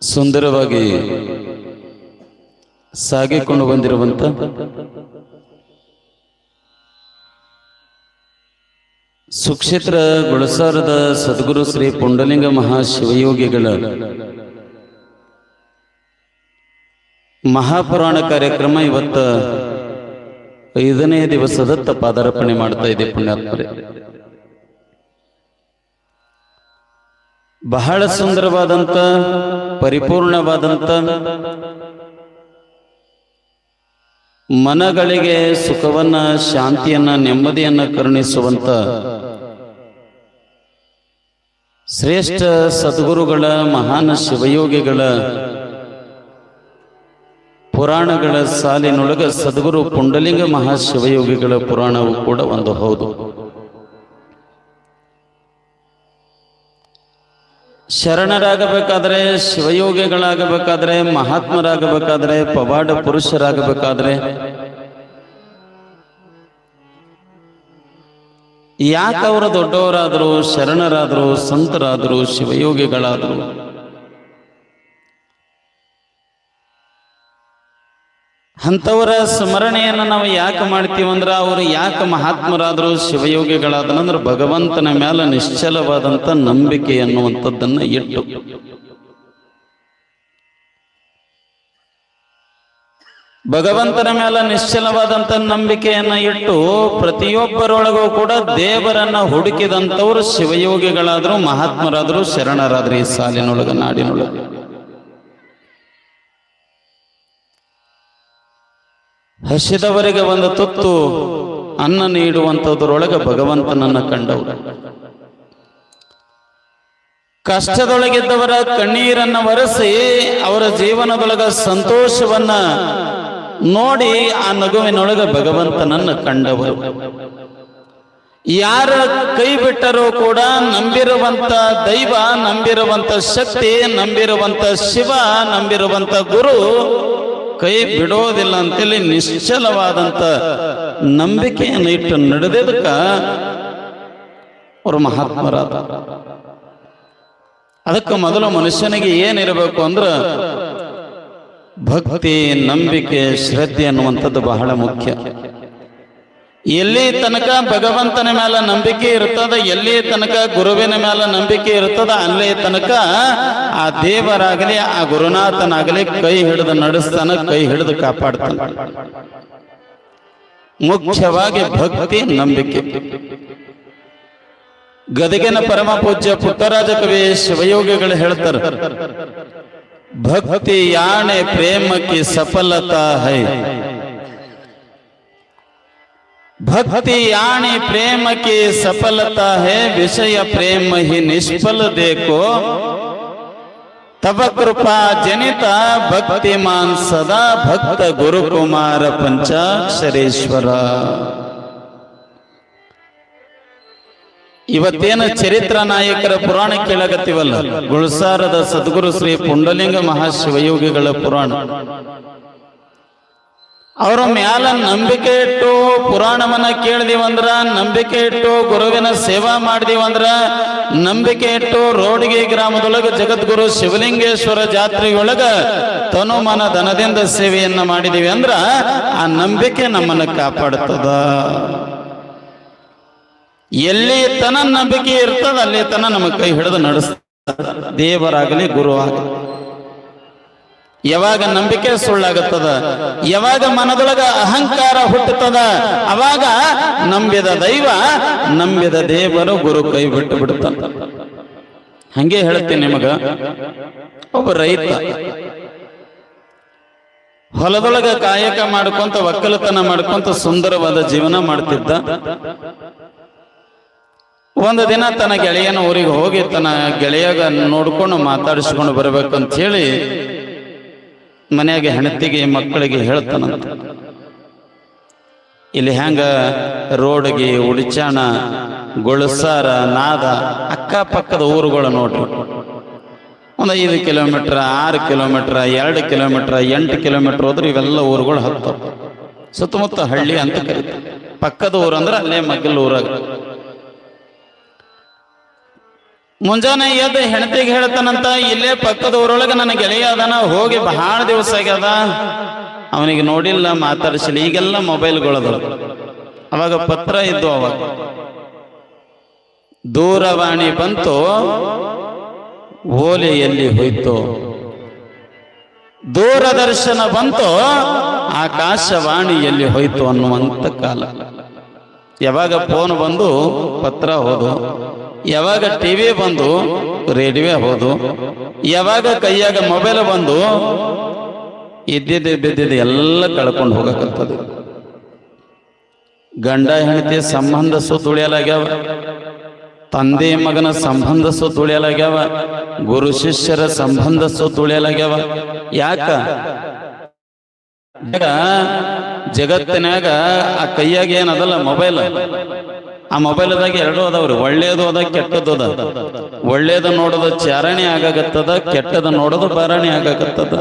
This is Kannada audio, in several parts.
ಸುಂದರವಾಗಿ ಸಾಗಿಕೊಂಡು ಬಂದಿರುವಂತ ಸುಕ್ಷೇತ್ರ ಗುಳಸಾರದ ಸದ್ಗುರು ಶ್ರೀ ಪುಂಡಲಿಂಗ ಮಹಾಶಿವಯೋಗಿಗಳ ಮಹಾಪುರಾಣ ಕಾರ್ಯಕ್ರಮ ಇವತ್ತ 5ನೇ ದಿವಸದತ್ತ ಪಾದಾರ್ಪಣೆ ಮಾಡ್ತಾ ಇದೆ. ಪುಣ್ಯಾತ್ಮರೇ, ಬಹಳ ಸುಂದರವಾದಂತ ಪರಿಪೂರ್ಣವಾದಂತ ಮನಗಳಿಗೆ ಸುಖವನ್ನ, ಶಾಂತಿಯನ್ನ, ನೆಮ್ಮದಿಯನ್ನ ಕರುಣಿಸುವಂತ ಶ್ರೇಷ್ಠ ಸದ್ಗುರುಗಳ ಮಹಾನ್ ಶಿವಯೋಗಿಗಳ ಪುರಾಣಗಳ ಸಾಲಿನೊಳಗ ಸದ್ಗುರು ಪುಂಡಲಿಂಗ ಮಹಾಶಿವಯೋಗಿಗಳ ಪುರಾಣವು ಕೂಡ ಒಂದು ಹೌದು. ಶರಣರಾಗಬೇಕಾದ್ರೆ, ಶಿವಯೋಗಿಗಳಾಗಬೇಕಾದ್ರೆ, ಮಹಾತ್ಮರಾಗಬೇಕಾದ್ರೆ, ಪವಾಡ ಪುರುಷರಾಗಬೇಕಾದ್ರೆ ಯಾಕೆ ಅವರು ದೊಡ್ಡವರಾದರು, ಶರಣರಾದರು, ಸಂತರಾದರು, ಶಿವಯೋಗಿಗಳಾದರು? ಅಂಥವರ ಸ್ಮರಣೆಯನ್ನು ನಾವು ಯಾಕೆ ಮಾಡ್ತೀವಂದ್ರೆ, ಅವರು ಯಾಕೆ ಮಹಾತ್ಮರಾದರು, ಶಿವಯೋಗಿಗಳಾದನಂದ್ರೆ ಭಗವಂತನ ಮೇಲೆ ನಿಶ್ಚಲವಾದಂಥ ನಂಬಿಕೆ ಅನ್ನುವಂಥದ್ದನ್ನ ಇಟ್ಟು, ಭಗವಂತನ ಮೇಲೆ ನಿಶ್ಚಲವಾದಂಥ ನಂಬಿಕೆಯನ್ನ ಇಟ್ಟು ಪ್ರತಿಯೊಬ್ಬರೊಳಗೂ ಕೂಡ ದೇವರನ್ನ ಹುಡುಕಿದಂಥವ್ರು ಶಿವಯೋಗಿಗಳಾದರು, ಮಹಾತ್ಮರಾದರು, ಶರಣರಾದರು. ಈ ಸಾಲಿನೊಳಗ, ನಾಡಿನೊಳಗ ಹಸಿದವರಿಗೆ ಒಂದು ತುತ್ತು ಅನ್ನ ನೀಡುವಂಥದ್ರೊಳಗೆ ಭಗವಂತನನ್ನ ಕಂಡವರು, ಕಷ್ಟದೊಳಗಿದ್ದವರ ಕಣ್ಣೀರನ್ನ ಒರೆಸಿ ಅವರ ಜೀವನದೊಳಗ ಸಂತೋಷವನ್ನ ನೋಡಿ ಆ ನಗುವಿನೊಳಗೆ ಭಗವಂತನನ್ನ ಕಂಡವರು. ಯಾರ ಕೈ ಬಿಟ್ಟರೂ ಕೂಡ ನಂಬಿರುವಂತ ದೈವ, ನಂಬಿರುವಂತ ಶಕ್ತಿ, ನಂಬಿರುವಂತ ಶಿವ, ನಂಬಿರುವಂತ ಗುರು ಕೈ ಬಿಡೋದಿಲ್ಲ ಅಂತೇಳಿ ನಿಶ್ಚಲವಾದಂತ ನಂಬಿಕೆಯನ್ನು ಇಟ್ಟು ನಡೆದಕ್ಕ ಅವರು ಮಹಾತ್ಮರಾದ. ಅದಕ್ಕೆ ಮೊದಲು ಮನುಷ್ಯನಿಗೆ ಏನಿರಬೇಕು ಅಂದ್ರ ಭಕ್ತಿ, ನಂಬಿಕೆ, ಶ್ರದ್ಧೆ ಅನ್ನುವಂಥದ್ದು ಬಹಳ ಮುಖ್ಯ. ಎಲ್ಲಿ ತನಕ ಭಗವಂತನ ಮೇಲೆ ನಂಬಿಕೆ ಇರ್ತದ, ಎಲ್ಲಿ ತನಕ ಗುರುವಿನ ಮೇಲೆ ನಂಬಿಕೆ ಇರ್ತದ, ಅಲ್ಲೇ ತನಕ ಆ ದೇವರಾಗಲಿ ಆ ಗುರುನಾಥನಾಗಲಿ ಕೈ ಹಿಡಿದು ನಡೆಸ್ತಾನ, ಕೈ ಹಿಡಿದು ಕಾಪಾಡ್ತಾನ. ಮುಖ್ಯವಾಗಿ ಭಕ್ತಿ, ನಂಬಿಕೆ. ಗದಗಿನ ಪರಮ ಪೂಜ್ಯ ಪುಟ್ಟರಾಜ ಕವಿ ಶಿವಯೋಗಿಗಳು ಹೇಳ್ತಾರೆ, ಭಕ್ತಿ ಯಾಣೆ ಪ್ರೇಮ ಕಿ ಸಫಲತಾ ಹೈ, भक्ति यानी प्रेम की सफलता है, विषय प्रेम ही निष्फल देखो, तब कृपा जनिता भक्तिमान सदा भक्त गुरु कुमार पंचाक्षरेश्वर. ಇವತ್ತೇನು ಚರಿತ್ರ ನಾಯಕರ ಪುರಾಣ ಕೇಳಕತ್ತೀವಲ್ಲ, ಗುಳ್ಸಾರದ ಸದ್ಗುರು ಶ್ರೀ ಪುಂಡಲಿಂಗ ಮಹಾಶಿವಯೋಗಿಗಳ ಪುರಾಣ, ಅವರ ಮ್ಯಾಲ ನಂಬಿಕೆ ಇಟ್ಟು ಪುರಾಣವನ್ನ ಕೇಳ್ದೀವಂದ್ರ, ನಂಬಿಕೆ ಇಟ್ಟು ಗುರುವಿನ ಸೇವಾ ಮಾಡಿದೀವಂದ್ರ, ನಂಬಿಕೆ ಇಟ್ಟು ರೋಡ್ಗಿ ಗ್ರಾಮದೊಳಗ ಜಗದ್ಗುರು ಶಿವಲಿಂಗೇಶ್ವರ ಜಾತ್ರೆಯೊಳಗ ತನುಮನ ಧನದಿಂದ ಸೇವೆಯನ್ನ ಮಾಡಿದೀವಿ ಅಂದ್ರ ಆ ನಂಬಿಕೆ ನಮ್ಮನ್ನ ಕಾಪಾಡುತ್ತದ. ಎಲ್ಲಿ ತನ ನಂಬಿಕೆ ಇರ್ತದ ಅಲ್ಲಿ ತನ ನಮ್ಮ ಕೈ ಹಿಡಿದು ನಡೆಸ್ತ, ದೇವರಾಗಲಿ ಗುರು ಆಗಲಿ. ಯಾವಾಗ ನಂಬಿಕೆ ಸುಳ್ಳಾಗುತ್ತದ, ಯಾವಾಗ ಮನದೊಳಗ ಅಹಂಕಾರ ಹುಟ್ಟುತ್ತದ, ಅವಾಗ ನಂಬಿದ ದೈವ ನಂಬಿದ ದೇವರು ಗುರು ಕೈ ಬಿಟ್ಟು ಬಿಡುತ್ತ. ಹಂಗೆ ಹೇಳ್ತೀನಿ ನಿಮಗ, ಒಬ್ಬ ರೈತ ಹೊಲದೊಳಗ ಕಾಯಕ ಮಾಡ್ಕೊಂತ ಒಕ್ಕಲತನ ಮಾಡ್ಕೊಂತ ಸುಂದರವಾದ ಜೀವನ ಮಾಡ್ತಿದ್ದ. ಒಂದು ದಿನ ತನ್ನ ಗೆಳೆಯನ ಊರಿಗೆ ಹೋಗಿ ತನ್ನ ಗೆಳೆಯಾಗ ನೋಡ್ಕೊಂಡು ಮಾತಾಡಿಸ್ಕೊಂಡು ಬರ್ಬೇಕಂತ ಹೇಳಿ ಮನೆಯಾಗ ಹೆಂಡತಿಗೆ ಮಕ್ಕಳಿಗೆ ಹೇಳ್ತಾನಂತ, ಇಲ್ಲಿ ಹೆಂಗ ರೋಡ್ಗೆ ಉಡಿಚಾಣ ಗುಳಸಾರ ನಾದ ಅಕ್ಕಪಕ್ಕದ ಊರುಗಳು ನೋಡ್ರಿ, ಒಂದು 5 ಕಿಲೋಮೀಟರ್ 6 ಕಿಲೋಮೀಟರ್ 2 ಕಿಲೋಮೀಟರ್ 8 ಕಿಲೋಮೀಟರ್ ಹೋದ್ರೆ ಇವೆಲ್ಲ ಊರುಗಳು ಹತ್ತವ. ಸುತ್ತಮುತ್ತ ಹಳ್ಳಿ ಅಂತ ಕರೀತಾರೆ. ಪಕ್ಕದ ಊರು ಅಂದ್ರೆ ಅಲ್ಲೇ ಮಗ್ಗಲ ಊರಾಗ. ಮುಂಜಾನೆ ಎದ್ದು ಹೆಂಡತಿಗೆ ಹೇಳ್ತಾನಂತ, ಇಲ್ಲೇ ಪಕ್ಕದ ಊರೊಳಗೆ ನನ್ನ ಗೆಳೆಯ ಅದಾನ, ಹೋಗಿ ಬಹಳ ದಿವಸ ಆಗ್ಯದ, ಅವನಿಗೆ ನೋಡಿಲ್ಲ ಮಾತಾಡಿಸಿಲ್ಲ. ಈಗೆಲ್ಲ ಮೊಬೈಲ್ಗಳದ, ಅವಾಗ ಪತ್ರ ಇದ್ದು, ಅವಾಗ ದೂರವಾಣಿ ಬಂತು, ಓಲೆ ಎಲ್ಲಿ ಹೋಯ್ತು, ದೂರದರ್ಶನ ಬಂತು, ಆಕಾಶವಾಣಿ ಎಲ್ಲಿ ಹೋಯ್ತು ಅನ್ನುವಂತ ಕಾಲ. ಯಾವಾಗ ಫೋನ್ ಬಂದು ಪತ್ರ ಹೋದು, ಯಾವಾಗ ಟಿವಿ ಬಂದು ರೇಡಿಯೋ ಹೋದು, ಯಾವಾಗ ಕೈಯಾಗ ಮೊಬೈಲ್ ಬಂದು ಇದ್ದಿದ್ದು ಬಿದ್ದಿದ್ದು ಎಲ್ಲ ಕಳ್ಕೊಂಡು ಹೋಗಕತ್ತದ. ಗಂಡ ಹೆಂಡತಿ ಸಂಬಂಧ ಸುತ್ತುಳಿಯಲಾಗ್ಯಾವ, ತಂದೆ ಮಗನ ಸಂಬಂಧ ಸುತ್ತುಳಿಯಲಾಗ್ಯಾವ, ಗುರು ಶಿಷ್ಯರ ಸಂಬಂಧ ಸುತ್ತುಳಿಯಲಾಗ್ಯಾವ. ಯಾಕ? ಜಗತ್ತಿನಾಗ ಆ ಕೈಯಾಗ ಏನದಲ್ಲ ಮೊಬೈಲ್, ಆ ಮೊಬೈಲ್ದಾಗ 2 ಅದಾವ್ರಿ, ಒಳ್ಳೇದು ಅದ ಕೆಟ್ಟದ್ದು ಅದ. ಒಳ್ಳೇದು ನೋಡೋದು ಚಾರಣೆ ಆಗಾಗತ್ತದ, ಕೆಟ್ಟದ ನೋಡೋದು ಬಾರಣೆ ಆಗಾಗತ್ತದ.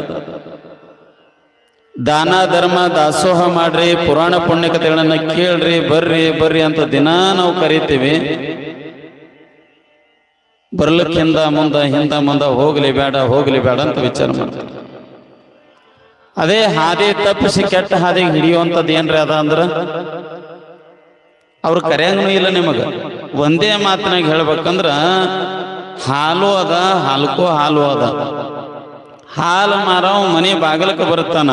ದಾನ ಧರ್ಮ ದಾಸೋಹ ಮಾಡ್ರಿ, ಪುರಾಣ ಪುಣ್ಯಕಥೆಗಳನ್ನ ಕೇಳ್ರಿ, ಬರ್ರಿ ಬರ್ರಿ ಅಂತ ದಿನಾ ನಾವು ಕರಿತೀವಿ. ಬರ್ಲಿಕ್ಕೆ ಹಿಂದ ಮುಂದ ಹೋಗ್ಲಿ ಬೇಡ ಅಂತ ವಿಚಾರ ಮಾಡ್ತೀವಿ. ಅದೇ ಹಾದಿ ತಪ್ಪಿಸಿ ಕೆಟ್ಟ ಹಾದಿಗೆ ಹಿಡಿಯುವಂಥದ್ದು ಏನ್ರಿ ಅದ ಅಂದ್ರ ಅವ್ರು ಕರೆಯಂಗೂ ಇಲ್ಲ ನಿಮಗ. ಒಂದೇ ಮಾತನಾಗ ಹೇಳ್ಬೇಕಂದ್ರ, ಹಾಲು ಅದ, ಹಾಲಕ್ಕೂ ಹಾಲು ಅದ. ಹಾಲು ಮಾರವ್ ಮನೆ ಬಾಗಿಲಕ್ಕೆ ಬರ್ತಾನ,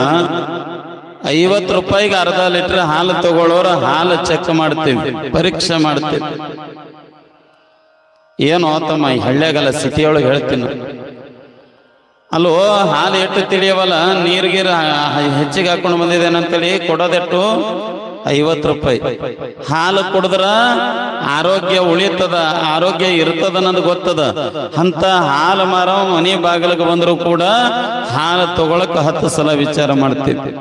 50 ರೂಪಾಯಿಗೆ ಅರ್ಧ ಲೀಟರ್ ಹಾಲು ತಗೊಳ್ಳೋರು ಹಾಲು ಚೆಕ್ ಮಾಡ್ತೀವಿ, ಪರೀಕ್ಷೆ ಮಾಡ್ತೀವಿ. ಏನು ತಮ್ಮ ಈ ಹಳ್ಳಿಯಾಗಲ್ಲ, ಸಿಟಿಯೊಳಗೆ ಹೇಳ್ತೀನಿ. ಅಲ್ಲೋ ಹಾಲು ಎಷ್ಟು ತಿಳಿಯವಲ್ಲ, ನೀರ್ಗೀರ ಹೆಚ್ಚಿಗೆ ಹಾಕೊಂಡು ಬಂದಿದ್ದೇನಂತೇಳಿ ಕೊಡೋದೆಟ್ಟು 50 ರೂಪಾಯಿ. ಹಾಲು ಕುಡಿದ್ರ ಆರೋಗ್ಯ ಉಳಿತದ, ಆರೋಗ್ಯ ಇರ್ತದ ಅನ್ನೋದು ಗೊತ್ತದ. ಅಂತ ಹಾಲು ಮಾರೋ ಮನೆ ಬಾಗಿಲಿಗೆ ಬಂದ್ರು ಕೂಡ ಹಾಲು ತಗೊಳಕ್ 10 ಸಲ ವಿಚಾರ ಮಾಡ್ತೀವಿ.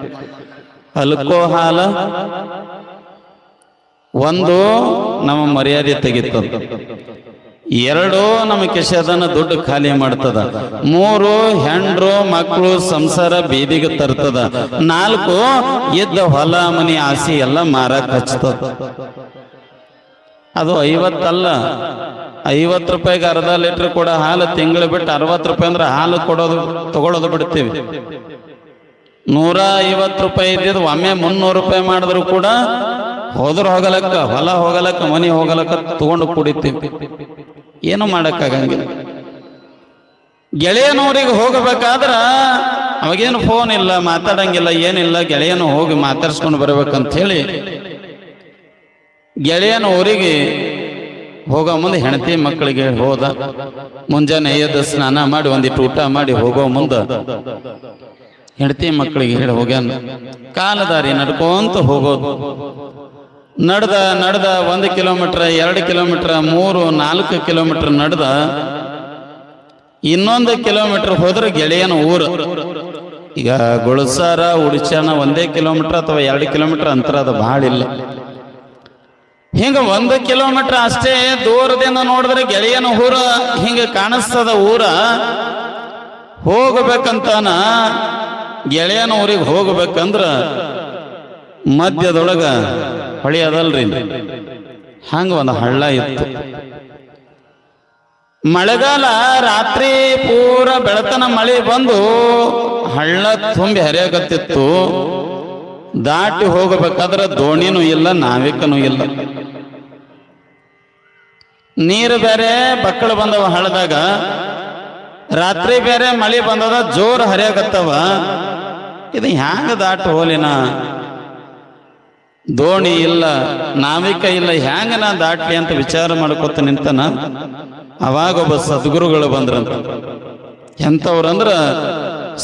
ಅಲ್ಕೋ ಹಾಲ ಒಂದು ನಮ್ಮ ಮರ್ಯಾದೆ ತೆಗಿತದ, 2 ನಮ್ಮ ಕಿಶೆದನ್ನ ದುಡ್ಡು ಖಾಲಿ ಮಾಡ್ತದ, 3 ಹೆಂಡ್ರು ಮಕ್ಕಳು ಸಂಸಾರ ಬೀದಿಗೆ ತರ್ತದ, 4 ಇದ್ದ ಹೊಲ ಮನಿ ಆಸಿ ಎಲ್ಲ ಮಾರಕ್ ಹಚ್ತದ. ಅದು 50 ಅಲ್ಲ, 50 ರೂಪಾಯಿಗೆ ಅರ್ಧ ಲೀಟರ್ ಕೂಡ ಹಾಲು ತಿಂಗಳು ಬಿಟ್ಟು 60 ರೂಪಾಯಿ ಅಂದ್ರೆ ಹಾಲು ತಗೊಳ್ಳೋದು ಬಿಡ್ತೀವಿ. 150 ರೂಪಾಯಿ ಇದ್ದಿದ್ದು ಒಮ್ಮೆ 300 ರೂಪಾಯಿ ಮಾಡಿದ್ರು ಕೂಡ ಹೋದ್ರ ಹೋಗಲಕ್ಕ, ಹೊಲ ಹೋಗಲಕ್ಕ, ಮನಿ ಹೋಗಲಕ್ಕ ತಗೊಂಡು ಕುಡಿತೀವಿ. ಏನು ಮಾಡಕ್ಕಾಗಂಗಿಲ್ಲ. ಗೆಳೆಯನೂರಿಗೆ ಹೋಗಬೇಕಾದ್ರ ಅವಾಗೇನು ಫೋನ್ ಇಲ್ಲ, ಮಾತಾಡಂಗಿಲ್ಲ, ಏನಿಲ್ಲ. ಗೆಳೆಯನು ಹೋಗಿ ಮಾತಾಡ್ಸ್ಕೊಂಡು ಬರ್ಬೇಕಂತ ಹೇಳಿ ಗೆಳೆಯನ ಊರಿಗೆ ಹೋಗೋ ಮುಂದೆ ಹೆಂಡತಿ ಮಕ್ಕಳಿಗೆ ಹೋದ. ಮುಂಜಾನೆ ಎದ್ದು ಸ್ನಾನ ಮಾಡಿ ಒಂದಿಟ್ಟು ಊಟ ಮಾಡಿ ಹೋಗೋ ಮುಂದೆ ಹೆಂಡತಿ ಮಕ್ಕಳಿಗೆ ಹೇಳಿ ಹೋಗ್ಯಾನ. ಕಾಲದಾರಿ ನಡ್ಕೊಂತ ಹೋಗೋದು. ನಡೆದ 1 ಕಿಲೋಮೀಟರ್ 2 ಕಿಲೋಮೀಟರ್ 3 4 ಕಿಲೋಮೀಟರ್ ನಡೆದ. ಇನ್ನೊಂದು ಕಿಲೋಮೀಟರ್ ಹೋದ್ರೆ ಗೆಳೆಯನ ಊರು. ಈಗ ಗುಳಸಾರ ಉಡಿಚಾಣ 1 ಕಿಲೋಮೀಟರ್ ಅಥವಾ 2 ಕಿಲೋಮೀಟರ್ ಅಂತರ, ಅದು ಭಾಳ ಇಲ್ಲ. ಹಿಂಗ 1 ಕಿಲೋಮೀಟರ್ ಅಷ್ಟೇ ದೂರದಿಂದ ನೋಡಿದ್ರೆ ಗೆಳೆಯನ ಊರ ಹಿಂಗ ಕಾಣಿಸ್ತದ ಊರ. ಹೋಗ್ಬೇಕಂತಾನ ಗೆಳೆಯನ ಊರಿಗೆ ಹೋಗ್ಬೇಕಂದ್ರ ಮಧ್ಯದೊಳಗ ಹೊಳಿ ಅದಲ್ರಿ, ಹಂಗ ಒಂದು ಹಳ್ಳ ಇತ್ತು. ಮಳೆಗಾಲ ರಾತ್ರಿ ಪೂರ ಬೆಳತನ ಮಳೆ ಬಂದು ಹಳ್ಳ ತುಂಬಿ ಹರಿಯಾಗತ್ತಿತ್ತು. ದಾಟಿ ಹೋಗಬೇಕಾದ್ರೆ ದೋಣಿನೂ ಇಲ್ಲ, ನಾವಿಕನೂ ಇಲ್ಲ. ನೀರು ಬೇರೆ ಬಕ್ಕಳು ಬಂದವ ಹಳ್ಳದಾಗ, ರಾತ್ರಿ ಬೇರೆ ಮಳೆ ಬಂದದ, ಜೋರು ಹರಿಯಾಗತ್ತವ. ಇದು ಹ್ಯಾಂಗ ದಾಟಿ ಹೋಲಿನ? ದೋಣಿ ಇಲ್ಲ, ನಾವಿಕ ಇಲ್ಲ, ಹ್ಯಾಂಗ ನಾ ದಾಟ್ಲಿ ಅಂತ ವಿಚಾರ ಮಾಡ್ಕೊತ ನಿಂತನ. ಅವಾಗ ಒಬ್ಬ ಸದ್ಗುರುಗಳು ಬಂದ್ರಂತ. ಎಂಥವ್ರಂದ್ರ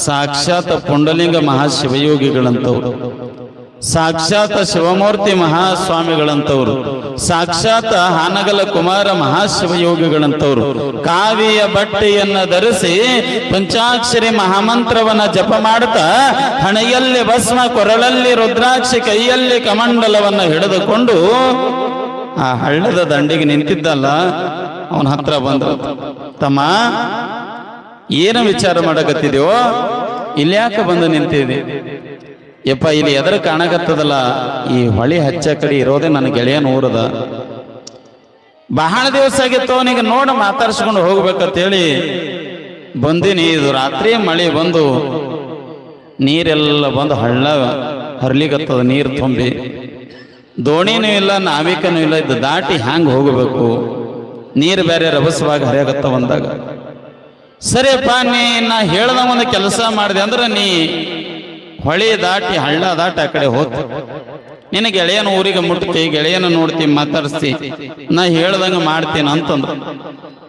ಸಾಕ್ಷಾತ್ ಪುಂಡಲಿಂಗ ಮಹಾಶಿವಯೋಗಿಗಳಂತವ್ರು, ಸಾಕ್ಷಾತ್ ಶಿವಮೂರ್ತಿ ಮಹಾಸ್ವಾಮಿಗಳಂತವ್ರು, ಸಾಕ್ಷಾತ್ ಹಾನಗಲ ಕುಮಾರ ಮಹಾಶಿವಯೋಗಿಗಳಂತವ್ರು. ಕಾವಿಯ ಬಟ್ಟೆಯನ್ನ ಧರಿಸಿ ಪಂಚಾಕ್ಷರಿ ಮಹಾಮಂತ್ರವನ್ನ ಜಪ ಮಾಡುತ್ತಾ ಹಣೆಯಲ್ಲಿ ಭಸ್ಮ, ಕೊರಳಲ್ಲಿ ರುದ್ರಾಕ್ಷಿ, ಕೈಯಲ್ಲಿ ಕಮಂಡಲವನ್ನ ಹಿಡಿದುಕೊಂಡು ಆ ಹಳ್ಳದ ದಂಡಿಗೆ ನಿಂತಿದ್ದಲ್ಲ, ಅವನ ಹತ್ರ ಬಂದ್ರು. ತಮ್ಮ, ಏನು ವಿಚಾರ ಮಾಡಕತ್ತಿದ್ಯೋ? ಇಲ್ಲಿ ಯಾಕೆ ಬಂದು ನಿಂತಿದೆ? ಯಪ್ಪ, ಇಲ್ಲಿ ಎದರ ಕಾಣಕತ್ತದಲ್ಲ, ಈ ಹೊಳಿ ಹಚ್ಚ ಕಡೆ ಇರೋದೇ ನನ್ನ ಗೆಳೆಯನ ಊರದ. ಬಹಳ ದಿವಸ ಆಗಿತ್ತು ಅವನಿಗೆ ನೋಡ ಮಾತಾಡ್ಸ್ಕೊಂಡು ಹೋಗ್ಬೇಕಂತೇಳಿ ಬಂದಿನಿ. ಇದು ರಾತ್ರಿ ಮಳೆ ಬಂದು ನೀರೆಲ್ಲ ಬಂದು ಹಳ್ಳ ಹರ್ಲಿಗತ್ತದ, ನೀರು ತುಂಬಿ ದೋಣಿನೂ ಇಲ್ಲ, ನಾವಿಕನೂ ಇಲ್ಲ. ಇದು ದಾಟಿ ಹ್ಯಾಂಗ ಹೋಗಬೇಕು? ನೀರು ಬೇರೆ ರಭಸವಾಗಿ ಹರಿಯಾಗತ್ತ ಬಂದಾಗ. ಸರಿಯಪ್ಪ, ನಾ ಹೇಳ್ದ ಒಂದು ಕೆಲಸ ಮಾಡಿದೆ ಅಂದ್ರೆ ನೀ ಹೊಳಿ ದಾಟಿ ಹಳ್ಳ ದಾಟಿ ಆ ಕಡೆ ಹೋತ್, ನಿನ್ನ ಗೆಳೆಯನ ಊರಿಗೆ ಮುಟ್ತಿ, ಗೆಳೆಯನ ನೋಡ್ತಿ, ಮಾತಾಡಿಸ್ತಿ, ನಾ ಹೇಳ್ದಂಗ ಮಾಡ್ತೀನಿ ಅಂತಂದ್ರು.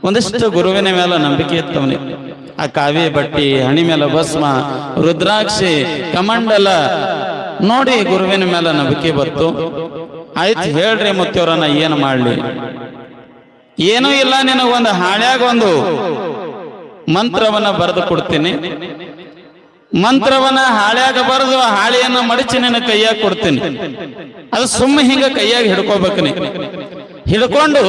ಒಂದಿಷ್ಟು ಗುರುವಿನ ಮೇಲೆ ನಂಬಿಕೆ ಇತ್ತವನಿಗೆ. ಆ ಕಾವಿ ಬಟ್ಟಿ, ಹಣಿ ಮೇಲೆ ಭಸ್ಮ, ರುದ್ರಾಕ್ಷಿ, ಕಮಂಡಲ ನೋಡಿ ಗುರುವಿನ ಮೇಲೆ ನಂಬಿಕೆ ಬತ್ತು. ಆಯ್ತು ಹೇಳ್ರಿ ಮುತ್ತಿಯವ್ರ, ನಾ ಏನು ಮಾಡ್ಲಿ? ಏನೂ ಇಲ್ಲ, ನಿನಗೊಂದು ಹಾಳ್ಯಾಗ ಒಂದು ಮಂತ್ರವನ್ನ ಬರೆದು ಕೊಡ್ತೀನಿ. ಮಂತ್ರವನ್ನ ಹಾಳ್ಯಾಗ ಬರೆದು ಹಾಳೆಯನ್ನ ಮಡಚಿ ನಿನ್ನ ಕೈಯಾಗ ಕೊಡ್ತೀನಿ. ಅದು ಸುಮ್ಮ ಹಿಂಗ ಕೈಯಾಗ ಹಿಡ್ಕೋಬೇಕು. ನೀ ಹಿಡ್ಕೊಂಡು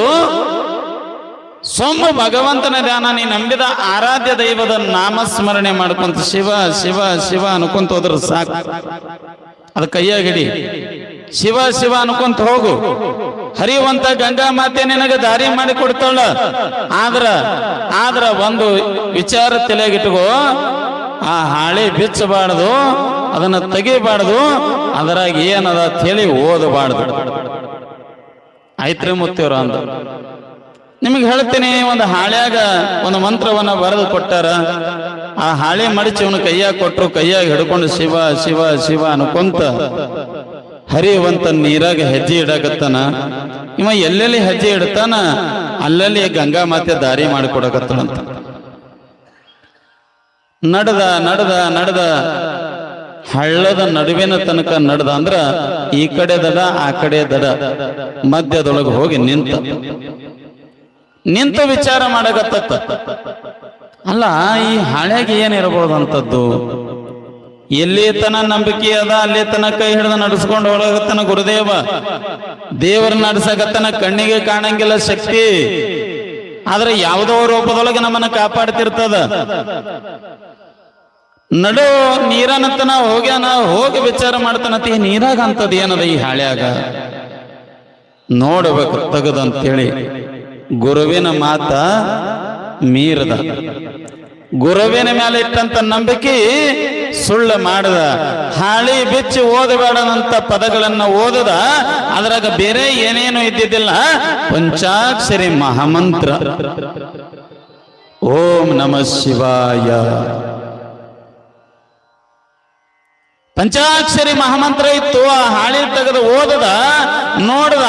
ಸೊಮ್ಮ ಭಗವಂತನ ಧ್ಯಾನ, ನೀ ನಂಬಿದ ಆರಾಧ್ಯ ದೈವದ ನಾಮಸ್ಮರಣೆ ಮಾಡ್ಕೊಂತ ಶಿವ ಶಿವ ಶಿವ ಅನ್ಕೊಂತ ಹೋದ್ರ ಸಾಕು. ಅದು ಕೈಯಾಗ ಹಿಡಿ, ಶಿವ ಶಿವ ಅನ್ಕೊಂತ ಹೋಗು. ಹರಿಯುವಂತ ಗಂಗಾ ಮಾತೆ ನಿನಗೆ ದಾರಿ ಮಾಡಿ ಕೊಡ್ತಾಳ. ಆದ್ರ ಒಂದು ವಿಚಾರ ತಲೆಗಿಟ್ಕೋ, ಆ ಹಾಳಿ ಬಿಚ್ಚಬಾರ್ದು, ಅದನ್ನ ತೆಗಿಬಾರ್ದು, ಅದರಾಗ ಏನದ ತೇಳಿ ಓದಬಾರ್ದು. ಆಯ್ತ್ರಿ ಮುತ್ತಿಯವ್ರ ಅಂದ. ನಿಮಗೆ ಹೇಳ್ತೀನಿ, ಒಂದು ಹಾಳ್ಯಾಗ ಒಂದು ಮಂತ್ರವನ್ನ ಬರೆದು ಕೊಟ್ಟಾರ. ಆ ಹಾಳಿ ಮಡಿಚಿ ಅವನು ಕೈಯಾಗ ಕೊಟ್ಟರು, ಕೈಯಾಗ ಹಿಡ್ಕೊಂಡು ಶಿವ ಶಿವ ಶಿವ ಅನ್ಕೊಂತ ಹರಿಯುವಂತ ನೀರಾಗ ಹೆಜ್ಜೆ ಇಡಕತ್ತಾನ. ಇವ ಎಲ್ಲೆಲ್ಲಿ ಹೆಜ್ಜೆ ಇಡ್ತಾನ ಅಲ್ಲಲ್ಲಿ ಗಂಗಾ ಮಾತೆ ದಾರಿ ಮಾಡಿಕೊಡಕತ್ತಳಂತ. ನಡೆದ ಹಳ್ಳದ ನಡುವಿನ ತನಕ ನಡೆದ. ಅಂದ್ರ ಈ ಕಡೆ ದಡ, ಆ ಕಡೆ ದಡ, ಮಧ್ಯದೊಳಗೆ ಹೋಗಿ ನಿಂತ ವಿಚಾರ ಮಾಡಕತ್ತ. ಅಲ್ಲ, ಈ ಹಳ್ಯಾಗ ಏನಿರಬಹುದು ಅಂತದ್ದು? ಎಲ್ಲಿ ತನ ನಂಬಿಕೆ ಅದ ಅಲ್ಲಿ ತನ ಕೈ ಹಿಡಿದ ನಡೆಸ್ಕೊಂಡು ಹೋಗತ್ತನ ಗುರುದೇವ. ದೇವರ ನಡೆಸಕತ್ತನ, ಕಣ್ಣಿಗೆ ಕಾಣಂಗಿಲ್ಲ ಶಕ್ತಿ, ಆದ್ರೆ ಯಾವುದೋ ರೂಪದೊಳಗೆ ನಮ್ಮನ್ನ ಕಾಪಾಡ್ತಿರ್ತದ. ನಡು ನೀರನತನ ಹೋಗ್ಯಾನ, ಹೋಗಿ ವಿಚಾರ ಮಾಡ್ತಾನತಿ, ನೀರಾಗ ಅಂತದ್ ಏನದ ಈ ಹಾಳ್ಯಾಗ? ನೋಡ್ಬೇಕು ತಗದಂತೇಳಿ ಗುರುವಿನ ಮಾತ ಮೀರದ, ಗುರುವಿನ ಮೇಲೆ ಇಟ್ಟಂತ ನಂಬಿಕೆ ಸುಳ್ಳು ಮಾಡದ, ಹಾಳಿ ಬಿಚ್ಚಿ ಓದಬೇಡದಂತ ಪದಗಳನ್ನ ಓದದ. ಅದ್ರಾಗ ಬೇರೆ ಏನೇನು ಇದ್ದಿದ್ದಿಲ್ಲ, ಪಂಚಾಕ್ಷರಿ ಮಹಾಮಂತ್ರ ಓಂ ನಮಃ ಶಿವಾಯ. ಪಂಚಾಕ್ಷರಿ ಮಹಾಮಂತ್ರ ಇತ್ತು. ಆ ಹಾಳಿ ತೆಗೆದು ಓದದ, ನೋಡದ.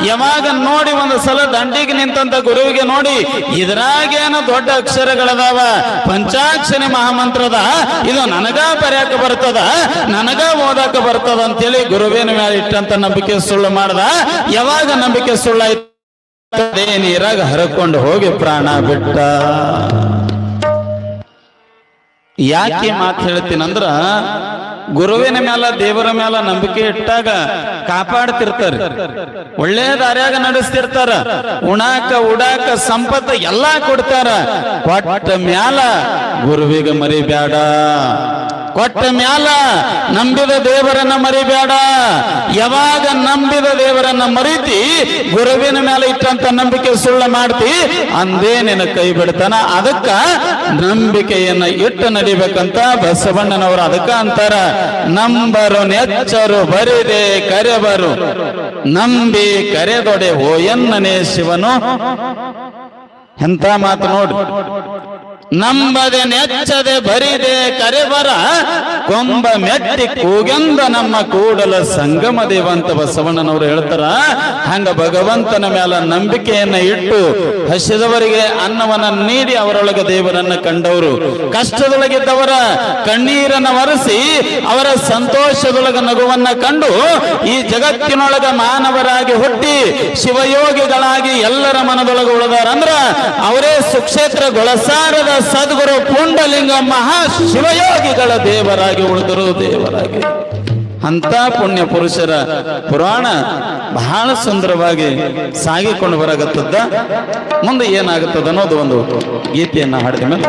ಯಾವಾಗ ನೋಡಿ ಒಂದು ಸಲ ದಂಡಿಗೆ ನಿಂತಂತ ಗುರುವಿಗೆ ನೋಡಿ, ಇದ್ರಾಗೇನು ದೊಡ್ಡ ಅಕ್ಷರಗಳದಾವ, ಪಂಚಾಕ್ಷರಿ ಮಹಾಮಂತ್ರದ, ಇದು ನನಗ ಬರ್ಯಾಕ ಬರ್ತದ, ನನಗ ಓದಾಕ ಬರ್ತದ ಅಂತೇಳಿ ಗುರುವಿನ ಮೇಲೆ ಇಟ್ಟಂತ ನಂಬಿಕೆ ಸುಳ್ಳು ಮಾಡ್ದ. ಯಾವಾಗ ನಂಬಿಕೆ ಸುಳ್ಳಾಯ್ತು, ನೀರಾಗ ಹರಕೊಂಡು ಹೋಗಿ ಪ್ರಾಣ ಬಿಟ್ಟ. ಯಾಕೆ ಮಾತು ಹೇಳ್ತೀನಂದ್ರ, ಗುರುವಿನ ಮ್ಯಾಲ ದೇವರ ಮ್ಯಾಲ ನಂಬಿಕೆ ಇಟ್ಟಾಗ ಕಾಪಾಡ್ತಿರ್ತಾರೆ, ಒಳ್ಳೆ ದಾರ್ಯಾಗ ನಡೆಸ್ತಿರ್ತಾರ, ಉಣಾಕ ಉಡಾಕ ಸಂಪತ್ತ ಎಲ್ಲಾ ಕೊಡ್ತಾರ. ಕೊಟ್ಟ ಮ್ಯಾಲ ಗುರುವಿಗೆ ಮರಿಬ್ಯಾಡ, ಕೊಟ್ಟ ಮ್ಯಾಲ ನಂಬಿದ ದೇವರನ್ನ ಮರಿಬೇಡ. ಯಾವಾಗ ನಂಬಿದ ದೇವರನ್ನ ಮರಿತಿ, ಗುರುವಿನ ಮೇಲೆ ಇಟ್ಟಂತ ನಂಬಿಕೆ ಸುಳ್ಳ ಮಾಡ್ತಿ, ಅಂದೇ ನಿನ್ನ ಕೈ ಬಿಡ್ತಾನ. ಅದಕ್ಕ ನಂಬಿಕೆಯನ್ನ ಇಟ್ಟು ನಡಿಬೇಕಂತ ಬಸವಣ್ಣನವರು ಅದಕ್ಕ ಅಂತಾರ, ನಂಬರು ನೆಚ್ಚರು ಬರಿದೆ ಕರೆಬರು, ನಂಬಿ ಕರೆದೊಡೆ ಓ ಎನ್ನನೇ ಶಿವನು. ಎಂತ ಮಾತು ನೋಡಿ, ನಂಬದೆ ನೆಚ್ಚದೆ ಬರಿದೆ ಕರೆಬರ, ಕೊಂಬ ಮೆಟ್ಟಿ ಕೂಗೆಂದ ನಮ್ಮ ಕೂಡಲ ಸಂಗಮ ದೇವ ಅಂತ ಬಸವಣ್ಣನವರು ಹೇಳ್ತಾರ. ಹಂಗ ಭಗವಂತನ ಮೇಲೆ ನಂಬಿಕೆಯನ್ನ ಇಟ್ಟು ಹಸಿದವರಿಗೆ ಅನ್ನವನ್ನ ನೀಡಿ ಅವರೊಳಗೆ ದೇವರನ್ನ ಕಂಡವರು, ಕಷ್ಟದೊಳಗಿದ್ದವರ ಕಣ್ಣೀರನ್ನ ಒರೆಸಿ ಅವರ ಸಂತೋಷದೊಳಗ ನಗುವನ್ನ ಕಂಡು ಈ ಜಗತ್ತಿನೊಳಗ ಮಾನವರಾಗಿ ಹುಟ್ಟಿ ಶಿವಯೋಗಿಗಳಾಗಿ ಎಲ್ಲರ ಮನದೊಳಗೆ ಉಳಿದಾರಂದ್ರ ಅವರೇ ಸುಕ್ಷೇತ್ರ ಗೊಳಸಾರದ ಸದ್ಗುರು ಪುಂಡಲಿಂಗ ಮಹಾ ಶಿವಯೋಗಿಗಳ ದೇವರಾಗಿ ಉಳಿದರು, ದೇವರಾಗಿ. ಅಂತ ಪುಣ್ಯ ಪುರುಷರ ಪುರಾಣ ಬಹಳ ಸುಂದರವಾಗಿ ಸಾಗಿಕೊಂಡು ಬರಾಗತ್ತದ. ಮುಂದೆ ಏನಾಗುತ್ತದ ಅನ್ನೋದು ಒಂದು ಗೀತೆಯನ್ನ ಹಾಡಿದ ಮೇಲೆ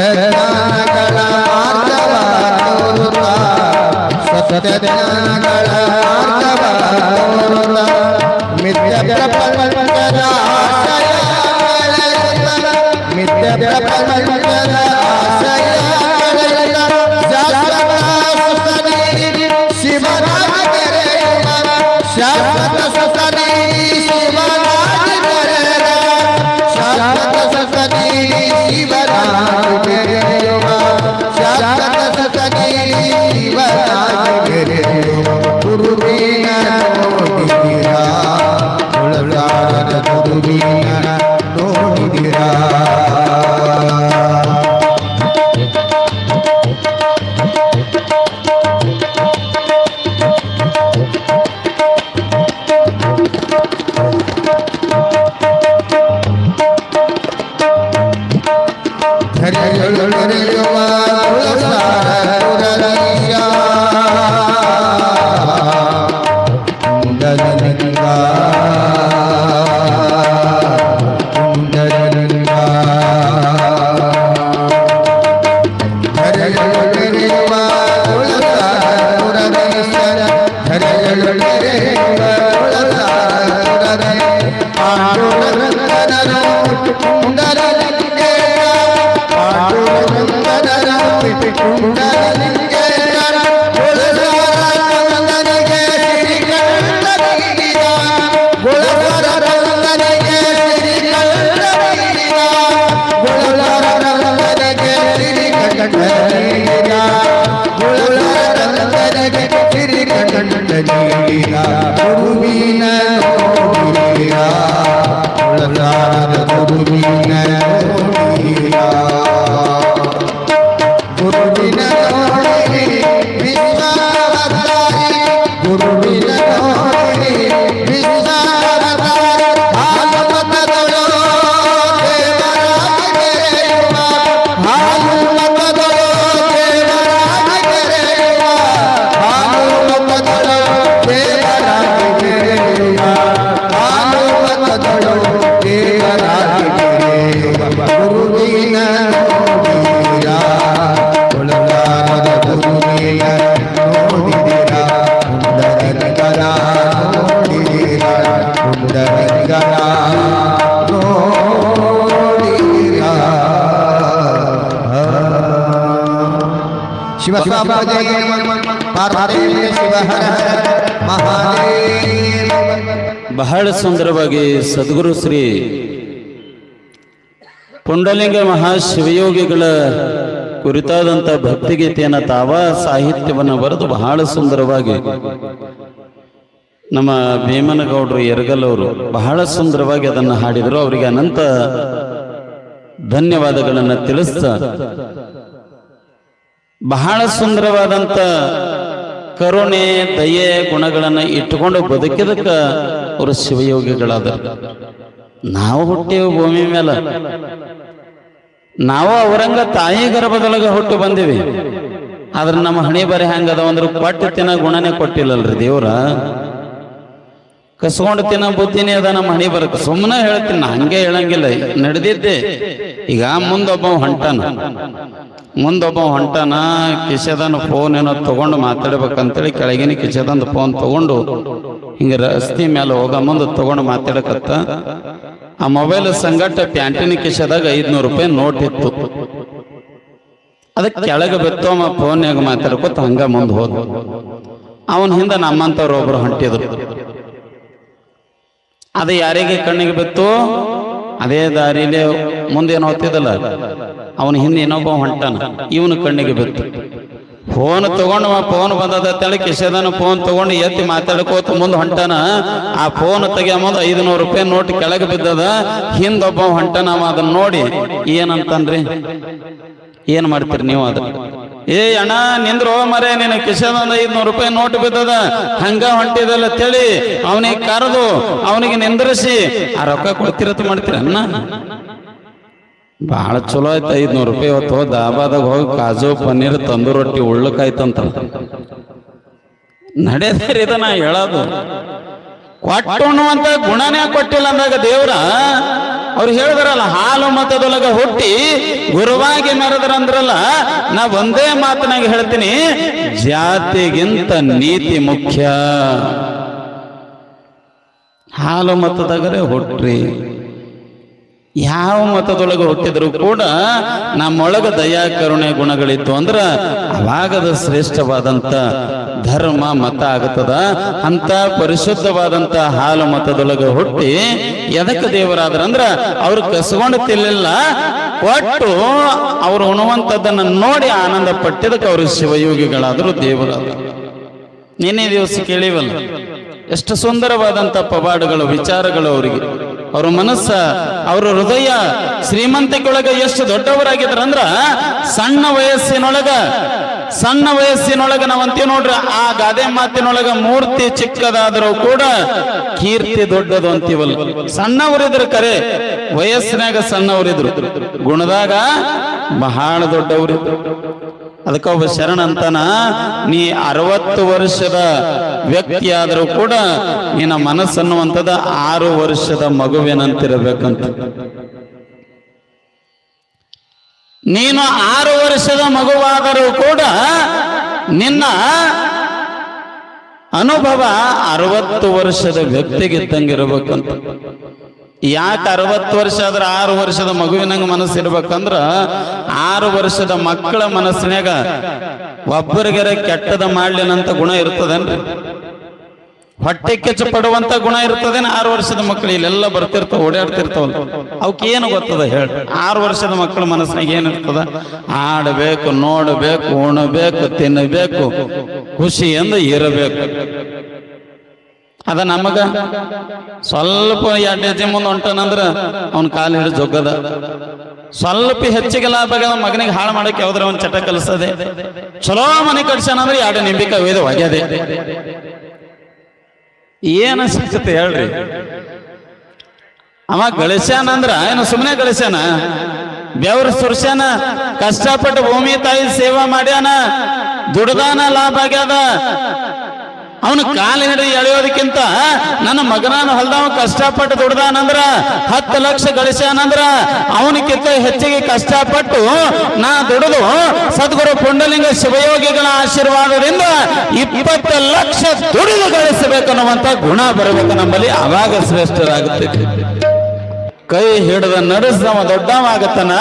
ಜ್ಞಾನಗಳ ಮಾರ್ಗವ ತೋರುತ್ತ ಸತ್ಯ ಜ್ಞಾನಗಳ ಮಾರ್ಗವ ತೋರುತ್ತ ಮಿಥ್ಯ ಪ್ರಪಂಚದ ಆಶಯ ಕಳೆಯುತ್ತ ಮಿಥ್ಯ ಪ್ರಪಂಚದ ಆಶಯ ಕಳೆಯುತ್ತ ಶಾಶ್ವತ ಸುಖದಿ ಶಿವನಾಗಿ ಮೆರೆಯುವ ಶಾಶ್ವತ ಸುಖದಿ ಶಿವನಾಗಿ ಮೆರೆದ ಶಾಶ್ವತ ಸುಖದಿ ಶಿವನಾಗಿ ಮೆರೆಯುವ ಶಾಶ್ವತ ಸುಖದಿ ಶಿವನಾಗಿ ಮೆರೆಯುವ ಗುರುವಿನ ನೋಡಿದಿರಾ ಉಳಲಾರದ ಗುರುವಿನ ನೋಡಿದಿರಾ ಧರೆಯುವ ತುಳಸಾರ ತುರಲಿಯ ಕುಂಡಲಿಂಗ ಕುಂಡಲಿಂಗ ಧರೆಯುವ ತುಳಸಾರ ತುರಲೀಶ್ವರ ಧರೆಯುವ ತುಳಸಾರ ತುರಲಿ ಪಾಂಡುರಂಗನರು ಕುಂಡಲಿಂಗೇಯ ಪಾಂಡುರಂಗನರು ಕುಂಡಲಿಂಗೇಯರ ಗುಳಸಾರರಂಗನಿಗೆ ಶ್ರೀಕಂಠ ನೀಡಿದ ಗುಳಸಾರರಂಗನಿಗೆ ಶ್ರೀಕಂಠ ನೀಡಿದ ಗುಳಸಾರರಂಗನಿಗೆ ಶ್ರೀಕಂಠ ನೀಡಿದ ಗುಳಸಾರರಂಗನಿಗೆ ಶ್ರೀಕಂಠ ನೀಡಿದ ಗುರುವಿನ ನೋಡಿದ ಗುಳಸಾರದ ಗುರುವಿನ ನೋಡಿದ ಗುರುವಿನ ನೋಡಿ ವಿಶ್ವಾವತಾರಿ ಗುರುವಿನ ನೋಡಿ ವಿಶ್ವಾವತಾರಿ ಹಾಲುಮತದಳು ದೇವರಾಗಿ ಮೆರೆಯುವ ಹಾಲುಮತದಳು ದೇವರಾಗಿ ಮೆರೆಯುವ ಹಾಲುಮತದಳು ದೇವರಾಗಿ ಮೆರೆಯುವ ಹಾಲುಮತದಳು ದೇವರಾಗಿ ಮೆರೆಯುವ ಗುರುವಿನ ನೋಡಿದಿರಾ ಉಳಲಾರದ ಗುರುವಿನ ನೋಡಿದಿರಾ ಕುಂಡಲಿಂಗರ ನೋಡಿದಿರಾ ಕುಂಡಲಿಂಗರ ನೋಡಿದಿರಾ ಶಿವ ಸ್ವಾಮಿ ಪಾರ್ವತಿ ಶಿವ ಹರ ಮಹಾದೇವ. ಬಹಳ ಸುಂದರವಾಗಿ ಸದ್ಗುರು ಶ್ರೀ ಪುಂಡಲಿಂಗ ಮಹಾಶಿವಯೋಗಿಗಳ ಕುರಿತಾದಂಥ ಭಕ್ತಿಗೀತೆಯನ್ನು ತಾವ ಸಾಹಿತ್ಯವನ್ನು ಬರೆದು ಬಹಳ ಸುಂದರವಾಗಿ ನಮ್ಮ ಭೀಮನಗೌಡರು ಯರಗಲ್ ಅವರು ಬಹಳ ಸುಂದರವಾಗಿ ಅದನ್ನು ಹಾಡಿದರು. ಅವರಿಗೆ ಅನಂತ ಧನ್ಯವಾದಗಳನ್ನು ತಿಳಿಸ್ತಾ ಬಹಳ ಸುಂದರವಾದಂಥ ಕರುಣೆ ದಯೆ ಗುಣಗಳನ್ನು ಇಟ್ಟುಕೊಂಡು ಬದುಕಿದಕ್ಕ ಅವರು ಶಿವಯೋಗಿಗಳಾದರು. ನಾವು ಹುಟ್ಟೇವು ಭೂಮಿ ಮೇಲೆ, ನಾವು ಅವರಂಗ ತಾಯಿ ಗರ್ಭದೊಳಗೆ ಹುಟ್ಟು ಬಂದಿವಿ. ಆದ್ರೆ ನಮ್ಮ ಹಣೆ ಬರೆ ಹೆಂಗದ ಅಂದ್ರೆ ಕೊಟ್ಟು ತಿನ್ನ ಗುಣನೇ ಕೊಟ್ಟಿಲ್ಲಲ್ರಿ ದೇವ್ರ. ಕಸ್ಕೊಂಡು ತಿನ್ನ ಬುದ್ಧಿನೇ ಅದ ನಮ್ಮ ಹಣೆ ಬರಕ್ಕೆ. ಸುಮ್ಮನೆ ಹೇಳ್ತೀನಿ, ನಾ ಹಂಗೆ ಹೇಳಂಗಿಲ್ಲ, ನಡೆದಿದ್ದೆ. ಈಗ ಮುಂದೊಬ್ಬ ಹೊಂಟಾನ ಕಿಶೆದನ್ ಫೋನ್ ಏನೋ ತಗೊಂಡು ಮಾತಾಡ್ಬೇಕಂತೇಳಿ ಕೆಳಗಿನ ಕಿಶೆದಂದು ಫೋನ್ ತಗೊಂಡು ಹಿಂಗೆ ರಸ್ತೆ ಮೇಲೆ ಹೋಗ ಮುಂದೆ ತಗೊಂಡು ಮಾತಾಡಕತ್ತ. ಆ ಮೊಬೈಲ್ ಸಂಗಟ ಪ್ಯಾಂಟಿನ ಕಿಶೆದಾಗ 500 ರೂಪಾಯಿ ನೋಟ್ ಇತ್ತು. ಅದಕ್ಕೆ ಕೆಳಗೆ ಬಿತ್ತು. ಅವ ಫೋನ್ಯಾಗ ಮಾತಾಡ್ಕೊತ ಹಂಗ ಮುಂದೆ ಹೋದ. ಅವನ ಹಿಂದೆ ನಮ್ಮಂತವ್ರು ಒಬ್ರು ಹೊಂಟಿದ್ರು. ಅದು ಯಾರಿಗೆ ಕಣ್ಣಿಗೆ ಬಿತ್ತು? ಅದೇ ದಾರಿಲಿ ಮುಂದೇನು ಹೋಗ್ತಿದ್ದಲ್ಲ ಅವನ ಹಿಂದೆ ಇನ್ನೊಬ್ಬ ಹೊಂಟಾನ, ಇವನು ಕಣ್ಣಿಗೆ ಬಿತ್ತು. ಫೋನ್ ತಗೊಂಡು ಫೋನ್ ಬಂದದ ತಳಿ ಕಿಶೆದನ ಫೋನ್ ತಗೊಂಡು ಎತ್ತಿ ಮಾತಾಡ್ಕೋತ ಮುಂದೆ ಹೊಂಟಾನ. ಆ ಫೋನ್ ತೆಗಿಯ ಮುಂದೆ 500 ರೂಪಾಯಿ ನೋಟ್ ಕೆಳಗೆ ಬಿದ್ದದ. ಹಿಂದೊಬ್ಬ ಹೊಂಟಾನ. ಅದನ್ನ ನೋಡಿ ಏನಂತನ್ರಿ, ಏನ್ ಮಾಡ್ತೀರಿ ನೀವು? ಅದ ಏ ಅಣ್ಣ ನಿಂದ್ರು ಮರೆ, ನಿನ್ನ ಕಿಶೆದೊಂದು 500 ರೂಪಾಯಿ ನೋಟ್ ಬಿದ್ದದ, ಹಂಗ ಹೊಂಟಿದಲ್ಲ ತಿಳಿ ಅವನಿಗೆ ಕರೆದು ಅವನಿಗೆ ನಿಂದ್ರಿಸಿ ಆ ರೊಕ್ಕ ಕೊಡ್ತಿರತ್ ಮಾಡ್ತೀರ ಅಣ್ಣ. ಬಹಳ ಚಲೋ ಆಯ್ತು. 500 ರೂಪಾಯಿ ಹೊತ್ತು ದಾಬಾದಾಗ ಹೋಗಿ ಕಾಜು ಪನ್ನೀರ್ ತಂದೂರಿ ರೊಟ್ಟಿ ಉಳ್ಳಕಾಯ್ತಂತ ನಡೆದ್ರಿ. ನಾ ಹೇಳೋದು ಕೊಟ್ಟು ಅನ್ನುವಂತ ಗುಣನೇ ಕೊಟ್ಟಿಲ್ಲ ಅಂದಾಗ ದೇವ್ರ ಅವ್ರು ಹೇಳಿದ್ರಲ್ಲ, ಹಾಲು ಮತದೊಳಗ ಹುಟ್ಟಿ ಗುರುವಾಗಿ ಮೆರೆದ್ರಂದ್ರಲ್ಲ, ನಾ ಒಂದೇ ಮಾತನಾಗಿ ಹೇಳ್ತೀನಿ, ಜಾತಿಗಿಂತ ನೀತಿ ಮುಖ್ಯ. ಹಾಲು ಮತದಾಗರೆ ಹುಟ್ಟ್ರಿ, ಯಾವ ಮತದೊಳಗೆ ಹುಟ್ಟಿದ್ರು ಕೂಡ ನಮ್ಮೊಳಗ ದಯಾ ಕರುಣೆ ಗುಣಗಳಿತ್ತು ಅಂದ್ರ ಅವಾಗದ ಶ್ರೇಷ್ಠವಾದಂತ ಧರ್ಮ ಮತ ಆಗುತ್ತದ. ಅಂತ ಪರಿಶುದ್ಧವಾದಂತ ಹಾಲು ಮತದೊಳಗೆ ಹುಟ್ಟಿ ಎದಕ್ಕೆ ದೇವರಾದ್ರಂದ್ರ ಅವ್ರು ಕಸ್ಕೊಂಡು ತಿನ್ಲಿಲ್ಲ, ಕೊಟ್ಟು ಅವ್ರು ಉಣುವಂಥದ್ದನ್ನ ನೋಡಿ ಆನಂದ ಪಟ್ಟಿದಕ್ಕೆ ಅವರು ಶಿವಯೋಗಿಗಳಾದ್ರು, ದೇವರಾದ್ರು. ನಿನ್ನೆ ದಿವಸ ಕೇಳಿವಲ್ಲ, ಎಷ್ಟು ಸುಂದರವಾದಂತ ಪವಾಡಗಳು, ವಿಚಾರಗಳು ಅವರಿಗೆ. ಅವ್ರ ಮನಸ್ಸ, ಅವ್ರ ಹೃದಯ ಶ್ರೀಮಂತಿಕೆಯೊಳಗ ಎಷ್ಟು ದೊಡ್ಡವರಾಗಿದ್ರಂದ್ರ, ಸಣ್ಣ ವಯಸ್ಸಿನೊಳಗ ನಾವಂತೀವಿ ನೋಡ್ರಿ, ಆ ಗಾದೆ ಮಾತಿನೊಳಗ ಮೂರ್ತಿ ಚಿಕ್ಕದಾದರೂ ಕೂಡ ಕೀರ್ತಿ ದೊಡ್ಡದು ಅಂತೀವಲ್ಲ. ಸಣ್ಣವರಿದ್ರು ಕರೆ, ವಯಸ್ಸಿನಾಗ ಸಣ್ಣವರಿದ್ರು, ಗುಣದಾಗ ಬಹಳ ದೊಡ್ಡವರಿದ್ರು. ಅದಕ್ಕೆ ಒಬ್ಬ ಶರಣ ಅಂತಾನ, ನೀ 60 ವರ್ಷದ ವ್ಯಕ್ತಿ ಆದರೂ ಕೂಡ ನಿನ್ನ ಮನಸ್ಸನ್ನುವಂಥದ 6 ವರ್ಷದ ಮಗುವಿನಂತಿರಬೇಕಂತ. ನೀನು 6 ವರ್ಷದ ಮಗುವಾದರೂ ಕೂಡ ನಿನ್ನ ಅನುಭವ 60 ವರ್ಷದ ವ್ಯಕ್ತಿಗಿದ್ದಂಗಿರ್ಬೇಕಂತ. ಯಾಕೆ 60 ವರ್ಷ ಆದ್ರೆ 6 ವರ್ಷದ ಮಗುವಿನಂಗ ಮನಸ್ಸಿರ್ಬೇಕಂದ್ರ, 6 ವರ್ಷದ ಮಕ್ಕಳ ಮನಸ್ಸಿನಾಗ ಒಬ್ಬರಿಗೆರೆ ಕೆಟ್ಟದ ಮಾಡ್ಲಿನಂತ ಗುಣ ಇರ್ತದೇನ್ರಿ? ಹೊಟ್ಟೆ ಕೆಚ್ಚ ಪಡುವಂತ ಗುಣ ಇರ್ತದೇನ? 6 ವರ್ಷದ ಮಕ್ಕಳು ಇಲ್ಲೆಲ್ಲ ಬರ್ತಿರ್ತಾವ, ಓಡಾಡ್ತಿರ್ತಾವಲ್ಲ, ಅವಕ್ಕೆ ಏನು ಗೊತ್ತದ ಹೇಳಿ? 6 ವರ್ಷದ ಮಕ್ಕಳ ಮನಸ್ಸಿನಾಗ ಏನಿರ್ತದ? ಆಡಬೇಕು, ನೋಡಬೇಕು, ಉಣಬೇಕು, ತಿನ್ನಬೇಕು, ಖುಷಿಯಿಂದ ಇರಬೇಕು. ಅದ ನಮಗ ಸ್ವಲ್ಪ 2 ಹೆಜ್ಜೆ ಮುಂದೆ ಹೊಂಟನಂದ್ರ ಅವನ ಕಾಲು ಹಿಡಿದು ಜೊಗ್ಗದ. ಸ್ವಲ್ಪ ಹೆಚ್ಚಿಗೆ ಲಾಭ ಮಗನಿಗೆ ಹಾಳು ಮಾಡಕ್ಕೆ ಯಾವ್ದ್ರ ಅವನ್ ಚಟ ಕಲಿಸದೆ. ಚಲೋ ಮನೆ ಕಟ್ಸನಂದ್ರೆ 2 ನಿಂಬಿಕಾಯಿ ಒಯ್ದು ಒಗ್ಯದೆ. ಏನ ಸಿಕ್ತತೆ ಹೇಳ್ರಿ? ಅವ ಗಳಿಸ್ಯಾನಂದ್ರ ಏನು ಸುಮ್ಮನೆ ಗಳಿಸ್ಯಾನ? ಬೆವ್ರ ಸುರ್ಸ್ಯಾನ, ಕಷ್ಟಪಟ್ಟು ಭೂಮಿ ತಾಯಿ ಸೇವಾ ಮಾಡ್ಯಾನ, ದುಡ್ದಾನ, ಲಾಭ ಆಗ್ಯಾದ. ಅವನು ಕಾಲು ಹಿಡಿದು ಎಳೆಯೋದಕ್ಕಿಂತ ನನ್ನ ಮಗನಾನು ಹೊಲ್ದವ ಕಷ್ಟಪಟ್ಟು ದುಡ್ದಾನಂದ್ರ 10 ಲಕ್ಷ ಗಳಿಸ್ಯಾನಂದ್ರ ಅವನಕ್ಕಿಂತ ಹೆಚ್ಚಿಗೆ ಕಷ್ಟಪಟ್ಟು ನಾ ದುಡಿದು ಸದ್ಗುರು ಪುಂಡಲಿಂಗ ಶಿವಯೋಗಿಗಳ ಆಶೀರ್ವಾದದಿಂದ 20 ಲಕ್ಷ ದುಡಿದು ಗಳಿಸಬೇಕನ್ನುವಂತ ಗುಣ ಬರಬೇಕು ನಮ್ಮಲ್ಲಿ. ಅವಾಗ ಶ್ರೇಷ್ಠರಾಗುತ್ತೆ. ಕೈ ಹಿಡಿದ ನಡೆಸಿದವ ದೊಡ್ಡವಾಗತ್ತನ,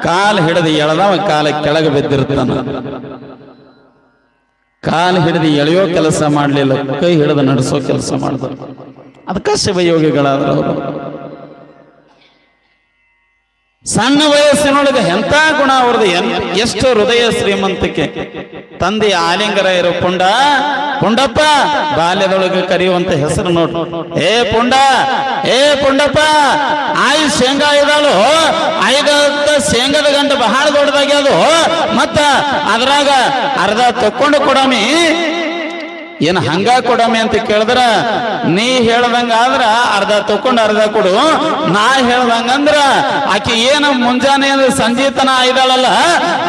ಕಾಲು ಹಿಡಿದು ಎಳೆದವ ಕಾಲ ಕೆಳಗೆ ಬಿದ್ದಿರ್ತಾನ. ಕಾಲು ಹಿಡಿದು ಎಳೆಯೋ ಕೆಲಸ ಮಾಡಲಿಲ್ಲ, ಕೈ ಹಿಡಿದು ನಡೆಸೋ ಕೆಲಸ ಮಾಡಿದ್ರು. ಅದಕ್ಕೆ ಶಿವಯೋಗಿಗಳಾದ್ರು ಅವರು. ಸಣ್ಣ ವಯಸ್ಸಿನೊಳಗೆ ಎಂಥ ಗುಣ ಅವ್ರದ್ದು, ಎಷ್ಟು ಹೃದಯ ಶ್ರೀಮಂತಿಕೆ. ತಂದೆ ಆಲಿಂಗರಾಯರು ಪುಂಡಪ್ಪ ಬಾಲ್ಯದೊಳಗೆ ಕರೆಯುವಂತ ಹೆಸರು ನೋಡ್ರಿ. ಏ ಪುಂಡಪ್ಪ, ಆಯ್ ಶೇಂಗಾ ಇದಾಳು, 5 ಶೇಂಗಾದ ಗಂಟೆ ಬಹಳ ದೊಡ್ಡದಾಗ್ಯದು, ಮತ್ತ ಅದ್ರಾಗ ಅರ್ಧ ತಕ್ಕೊಂಡು ಕೊಡಮಿ. ಏನು ಹಂಗ ಕೊಡಮಿ ಅಂತ ಕೇಳಿದ್ರ, ನೀ ಹೇಳ್ದಂಗ ಆದ್ರ ಅರ್ಧ ತಕೊಂಡು ಅರ್ಧ ಕೊಡು, ನಾ ಹೇಳ್ದಂಗಂದ್ರ ಆಕೆ ಏನು ಮುಂಜಾನೆ ಸಂಜೀತನ ಇದ್ದಾಳಲ್ಲ,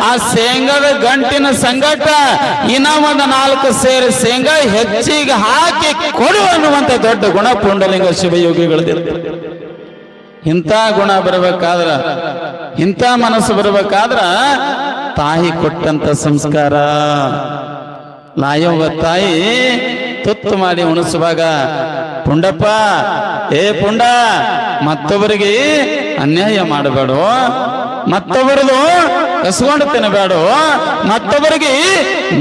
ಆ ಶೇಂಗಾದ ಗಂಟಿನ ಸಂಗಟ ಇನ್ನ 4 ಸೇರಿ ಶೇಂಗಾ ಹೆಚ್ಚಿಗೆ ಹಾಕಿ ಕೊಡು ಅನ್ನುವಂತ ದೊಡ್ಡ ಗುಣ ಪುಂಡಲಿಂಗ ಶಿವಯೋಗಿಗಳದಿರುತ್ತೆ. ಇಂಥ ಗುಣ ಬರಬೇಕಾದ್ರ, ಇಂಥ ಮನಸ್ಸು ಬರಬೇಕಾದ್ರ ತಾಯಿ ಕೊಟ್ಟಂತ ಸಂಸ್ಕಾರ. ಲಾಯವ್ವ ತಾಯಿ ತುತ್ತು ಮಾಡಿ ಉಣಿಸುವಾಗ, ಪುಂಡಪ್ಪ, ಏ ಪುಂಡ, ಮತ್ತೊಬ್ಬರಿಗೆ ಅನ್ಯಾಯ ಮಾಡಬೇಡ, ಮತ್ತೊಬ್ಬರದು ಕಸ್ಕೊಂಡು ತಿನ್ನಬೇಡ, ಮತ್ತೊಬ್ಬರಿಗೆ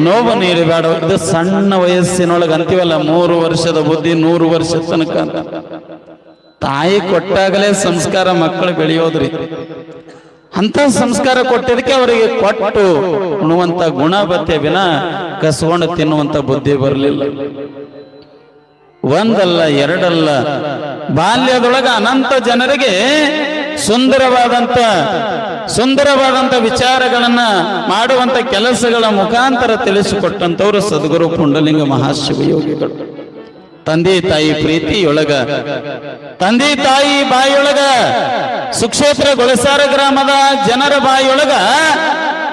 ನೋವು ನೀಡಬೇಡ. ಇದು ಸಣ್ಣ ವಯಸ್ಸಿನೊಳಗೆ ಅಂತೀವಲ್ಲ, 3 ವರ್ಷದ ಬುದ್ಧಿ 100 ವರ್ಷ ತನಕ. ತಾಯಿ ಕೊಟ್ಟಾಗಲೇ ಸಂಸ್ಕಾರ ಮಕ್ಕಳು ಬೆಳೆಯೋದ್ರಿ. ಅಂತ ಸಂಸ್ಕಾರ ಕೊಟ್ಟಿದ್ದಕ್ಕೆ ಅವರಿಗೆ ಕೊಟ್ಟು ಉಣ್ಣುವಂತ ಗುಣ ಬತ್ತೆ ವಿನ ಕಸ್ಕೊಂಡು ತಿನ್ನುವಂತ ಬುದ್ಧಿ ಬರಲಿಲ್ಲ. ಒಂದಲ್ಲ ಎರಡಲ್ಲ, ಬಾಲ್ಯದೊಳಗ ಅನಂತ ಜನರಿಗೆ ಸುಂದರವಾದಂತ ವಿಚಾರಗಳನ್ನ ಮಾಡುವಂತ ಕೆಲಸಗಳ ಮುಖಾಂತರ ತಿಳಿಸಿಕೊಟ್ಟಂತವರು ಸದ್ಗುರು ಪುಂಡಲಿಂಗ ಮಹಾಶಿವಯೋಗಿಗಳು. ತಂದೆ ತಾಯಿ ಪ್ರೀತಿಯೊಳಗ, ತಂದೆ ತಾಯಿ ಬಾಯಿಯೊಳಗ, ಸುಕ್ಷೇತ್ರ ಗೊಳಸಾರ ಗ್ರಾಮದ ಜನರ ಬಾಯಿಯೊಳಗ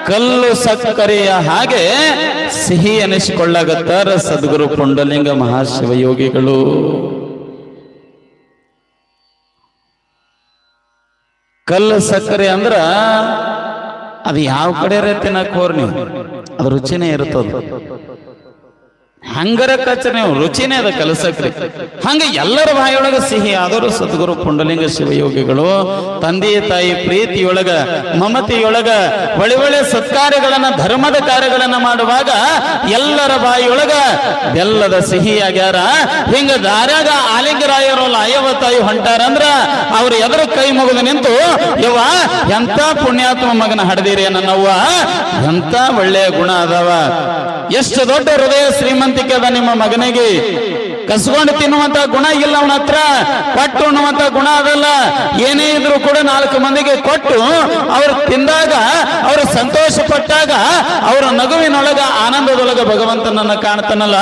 ಕಲ್ಲು ಸಕ್ಕರೆಯ ಹಾಗೆ ಸಿಹಿ ಎನಿಸಿಕೊಳ್ಳಾಗತ್ತಾರ ಸದ್ಗುರು ಪುಂಡಲಿಂಗ ಮಹಾಶಿವಯೋಗಿಗಳು. ಕಲ್ಲು ಸಕ್ಕರೆ ಅಂದ್ರ ಅದು ಯಾವ ಕಡೆ ತಿನ್ನಕ್ ಹೋರ್ ನೀವು, ಅದು ರುಚಿನೇ ಇರ್ತದ. ಹಂಗರ ಕಚ್ಚ ನೀವು ರುಚಿನೇ ಅದ ಕಲ್ಲು ಸಕ್ಕರೆ. ಹಂಗ ಎಲ್ಲರ ಬಾಯಿಯೊಳಗ ಸಿಹಿ ಆದರೂ ಸದ್ಗುರು ಪುಂಡಲಿಂಗ ಶಿವಯೋಗಿಗಳು ತಂದೆ ತಾಯಿ ಪ್ರೀತಿಯೊಳಗ ಮಮತೆಯೊಳಗ ಒಳ್ಳೆ ಸತ್ಕಾರ್ಯಗಳನ್ನ ಧರ್ಮದ ಕಾರ್ಯಗಳನ್ನ ಮಾಡುವಾಗ ಎಲ್ಲರ ಬಾಯಿಯೊಳಗ ಬೆಲ್ಲದ ಸಿಹಿಯಾಗ್ಯಾರ. ಹಿಂಗ ದಾರ್ಯಾಗ ಆಲಿಂಗರಾಯರೋಲ್ಲ ಅಯ್ಯವ ತಾಯಿ ಹೊಂಟಾರಂದ್ರ ಅವ್ರು ಎದುರು ಕೈ ಮುಗಿದು ನಿಂತು, ಯವ್ವ ಎಂತ ಪುಣ್ಯಾತ್ಮ ಮಗನ ಹಡ್ದಿರಿ ನನ್ನವ್ವ, ಎಂತ ಒಳ್ಳೆಯ ಗುಣ ಅದಾವ, ಎಷ್ಟು ದೊಡ್ಡ ಹೃದಯ ಶ್ರೀಮಂತಿಕೆ ಅದ ನಿಮ್ಮ ಮಗನಿಗೆ, ಕಸ್ಕೊಂಡು ತಿನ್ನುವಂತ ಗುಣ ಇಲ್ಲ ಅವನ ಹತ್ರ, ಕೊಟ್ಟು ಉಣ್ಣುವಂತ ಗುಣ ಅದಲ್ಲ. ಏನೇ ಇದ್ರು ಕೂಡ 4 ಮಂದಿಗೆ ಕೊಟ್ಟು ಅವ್ರು ತಿಂದಾಗ ಅವರು ಸಂತೋಷ ಪಟ್ಟಾಗ ಅವರ ನಗುವಿನೊಳಗ ಆನಂದದೊಳಗ ಭಗವಂತನನ್ನ ಕಾಣ್ತಾನಲ್ಲ,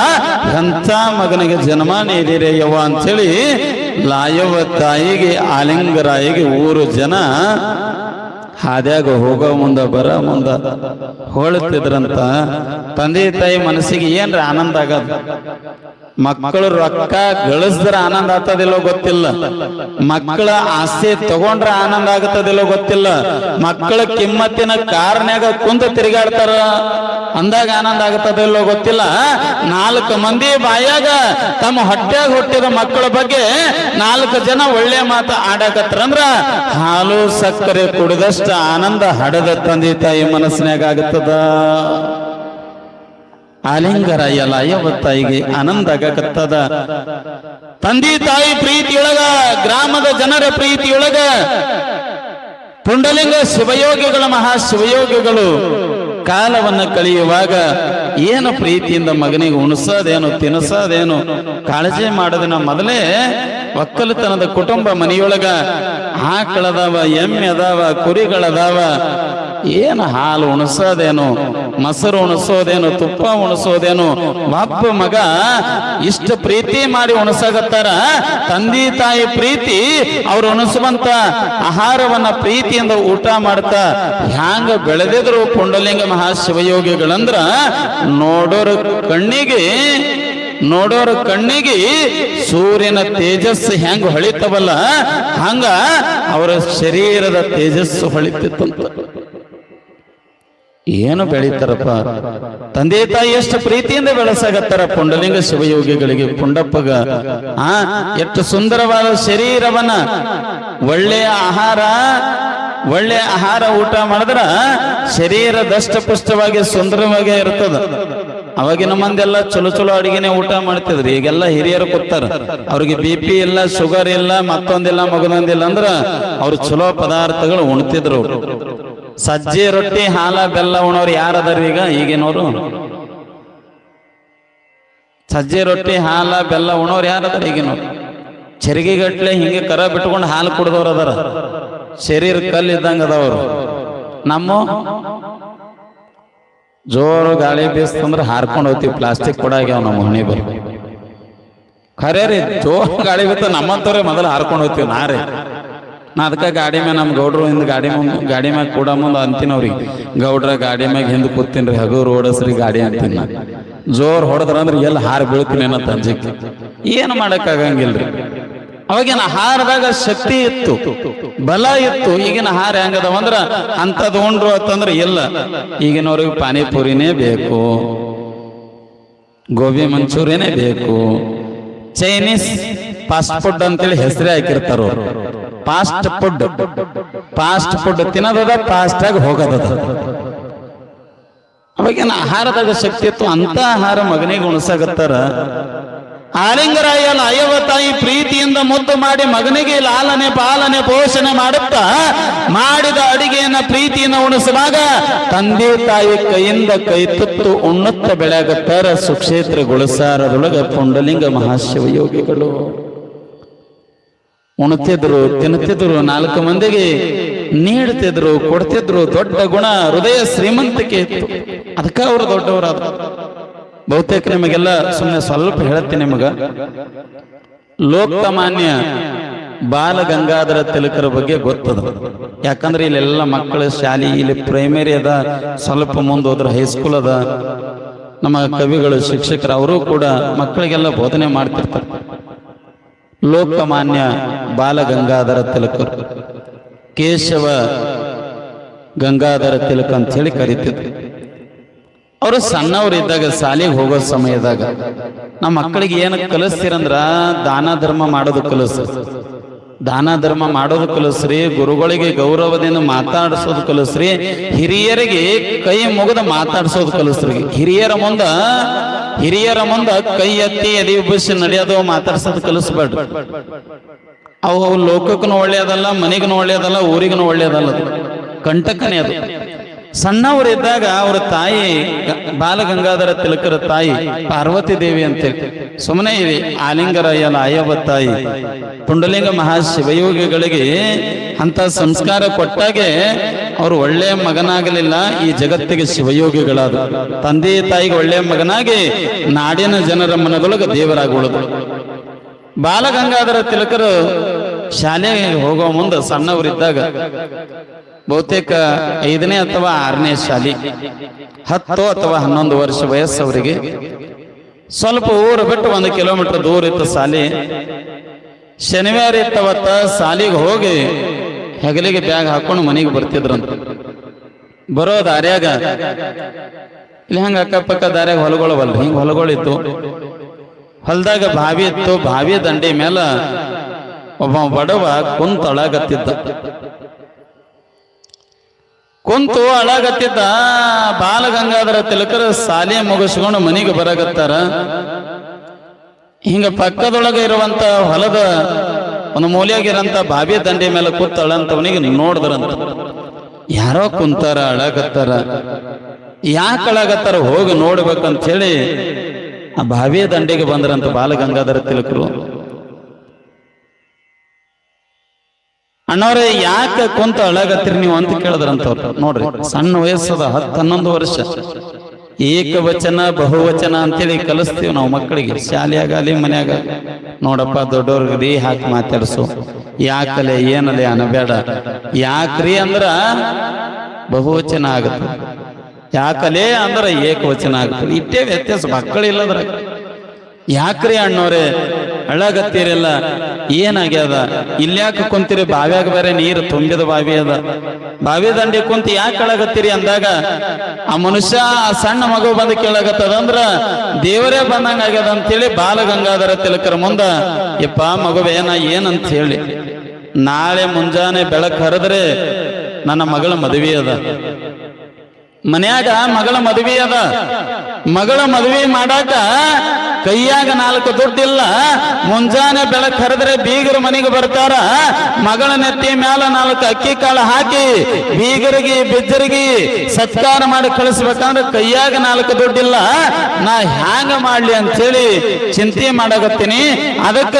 ಎಂಥ ಮಗನಿಗೆ ಜನ್ಮ ನೀಡಿರೆ ಯವ್ವ ಅಂತೇಳಿ ಲಾಯವ್ವ ತಾಯಿಗೆ ಆಲಿಂಗರಾಯಿಗೆ ಊರು ಜನ ಹಾದ್ಯಾಗ ಹೋಗೋ ಮುಂದ ಬರ ಮುಂದ ಹೋಳುತ್ತಿದ್ರಂತ. ತಂದೆ ತಾಯಿ ಮನಸ್ಸಿಗೆ ಏನ್ರ ಆನಂದ ಆಗದ. ಮಕ್ಕಳು ರೊಕ್ಕ ಗಳಿಸಿದ್ರ ಆನಂದ ಆಗ್ತದಿಲ್ಲೋ ಗೊತ್ತಿಲ್ಲ, ಮಕ್ಕಳ ಆಸ್ತಿ ತಗೊಂಡ್ರ ಆನಂದ ಆಗತ್ತದಿಲ್ಲೋ ಗೊತ್ತಿಲ್ಲ, ಮಕ್ಕಳ ಕಿಮ್ಮತ್ತಿನ ಕಾರಣಾಗ ಕುಂತ ತಿರುಗಾಡ್ತಾರ ಅಂದಾಗ ಆನಂದ ಆಗತ್ತದಿಲ್ಲೋ ಗೊತ್ತಿಲ್ಲ. 4 ಮಂದಿ ಬಾಯಾಗ ತಮ್ಮ ಹೊಟ್ಟ್ಯಾಗ ಹುಟ್ಟಿದ ಮಕ್ಕಳ ಬಗ್ಗೆ 4 ಜನ ಒಳ್ಳೆ ಮಾತು ಆಡಕತ್ತರಂದ್ರ ಹಾಲು ಸಕ್ಕರೆ ಕುಡಿದಷ್ಟ ಆನಂದ ಹಡದ ತಂದೆ ತಾಯಿ ಮನಸ್ಸಿನಾಗ ಆಗುತ್ತದ. ಆಲಿಂಗರಾಯಲ್ಲ ಅಯ್ಯವ ತಾಯಿಗೆ ಆನಂದ ಆಗಕತ್ತದ. ತಂದೆ ತಾಯಿ ಪ್ರೀತಿಯೊಳಗ, ಗ್ರಾಮದ ಜನರ ಪ್ರೀತಿಯೊಳಗ ಪುಂಡಲಿಂಗ ಶಿವಯೋಗಿಗಳ ಮಹಾಶಿವಯೋಗಿಗಳು ಕಾಲವನ್ನು ಕಳೆಯುವಾಗ ಏನು ಪ್ರೀತಿಯಿಂದ ಮಗನಿಗೆ ಉಣಿಸೋದೇನು ತಿನ್ನಿಸೋದೇನು ಕಾಳಜಿ ಮಾಡೋದನ್ನ ಮೊದಲೇ ಒಕ್ಕಲುತನದ ಕುಟುಂಬ ಮನೆಯೊಳಗ ಆಕಳದಾವ, ಎಮ್ಮೆ ಅದಾವ, ಕುರಿಗಳದಾವ, ಏನು ಹಾಲು ಉಣಿಸೋದೇನು, ಮೊಸರು ಉಣಿಸೋದೇನು, ತುಪ್ಪ ಉಣಿಸೋದೇನು, ಒಬ್ಬ ಮಗ ಇಷ್ಟ ಪ್ರೀತಿ ಮಾಡಿ ಉಣಿಸಾಗತ್ತಾರ. ತಂದೆ ತಾಯಿ ಪ್ರೀತಿ ಅವ್ರು ಉಣಿಸುವಂತ ಆಹಾರವನ್ನ ಪ್ರೀತಿಯಿಂದ ಊಟ ಮಾಡ್ತಾ ಹ್ಯಾಂಗ ಬೆಳೆದಿದ್ರು ಪುಂಡಲಿಂಗ ಮಹಾಶಿವಯೋಗಿಗಳಂದ್ರ ನೋಡೋರ ಕಣ್ಣಿಗೆ ಸೂರ್ಯನ ತೇಜಸ್ಸು ಹೆಂಗ ಹೊಳಿತವಲ್ಲ ಹಂಗ ಅವರ ಶರೀರದ ತೇಜಸ್ಸು ಹೊಳಿತಿತ್ತಂತ. ಏನು ಬೆಳೀತಾರಪ್ಪ, ತಂದೆ ತಾಯಿ ಎಷ್ಟು ಪ್ರೀತಿಯಿಂದ ಬೆಳೆಸಾಗತ್ತಾರ ಪುಂಡಲಿಂಗ ಶಿವಯೋಗಿಗಳಿಗೆ. ಪುಂಡಪ್ಪಗ ಎಷ್ಟು ಸುಂದರವಾದ ಶರೀರವನ್ನ ಒಳ್ಳೆಯ ಆಹಾರ ಊಟ ಮಾಡಿದ್ರ ಶರೀರ ದಷ್ಟಪುಷ್ಟವಾಗಿ ಸುಂದರವಾಗಿ ಇರ್ತದ. ಅವಾಗಿನ ಮಂದೆಲ್ಲ ಚಲೋ ಅಡಿಗೆನೆ ಊಟ ಮಾಡ್ತಿದ್ರಿ. ಈಗೆಲ್ಲ ಹಿರಿಯರು ಕೂತಾರ, ಅವ್ರಿಗೆ BP ಇಲ್ಲ, ಶುಗರ್ ಇಲ್ಲ, ಮತ್ತೊಂದಿಲ್ಲ, ಮಗದೊಂದಿಲ್ಲ ಅಂದ್ರ ಅವ್ರು ಚಲೋ ಪದಾರ್ಥಗಳು ಉಣ್ತಿದ್ರು. ಸಜ್ಜೆ ರೊಟ್ಟಿ ಹಾಲ ಬೆಲ್ಲ ಉಣೋರು ಯಾರದಾರ ಈಗಿನವರು? ಸಜ್ಜೆ ರೊಟ್ಟಿ ಹಾಲ ಬೆಲ್ಲ ಉಣೋರು ಯಾರದಾರ ಈಗಿನವ್ರು? ಚರಿಗೆಗಟ್ಲೆ ಹಿಂಗೆ ಕರ ಬಿಟ್ಕೊಂಡು ಹಾಲು ಕುಡ್ದವ್ರು ಅದಾರ, ಶರೀರ ಕಲ್ಲಿದ್ದಂಗ ಅದಾವರು. ನಮ್ಮ ಜೋರು ಗಾಳಿ ಬೀಸ್ತಂದ್ರೆ ಹಾರ್ಕೊಂಡು ಹೋಗ್ತೀವಿ, ಪ್ಲಾಸ್ಟಿಕ್ ಕೊಡಾಗ್ಯಾವ ನಮ್ಮ ಮನೆ ಬರ್ ಖರೇ ರೀ. ಜೋರು ಗಾಳಿ ಬೀತ ನಮ್ಮಂತವ್ರೆ ಮೊದಲು ಹಾರ್ಕೊಂಡು ಹೋಗ್ತೀವಿ. ನಾ ಅದಕ್ಕೆ ಗಾಡಿ ಮ್ಯಾಗ ನಮ್ಮ ಗೌಡ್ರು ಹಿಂದ್ ಗಾಡಿ ಮ್ಯಾಗ ಕೂಡ ಮುಂದೆ ಅಂತೀನವ್ರಿಗೆ, ಗೌಡ್ರ ಗಾಡಿ ಮ್ಯಾಗ ಹಿಂದ್ ಕೂತೀನ್ರಿ, ಹಗೂರು ಓಡಸ್ರಿ ಗಾಡಿ ಅಂತೀನಿ. ನಾ ಜೋರ್ ಹೊಡೆದ್ರಂದ್ರೆ ಎಲ್ಲ ಹಾರ ಬೀಳ್ತೀನಿ ಅನ್ನೋ ತಂಜಕ್ಕೆ ಏನು ಮಾಡಕ್ಕಾಗಂಗಿಲ್ರಿ. ಅವಾಗಿನ ಆಹಾರದಾಗ ಶಕ್ತಿ ಇತ್ತು, ಬಲ ಇತ್ತು. ಈಗಿನ ಆಹಾರ ಹೆಂಗದವಂದ್ರ ಅಂತದ್ ಉಂಡ್ರು ಅಂತಂದ್ರೆ ಇಲ್ಲ. ಈಗಿನವ್ರಿಗೆ ಪಾನಿಪುರಿನೇ ಬೇಕು, ಗೋಬಿ ಮಂಚೂರಿಯನೇ ಬೇಕು, ಚೈನೀಸ್ ಫಾಸ್ಟ್ ಫುಡ್ ಅಂತೇಳಿ ಹೆಸರೇ ಹಾಕಿರ್ತಾರ. ಫಾಸ್ಟ್ ಫುಡ್ ತಿನ್ನೋದದ, ಫಾಸ್ಟ್ ಆಗಿ ಹೋಗೋದದ. ಅವಾಗಿನ ಆಹಾರದಾಗ ಶಕ್ತಿ ಇತ್ತು, ಅಂತ ಆಹಾರ ಮಗನಿಗೆ ಉಣಸಾಗತ್ತಾರ. ಆಲಿಂಗರಾಯಲ್ಲ ಅಯ್ಯವ ತಾಯಿ ಪ್ರೀತಿಯಿಂದ ಮುದ್ದು ಮಾಡಿ ಮಗನಿಗೆ ಲಾಲನೆ ಪಾಲನೆ ಪೋಷಣೆ ಮಾಡುತ್ತಾ ಮಾಡಿದ ಅಡಿಗೆಯನ್ನ ಪ್ರೀತಿಯಿಂದ ಉಣಿಸುವಾಗ ತಂದೆ ತಾಯಿ ಕೈಯಿಂದ ಕೈ ತುತ್ತು ಉಣ್ಣುತ್ತ ಬೆಳೆಯಾಗುತ್ತಾರ. ಸುಕ್ಷೇತ್ರ ಗುಳಸಾರದೊಳಗ ಪುಂಡಲಿಂಗ ಮಹಾಶಿವಯೋಗಿಗಳು ಉಣ್ತಿದ್ರು, ತಿನ್ನುತ್ತಿದ್ರು, 4 ಮಂದಿಗೆ ನೀಡ್ತಿದ್ರು, ಕೊಡ್ತಿದ್ರು. ದೊಡ್ಡ ಗುಣ, ಹೃದಯ ಶ್ರೀಮಂತಿಕೆ ಇತ್ತು. ಅದಕ್ಕೆ ಅವರು ದೊಡ್ಡವರಾದ. ಬಹುತೇಕ ನಿಮಗೆಲ್ಲ ಸುಮ್ಮನೆ ಸ್ವಲ್ಪ ಹೇಳ್ತೀನಿ ನಿಮಗ. ಲೋಕಮಾನ್ಯ ಬಾಲಗಂಗಾಧರ ತಿಲಕರ ಬಗ್ಗೆ ಗೊತ್ತದ. ಯಾಕಂದ್ರೆ ಇಲ್ಲೆಲ್ಲ ಮಕ್ಕಳ ಶಾಲೆ, ಇಲ್ಲಿ ಪ್ರೈಮರಿ ಅದ, ಸ್ವಲ್ಪ ಮುಂದೆ ಹೋದ್ರೆ ಹೈಸ್ಕೂಲ್ ಅದ. ನಮ್ಮ ಕವಿಗಳು, ಶಿಕ್ಷಕರು ಅವರು ಕೂಡ ಮಕ್ಕಳಿಗೆಲ್ಲ ಬೋಧನೆ ಮಾಡ್ತಿರ್ತಾರೆ. ಲೋಕಮಾನ್ಯ ಬಾಲಗಂಗಾಧರ ತಿಲಕರು ಕೇಶವ ಗಂಗಾಧರ ತಿಲಕ ಅಂತ ಹೇಳಿ ಕರೀತಿದ್ರು. ಅವರು ಸಣ್ಣವರಿದ್ದಾಗ ಶಾಲೆಗೆ ಹೋಗೋ ಸಮಯದಾಗ ನಮ್ಮ ಮಕ್ಕಳಿಗೆ ಏನು ಕಲಿಸ್ತೀರಂದ್ರ ದಾನ ಧರ್ಮ ಮಾಡೋದು ಕಲಿಸ್ರಿ, ದಾನ ಧರ್ಮ ಮಾಡೋದು ಕಲಿಸ್ರಿ, ಗುರುಗಳಿಗೆ ಗೌರವದಿಂದ ಮಾತಾಡಿಸೋದು ಕಲಿಸ್ರಿ, ಹಿರಿಯರಿಗೆ ಕೈ ಮುಗಿದ ಮಾತಾಡಿಸೋದು ಕಲಿಸ್ರಿ. ಹಿರಿಯರ ಮುಂದ ಕೈ ಎತ್ತಿ ಎದೆ ಉಬ್ಬಿಸಿ ನಡೆಯೋದು ಮಾತಾಡ್ಸೋದು ಕಲಿಸ್ಬೇಡ್ರಿ. ಅವು ಲೋಕಕ್ಕೂ ಒಳ್ಳೆಯದಲ್ಲ, ಮನೆಗೂ ಒಳ್ಳೆಯದಲ್ಲ, ಊರಿಗೂ ಒಳ್ಳೆಯದಲ್ಲ, ಕಂಟಕನೇ ಅದು. ಸಣ್ಣವರಿದ್ದಾಗ ಅವ್ರ ತಾಯಿ ಬಾಲಗಂಗಾಧರ ತಿಲಕರ ತಾಯಿ ಪಾರ್ವತಿ ದೇವಿ ಅಂತೇಳಿ ಸುಮ್ಮನೆ ಇರಿ ಆಲಿಂಗರಾಯನ ಅಯ್ಯವ ತಾಯಿ ಪುಂಡಲಿಂಗ ಮಹಾಶಿವಯೋಗಿಗಳಿಗೆ ಅಂತ ಸಂಸ್ಕಾರ ಕೊಟ್ಟಾಗೆ ಅವರು ಒಳ್ಳೆಯ ಮಗನಾಗಲಿಲ್ಲ, ಈ ಜಗತ್ತಿಗೆ ಶಿವಯೋಗಿಗಳಾದ ತಂದೆ ತಾಯಿಗೆ ಒಳ್ಳೆಯ ಮಗನಾಗಿ ನಾಡಿನ ಜನರ ಮನದೊಳಗೆ ದೇವರಾಗಿ ಉಳಿದ್ರು. ಬಾಲಗಂಗಾಧರ ತಿಲಕರು ಶಾಲೆಗೆ ಹೋಗೋ ಮುಂದೆ ಸಣ್ಣವರಿದ್ದಾಗ ಬಹುತೇಕ 5ನೇ ಅಥವಾ 6ನೇ ಶಾಲೆ, 10 ಅಥವಾ 11 ವರ್ಷ ವಯಸ್ಸವರಿಗೆ. ಸ್ವಲ್ಪ ಊರು ಬಿಟ್ಟು 1 ಕಿಲೋಮೀಟರ್ ದೂರ ಇತ್ತು ಶಾಲೆ. ಶನಿವಾರ ಇತ್ತವತ್ತ ಶಾಲೆಗೆ ಹೋಗಿ ಹೆಗಲಿಗೆ ಬ್ಯಾಗ್ ಹಾಕೊಂಡು ಮನೆಗೆ ಬರ್ತಿದ್ರಂತ. ಬರೋ ದಾರ್ಯಾಗ ಇಲ್ಲಿ ಹಂಗ ಅಕ್ಕಪಕ್ಕ ದಾರ್ಯಾಗ ಹೊಲಗೊಳವಲ್ಲ, ಹಿಂಗ ಹೊಲಗಳಿತ್ತು. ಹೊಲದಾಗ ಬಾವಿ ಇತ್ತು, ಬಾವಿ ದಂಡಿ ಮೇಲೆ ಒಬ್ಬ ಬಡವ ಕುಂತ ಅಳಾಗತ್ತಿದ್ದ. ಕುಂತು ಅಳಾಗತ್ತಿದ್ದ. ಬಾಲಗಂಗಾಧರ ತಿಲಕರು ಶಾಲೆ ಮುಗಿಸ್ಕೊಂಡು ಮನೆಗೆ ಬರಾಗತ್ತಾರ. ಹಿಂಗ ಪಕ್ಕದೊಳಗೆ ಇರುವಂತ ಹೊಲದ ಒಂದು ಮೂಲೆಯಾಗಿರಂತ ಬಾವಿ ದಂಡೆ ಮೇಲೆ ಕೂತಳಂತವನಿಗೆ ನೋಡಿದ್ರಂತ. ಯಾರೋ ಕುಂತಾರ, ಅಳಾಗತ್ತಾರ. ಯಾಕೆ ಅಳಾಗತ್ತಾರ ಹೋಗಿ ನೋಡ್ಬೇಕಂತ ಹೇಳಿ ಆ ಬಾವಿಯ ದಂಡೆಗೆ ಬಂದ್ರಂತ ಬಾಲಗಂಗಾಧರ ತಿಲಕರು. ಅಣ್ಣವ್ರೆ ಯಾಕೆ ಕುಂತ ಅಳಾಗತ್ತೀರಿ ನೀವು ಅಂತ ಕೇಳಿದ್ರಂತವ್ರು. ನೋಡ್ರಿ ಸಣ್ಣ ವಯಸ್ಸದ 10-11 ವರ್ಷ. ಏಕವಚನ ಬಹುವಚನ ಅಂತೇಳಿ ಕಲಿಸ್ತೀವಿ ನಾವು ಮಕ್ಕಳಿಗೆ, ಶಾಲೆಯಾಗಲಿ ಮನ್ಯಾಗ. ನೋಡಪ್ಪ ದೊಡ್ಡವ್ರಿಗೆ ಹಾಕಿ ಮಾತಾಡ್ಸು, ಯಾಕಲೆ ಏನಲೆ ಅನ್ನಬೇಡ. ಯಾಕ್ರಿ ಅಂದ್ರ ಬಹುವಚನ ಆಗುತ್ತೆ, ಯಾಕಲೆ ಅಂದ್ರ ಏಕವಚನ ಆಗುತ್ತೆ. ಇಟ್ಟೇ ವ್ಯತ್ಯಾಸ, ಮಕ್ಕಳಿಲ್ಲದ್ರ. ಯಾಕ್ರಿ ಅಣ್ಣವ್ರೆ ಅಳಾಗತ್ತೀರಲ್ಲ, ಏನಾಗ್ಯದ? ಇಲ್ಯಾಕೆ ಕುಂತೀರಿ? ಬಾವ್ಯಾಗ ಬೇರೆ ನೀರು ತುಂಬಿದ ಬಾವಿ ಅದ, ಬಾವಿ ದಂಡಿ ಕುಂತ ಯಾಕೆ ಅಳಾಗತ್ತೀರಿ ಅಂದಾಗ ಆ ಮನುಷ್ಯ ಆ ಸಣ್ಣ ಮಗು ಬಂದು ಕೇಳಾಗತ್ತದಂದ್ರ ದೇವರೇ ಬಂದಂಗ ಆಗ್ಯದ ಅಂತೇಳಿ ಬಾಲಗಂಗಾಧರ ತಿಲಕರ ಮುಂದ, ಯಪ್ಪ ಮಗುವೇನ ಏನಂತ ಹೇಳಿ, ನಾಳೆ ಮುಂಜಾನೆ ಬೆಳಕು ಹರಿದ್ರೆ ನನ್ನ ಮಗಳ ಮದುವೆ ಅದ, ಮನ್ಯಾಗ ಮಗಳ ಮದುವೆ ಅದ. ಮಗಳ ಮದುವೆ ಮಾಡಾಕ ಕೈಯಾಗ 4 ದುಡ್ಡಿಲ್ಲ. ಮುಂಜಾನೆ ಬೆಳಕು ಹರಿದ್ರೆ ಬೀಗರು ಮನೆಗೆ ಬರ್ತಾರ. ಮಗಳ ನೆತ್ತಿ ಮ್ಯಾಲ 4 ಅಕ್ಕಿ ಕಾಳು ಹಾಕಿ ಬೀಗರಿಗೆ ಬಿಜ್ಜರಿಗೆ ಸತ್ಕಾರ ಮಾಡಿ ಕಳಿಸ್ಬೇಕಂದ್ರೆ ಕೈಯಾಗ 4 ದುಡ್ಡಿಲ್ಲ. ನಾ ಹ್ಯಾಂಗ ಮಾಡ್ಲಿ ಅಂತ ಹೇಳಿ ಚಿಂತೆ ಮಾಡಾಕತ್ತೀನಿ. ಅದಕ್ಕ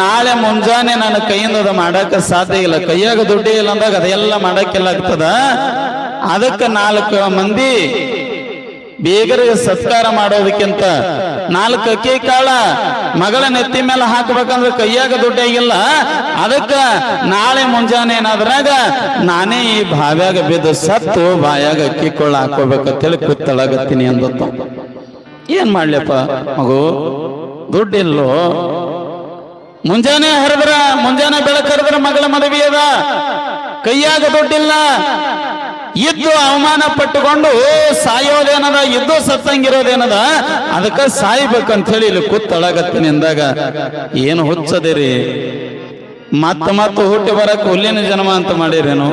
ನಾಳೆ ಮುಂಜಾನೆ ನನ್ನ ಕೈಯಿಂದ ಮಾಡಾಕ ಸಾಧ್ಯ ಇಲ್ಲ, ಕೈಯಾಗ ದುಡ್ಡೇ ಇಲ್ಲ ಅಂದಾಗ ಅದೆಲ್ಲ ಮಾಡಕ್ಕೆಲ್ಲ ಆಗ್ತದ. ಅದಕ್ಕೆ 4 ಮಂದಿ ಬೀಗರಿಗೆ ಸತ್ಕಾರ ಮಾಡೋದಕ್ಕಿಂತ 4 ಅಕ್ಕಿ ಕಾಳ ಮಗಳ ನೆತ್ತಿ ಮೇಲೆ ಹಾಕ್ಬೇಕಂದ್ರೆ ಕೈಯಾಗ ದುಡ್ಡಾಗಿಲ್ಲ. ಅದಕ್ಕ ನಾಳೆ ಮುಂಜಾನೆ ಏನಾದ್ರಾಗ ನಾನೇ ಈ ಬಾವ್ಯಾಗ ಬಿದ್ದು ಸತ್ತು ಬಾಯಾಗ ಅಕ್ಕಿ ಕೊಳ್ಳ ಹಾಕೋಬೇಕಂತೇಳಿ ಕೂತಳಾಗತ್ತೀನಿ ಅಂದತ್ತು. ಏನ್ ಮಾಡ್ಲಿಪ್ಪ ಮಗು, ದುಡ್ಡಿಲ್ಲೋ. ಮುಂಜಾನೆ ಬೆಳಕು ಹರಿದ್ರ ಮಗಳ ಮದುವೆ ಅದ, ಕೈಯಾಗ ದುಡ್ಡಿಲ್ಲ. ಇದ್ದು ಅವಮಾನ ಪಟ್ಟುಕೊಂಡು ಸಾಯೋದೇನದ, ಇದ್ದು ಸತ್ತಂಗಿರೋದೇನದ, ಅದಕ್ಕ ಸಾಯ್ಬೇಕಂತ ಹೇಳಿ ಇಲ್ಲಿ ಕೂತಳಾಗತ್ತೀನಿ ಅಂದಾಗ ಏನು ಹುಚ್ಚದಿರಿ? ಮತ್ತ ಹುಟ್ಟಿ ಬರಕ್ ಹುಲ್ಲಿನ ಜನ್ಮ ಅಂತ ಮಾಡಿರೇನು?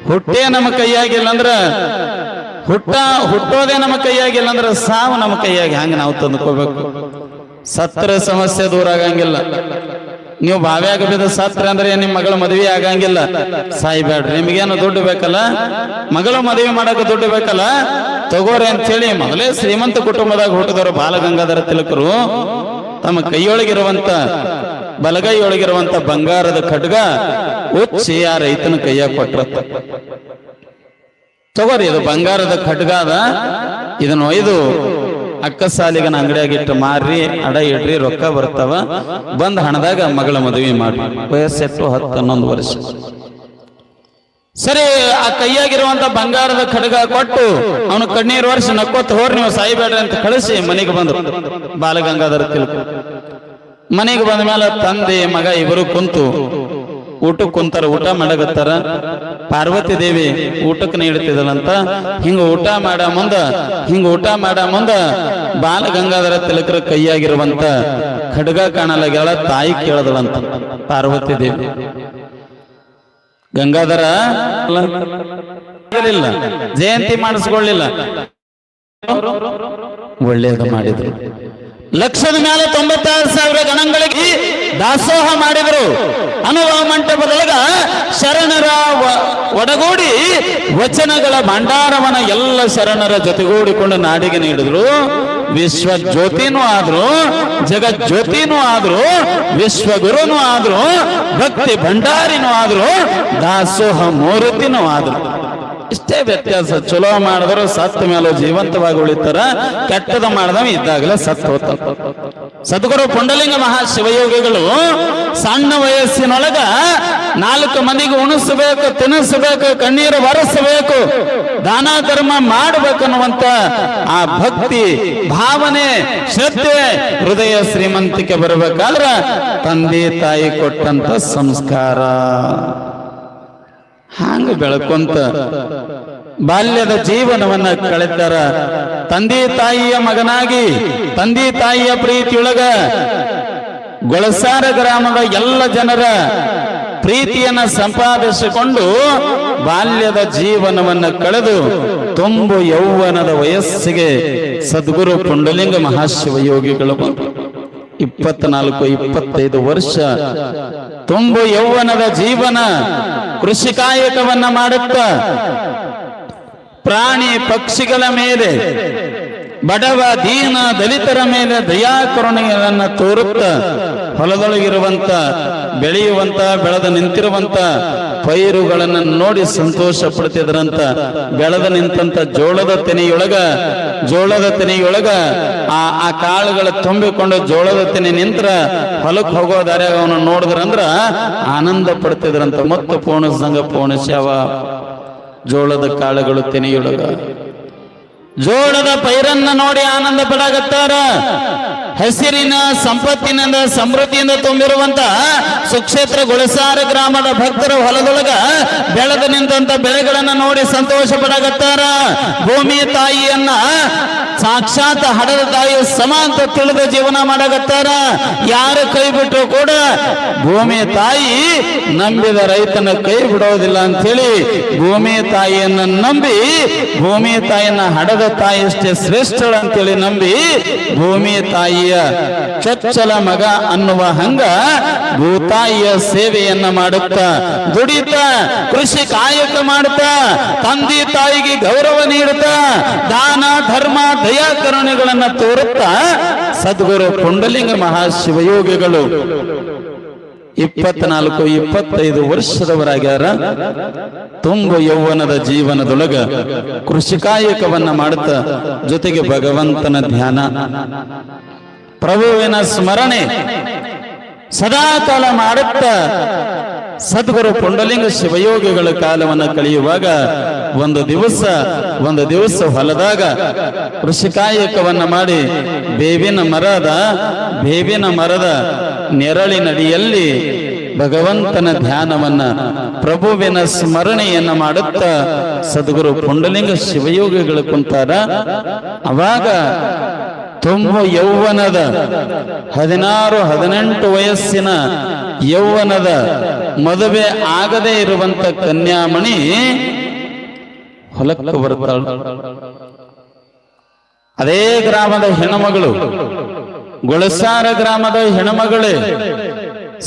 ಹುಟ್ಟೇ ನಮ್ಮ ಕೈಯಾಗಿಲ್ಲ ಅಂದ್ರ, ಹುಟ್ಟೋದೇ ನಮ್ಮ ಕೈಯಾಗಿಲ್ಲ ಅಂದ್ರ ಸಾವು ನಮ್ಮ ಕೈಯಾಗಿ ಹಂಗ ನಾವು ತಂದ್ಕೋಬೇಕು. ಸತ್ರ ಸಮಸ್ಯೆ ದೂರ ಆಗಂಗಿಲ್ಲ. ನೀವು ಬಾವ್ಯಾಗ ಬಿದ್ದು ಸತ್ರ ಅಂದ್ರೆ ನಿಮ್ ಮಗಳ ಮದುವೆ ಆಗಂಗಿಲ್ಲ. ಸಾಯ್ಬೇಡ್ರಿ, ನಿಮ್ಗೇನು ದುಡ್ಡು ಬೇಕಲ್ಲ, ಮಗಳ ಮದುವೆ ಮಾಡಕ ದುಡ್ಡು ಬೇಕಲ್ಲ, ತಗೋರಿ ಅಂತ ಹೇಳಿ ಮೊದಲೇ ಶ್ರೀಮಂತ ಕುಟುಂಬದಾಗ ಹುಟ್ಟಿದವರು ಬಾಲಗಂಗಾಧರ ತಿಲಕರು ತಮ್ಮ ಕೈಯೊಳಗಿರುವಂತ ಬಲಗೈಯೊಳಗಿರುವಂತ ಬಂಗಾರದ ಖಡ್ಗ ಉಚ್ಚಿ ಆ ರೈತನ ಕೈಯಾಗ ಕೊಟ್ರತ್ತ. ತಗೋರಿ, ಇದು ಬಂಗಾರದ ಖಡ್ಗ ಅದ, ಇದನ್ನ ಒಯ್ದು ಅಕ್ಕ ಸಾಲಿಗನ ಅಂಗಡಿಯಾಗಿಟ್ಟು ಮಾರ್ರಿ, ಅಡ ಇಡ್ರಿ, ರೊಕ್ಕ ಬರ್ತಾವ, ಬಂದ್ ಹಣದಾಗ ಮಗಳ ಮದುವೆ ಮಾಡಿ. ವಯಸ್ಸೆಟ್ಟು 10-11 ವರ್ಷ. ಸರಿ, ಆ ಕೈಯಾಗಿರುವಂತ ಬಂಗಾರದ ಖಡ್ಗ ಕೊಟ್ಟು ಅವನು ಕಣ್ಣೀರು ವರ್ಷ ನಕ್ಕೋತ್ ಹೋರ್ ನೀವು ಸಾಯ್ಬೇಡ್ರಿ ಅಂತ ಕಳಿಸಿ ಮನೆಗೆ ಬಂದ್ರು ಬಾಲಗಂಗಾಧರ ತಿಲಕ. ಮನೆಗೆ ಬಂದ ಮೇಲೆ ತಂದೆ ಮಗ ಇಬ್ಬರು ಕುಂತು ಊಟಕ್ಕೆ ಕುಂತಾರ, ಊಟ ಮಾಡಕತ್ತಾರ. ಪಾರ್ವತಿ ದೇವಿ ಊಟಕ್ಕೆ ನೀಡ್ತಿದಳಂತ. ಹಿಂಗ ಊಟ ಮಾಡ ಮುಂದ ಬಾಲ ಗಂಗಾಧರ ತಿಲಕರ ಕೈಯಾಗಿರುವಂತ ಖಡ್ಗ ಕಾಣಲಾಗ್ಯಾಳ. ತಾಯಿ ಕೇಳದಳಂತ ಪಾರ್ವತಿ ದೇವಿ. ಗಂಗಾಧರ ಜಯಂತಿ ಮಾಡಿಸ್ಕೊಳ್ಳಿಲ್ಲ, ಒಳ್ಳೇದು ಮಾಡಿದ್ರು. ಲಕ್ಷದ ಮೇಲೆ 96,000 ಗಣಗಳಿಗೆ ದಾಸೋಹ ಮಾಡಿದರು. ಅನುಭವ ಮಂಟಪದೊಳಗ ಶರಣರ ಒಡಗೂಡಿ ವಚನಗಳ ಭಂಡಾರವನ್ನ ಎಲ್ಲ ಶರಣರ ಜೊತೆಗೂಡಿಕೊಂಡು ನಾಡಿಗೆ ನೀಡಿದ್ರು. ವಿಶ್ವ ಜ್ಯೋತಿನೂ ಆದ್ರು, ಜಗಜ್ಯೋತಿನೂ ಆದ್ರು, ವಿಶ್ವಗುರುನೂ ಆದ್ರು, ಭಕ್ತಿ ಭಂಡಾರಿನೂ ಆದ್ರು, ದಾಸೋಹ ಮೂರ್ತಿನೂ ಆದ್ರು. ಇಷ್ಟೇ ವ್ಯತ್ಯಾಸ. ಚಲೋ ಮಾಡಿದ್ರು ಸತ್ತ ಮೇಲೆ ಜೀವಂತವಾಗಿ ಉಳಿತಾರ, ಕೆಟ್ಟದ ಮಾಡಿದವ ಇದ್ದಾಗಲೇ ಸತ್ತು ಹೋತ. ಸದ್ಗುರು ಪುಂಡಲಿಂಗ ಮಹಾಶಿವಯೋಗಿಗಳು ಸಣ್ಣ ವಯಸ್ಸಿನೊಳಗ 4 ಮಂದಿಗೆ ಉಣಿಸಬೇಕು, ತಿನ್ನಿಸಬೇಕು, ಕಣ್ಣೀರು ಬರೆಸಬೇಕು, ದಾನ ಧರ್ಮ ಮಾಡಬೇಕನ್ನುವಂತ ಆ ಭಕ್ತಿ ಭಾವನೆ, ಶ್ರದ್ಧೆ, ಹೃದಯ ಶ್ರೀಮಂತಿಕೆ ಬರಬೇಕಾದ್ರೆ ತಂದೆ ತಾಯಿ ಕೊಟ್ಟಂತ ಸಂಸ್ಕಾರ. ಹಾಂಗ ಬೆಳಕೊಂತ ಬಾಲ್ಯದ ಜೀವನವನ್ನ ಕಳೆದಾರ. ತಂದೆ ತಾಯಿಯ ಮಗನಾಗಿ, ತಂದೆ ತಾಯಿಯ ಪ್ರೀತಿಯೊಳಗ ಗೊಳಸಾರ ಗ್ರಾಮದ ಎಲ್ಲ ಜನರ ಪ್ರೀತಿಯನ್ನ ಸಂಪಾದಿಸಿಕೊಂಡು ಬಾಲ್ಯದ ಜೀವನವನ್ನ ಕಳೆದು ತುಂಬು ಯೌವನದ ವಯಸ್ಸಿಗೆ ಸದ್ಗುರು ಪುಂಡಲಿಂಗ ಮಹಾಶಿವಯೋಗಿಗಳು 24-25 ವರ್ಷ ತುಂಬು ಯೌವನದ ಜೀವನ ಕೃಷಿ ಕಾಯಕವನ್ನ ಮಾಡುತ್ತ ಪ್ರಾಣಿ ಪಕ್ಷಿಗಳ ಮೇಲೆ, ಬಡವ ದೀನ ದಲಿತರ ಮೇಲೆ ದಯಾ ಕರುಣೆಗಳನ್ನ ತೋರುತ್ತ ಹೊಲದೊಳಗಿರುವಂತ ಬೆಳೆದು ನಿಂತಿರುವಂತ ಪೈರುಗಳನ್ನ ನೋಡಿ ಸಂತೋಷ ಪಡ್ತಿದ್ರಂತ. ಬೆಳೆದು ನಿಂತಂತ ಜೋಳದ ತೆನೆಯೊಳಗ ಆ ಕಾಳುಗಳ ತುಂಬಿಕೊಂಡು ಜೋಳದ ತೆನೆ ನಿಂತ್ರ ಹೊಲಕ್ಕೆ ಹೋಗೋ ದಾರ್ಯಾಗ ಅವನು ನೋಡಿದ್ರಂದ್ರ ಆನಂದ ಪಡ್ತಿದ್ರಂತ. ಮತ್ತು ಪೋಣಿಸ್ಯಾವ ಜೋಳದ ಕಾಳುಗಳು ತೆನೆಯೊಳಗ ಜೋಳದ ಪೈರನ್ನ ನೋಡಿ ಆನಂದ ಪಡಾಗತ್ತಾರ. ಹಸಿರಿನ ಸಂಪತ್ತಿನಿಂದ ಸಮೃದ್ಧಿಯಿಂದ ತುಂಬಿರುವಂತ ಸುಕ್ಷೇತ್ರ ಗುಳಸಾರ ಗ್ರಾಮದ ಭಕ್ತರ ಹೊಲದೊಳಗ ಬೆಳೆದು ನಿಂತ ಬೆಳೆಗಳನ್ನ ನೋಡಿ ಸಂತೋಷ ಪಡಾಗತ್ತಾರ. ಭೂಮಿ ತಾಯಿಯನ್ನ ಸಾಕ್ಷಾತ್ ಹಡದ ತಾಯಿ ಸಮಾಂತ ತಿಳಿದ ಜೀವನ ಮಾಡಾಗತ್ತಾರ. ಯಾರು ಕೈ ಬಿಟ್ಟರು ಕೂಡ ಭೂಮಿ ತಾಯಿ ನಂಬಿದ ರೈತನ ಕೈ ಬಿಡೋದಿಲ್ಲ ಅಂತ ಹೇಳಿ ಭೂಮಿ ತಾಯಿಯನ್ನ ನಂಬಿ, ಭೂಮಿ ತಾಯಿಯನ್ನ ಹಡದ ತಾಯಿ ಅಷ್ಟೇ ಶ್ರೇಷ್ಠಳ ಅಂತೇಳಿ ನಂಬಿ, ಭೂಮಿ ತಾಯಿಯ ಚೊಚ್ಚಲ ಮಗ ಅನ್ನುವ ಹಂಗ ಭೂತಾಯಿಯ ಸೇವೆಯನ್ನ ಮಾಡುತ್ತಾ ದುಡಿತಾ ಕೃಷಿ ಕಾಯಕ ಮಾಡುತ್ತಾ ತಂದೆ ತಾಯಿಗೆ ಗೌರವ ನೀಡುತ್ತಾ ದಾನ ಧರ್ಮ ದಯಾ ಕರುಣೆಗಳನ್ನ ತೋರುತ್ತಾ ಸದ್ಗುರು ಪುಂಡಲಿಂಗ ಮಹಾಶಿವಯೋಗಿಗಳು 24-25 ವರ್ಷದವರಾಗ್ಯಾರ. ತುಂಬು ಯೌವನದ ಜೀವನದೊಳಗ ಕೃಷಿ ಕಾಯಕವನ್ನ ಮಾಡುತ್ತಾ ಜೊತೆಗೆ ಭಗವಂತನ ಧ್ಯಾನ, ಪ್ರಭುವಿನ ಸ್ಮರಣೆ ಸದಾಕಾಲ ಮಾಡುತ್ತಾ ಸದ್ಗುರು ಪುಂಡಲಿಂಗ ಶಿವಯೋಗಿಗಳ ಕಾಲವನ್ನು ಕಳೆಯುವಾಗ ಒಂದು ದಿವಸ ಹೊಲದಾಗ ಕೃಷಿ ಕಾಯಕವನ್ನ ಮಾಡಿ ಬೇವಿನ ಮರದ ನೆರಳಿನಡಿಯಲ್ಲಿ ಭಗವಂತನ ಧ್ಯಾನವನ್ನ, ಪ್ರಭುವಿನ ಸ್ಮರಣೆಯನ್ನ ಮಾಡುತ್ತಾ ಸದ್ಗುರು ಪುಂಡಲಿಂಗ ಶಿವಯೋಗಿಗಳು ಕುಂತಾರ. ಅವಾಗ ತುಂಬು ಯೌವನದ 16-18 ವಯಸ್ಸಿನ ಯೌವನದ ಮದುವೆ ಆಗದೇ ಇರುವಂತ ಕನ್ಯಾಮಣಿ ಹೊಲಕ್ಕೆ ಬರ್ತಾಳ. ಅದೇ ಗ್ರಾಮದ ಹೆಣ್ಣುಮಗಳು, ಗುಳಸಾರ ಗ್ರಾಮದ ಹೆಣ್ಣುಮಗಳೇ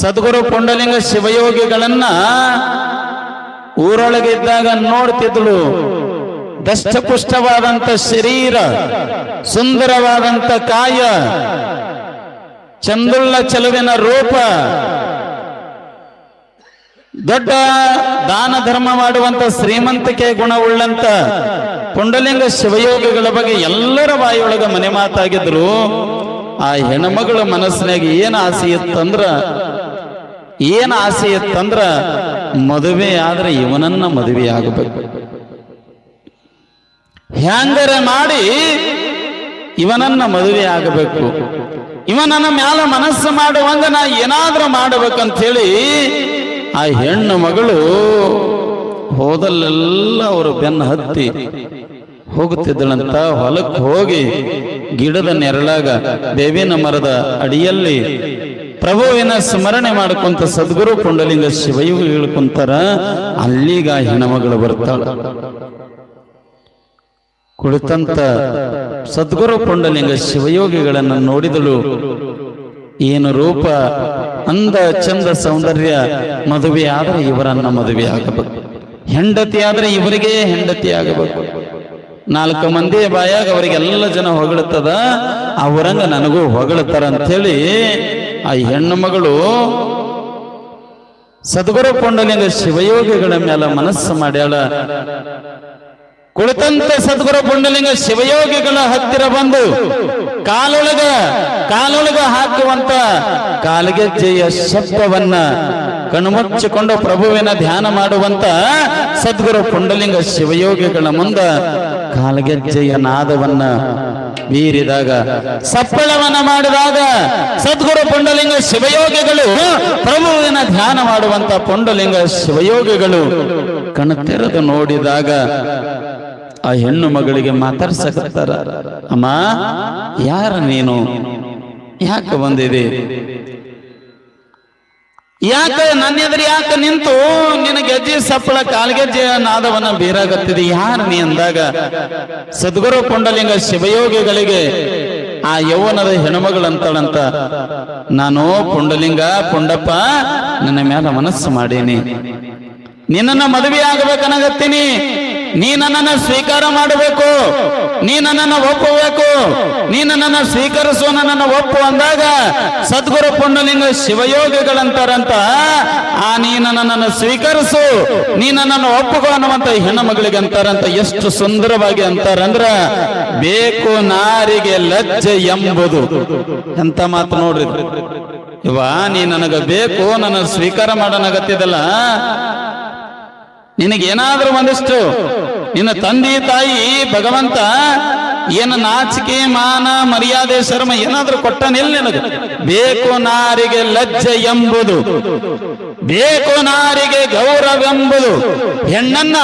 ಸದ್ಗುರು ಪುಂಡಲಿಂಗ ಶಿವಯೋಗಿಗಳನ್ನ ಊರೊಳಗೆ ಇದ್ದಾಗ ನೋಡ್ತಿದ್ಳು. ದಷ್ಟಪುಷ್ಟವಾದಂತ ಶರೀರ, ಸುಂದರವಾದಂತ ಕಾಯ, ಚಂದುಳ್ಳ ಚೆಲುವಿನ ರೂಪ, ದೊಡ್ಡ ದಾನ ಧರ್ಮ ಮಾಡುವಂತ ಶ್ರೀಮಂತಿಕೆ ಗುಣವುಳ್ಳಂತ ಪುಂಡಲಿಂಗ ಶಿವಯೋಗಿಗಳ ಬಗ್ಗೆ ಎಲ್ಲರ ಬಾಯಿಯೊಳಗ ಮನೆ ಮಾತಾಗಿದ್ರು. ಆ ಹೆಣ್ಮಗಳ ಮನಸ್ಸಿನಾಗ ಏನ್ ಆಸೆ ಇತ್ತಂದ್ರ ಮದುವೆ ಆದ್ರೆ ಇವನನ್ನ ಮದುವೆ ಆಗಬೇಕು, ಹ್ಯಾಂಗರೆ ಮಾಡಿ ಇವನನ್ನ ಮದುವೆ ಆಗಬೇಕು, ಇವನನ್ನ ಮ್ಯಾಲ ಮನಸ್ಸು ಮಾಡುವಂಗ ನಾ ಏನಾದ್ರೂ ಮಾಡಬೇಕಂತ ಹೇಳಿ ಆ ಹೆಣ್ಣು ಮಗಳು ಹೋದಲ್ಲೆಲ್ಲ ಅವರು ಬೆನ್ನು ಹತ್ತಿ ಹೋಗುತ್ತಿದ್ದಳಂತ. ಹೊಲಕ್ಕೆ ಹೋಗಿ ಗಿಡದ ನೆರಳಾಗ ಬೇವಿನ ಮರದ ಅಡಿಯಲ್ಲಿ ಪ್ರಭುವಿನ ಸ್ಮರಣೆ ಮಾಡ್ಕೊಂತ ಸದ್ಗುರು ಪುಂಡಲಿಂಗ ಶಿವಯೋಗಿ ಹೇಳ್ಕೊಂತಾರ. ಅಲ್ಲಿಗ ಹೆಣ್ಮಗಳು ಬರ್ತಾಳ. ಕುಳಿತಂತ ಸದ್ಗುರು ಪುಂಡಲಿಂಗ ಶಿವಯೋಗಿಗಳನ್ನು ನೋಡಿದಳು. ಏನು ರೂಪ, ಅಂದ ಚಂದ, ಸೌಂದರ್ಯ. ಮದುವೆ ಆದ್ರೆ ಇವರನ್ನ ಮದುವೆ ಆಗಬೇಕು, ಹೆಂಡತಿ ಆದ್ರೆ ಇವರಿಗೆ ಹೆಂಡತಿ ಆಗಬೇಕು. 4 ಮಂದಿ ಬಾಯಾಗ ಅವರಿಗೆಲ್ಲ ಜನ ಹೊಗಳುತ್ತದ, ಅವರಂಗ ನನಗೂ ಹೊಗಳುತ್ತಾರ ಅಂಥೇಳಿ ಆ ಹೆಣ್ಣು ಮಗಳು ಸದ್ಗುರು ಪುಂಡಲಿಂಗ ಶಿವಯೋಗಿಗಳ ಮೇಲೆ ಮನಸ್ಸು ಮಾಡ್ಯಾಳ. ಕುಳಿತಂತೆ ಸದ್ಗುರು ಪುಂಡಲಿಂಗ ಶಿವಯೋಗಿಗಳ ಹತ್ತಿರ ಬಂದು ಕಾಲೊಳಗ ಹಾಕುವಂತ ಕಾಲ್ಗೆಜ್ಜೆಯ ಶಬ್ದವನ್ನ ಕಣ್ಮುಚ್ಚಿಕೊಂಡು ಪ್ರಭುವಿನ ಧ್ಯಾನ ಮಾಡುವಂತ ಸದ್ಗುರು ಪುಂಡಲಿಂಗ ಶಿವಯೋಗಿಗಳ ಮುಂದ ಕಾಲ್ಗೆಜ್ಜೆಯ ನಾದವನ್ನ ಬೀರಿದಾಗ, ಸಪ್ಪಳವನ್ನ ಮಾಡಿದಾಗ ಸದ್ಗುರು ಪುಂಡಲಿಂಗ ಶಿವಯೋಗಿಗಳು ಪ್ರಭುವಿನ ಧ್ಯಾನ ಮಾಡುವಂತ ಪುಂಡಲಿಂಗ ಶಿವಯೋಗಿಗಳು ಕಣ್ತೆರೆದು ನೋಡಿದಾಗ ಆ ಹೆಣ್ಣು ಮಗಳಿಗೆ ಮಾತಾಡ್ಸಕತ್ತಾರ. ಅಮ್ಮ, ಯಾರ ನೀನು? ಯಾಕೆ ಬಂದಿದೆ? ಯಾಕೆ ನನ್ನ ಎದುರು ಯಾಕೆ ನಿಂತು ನಿನ್ನ ಗೆಜ್ಜೆ ಸಪ್ಪಳ ಕಾಲ್ಗೆಜ್ಜೆಯ ನಾದವನ್ನ ಬೀರಾಗತ್ತಿದೆ? ಯಾರು ನೀ ಅಂದಾಗ ಸದ್ಗುರು ಪುಂಡಲಿಂಗ ಶಿವಯೋಗಿಗಳಿಗೆ ಆ ಯೌವನದ ಹೆಣ್ಮಗಳಂತಳಂತ, ನಾನು ಪುಂಡಲಿಂಗ ಪುಂಡಪ್ಪ ನಿನ್ನ ಮೇಲೆ ಮನಸ್ಸು ಮಾಡೀನಿ, ನಿನ್ನನ್ನ ಮದುವೆ ಆಗಬೇಕನ್ನಗತ್ತೀನಿ, ನೀ ನನ್ನನ್ನು ಸ್ವೀಕಾರ ಮಾಡಬೇಕು, ನೀ ನನ್ನನ್ನು ಒಪ್ಪಬೇಕು, ನೀ ನನ್ನನ್ನು ಸ್ವೀಕರಿಸು, ನನ್ನನ್ನು ಒಪ್ಪು ಅಂದಾಗ ಸದ್ಗುರು ಪುಂಡಲಿಂಗ ಶಿವಯೋಗಿಗಳಂತಾರಂತ, ನೀ ನನ್ನನ್ನು ಸ್ವೀಕರಿಸು, ನೀ ನನ್ನನ್ನು ಒಪ್ಪುಗೋ ಅನ್ನುವಂತ ಹೆಣ್ಣು ಮಗಳಿಗೆ ಅಂತಾರಂತ. ಎಷ್ಟು ಸುಂದರವಾಗಿ ಅಂತಾರಂದ್ರ, ಬೇಕು ನಾರಿಗೆ ಲಜ್ಜೆ ಎಂಬುದು. ಎಂತ ಮಾತು ನೋಡ್ರಿ ಇವ. ನೀ ನನಗ ಬೇಕು, ನನ್ನ ಸ್ವೀಕಾರ ಮಾಡೋಣಗತ್ತಿದಲ್ಲ, ನಿನಗೇನಾದ್ರೂ ಒಂದಿಷ್ಟು ನಿನ್ನ ತಂದೆ ತಾಯಿ ಭಗವಂತ ಏನು ನಾಚಿಕೆ ಮಾನ ಮರ್ಯಾದೆ ಶರ್ಮ ಏನಾದ್ರೂ ಕೊಟ್ಟನಿಲ್ಲ ನಿನಗೆ? ಬೇಕು ನಾರಿಗೆ ಲಜ್ಜೆ ಎಂಬುದು, ಬೇಕು ನಾರಿಗೆ ಗೌರವೆಂಬುದು. ಹೆಣ್ಣನ್ನ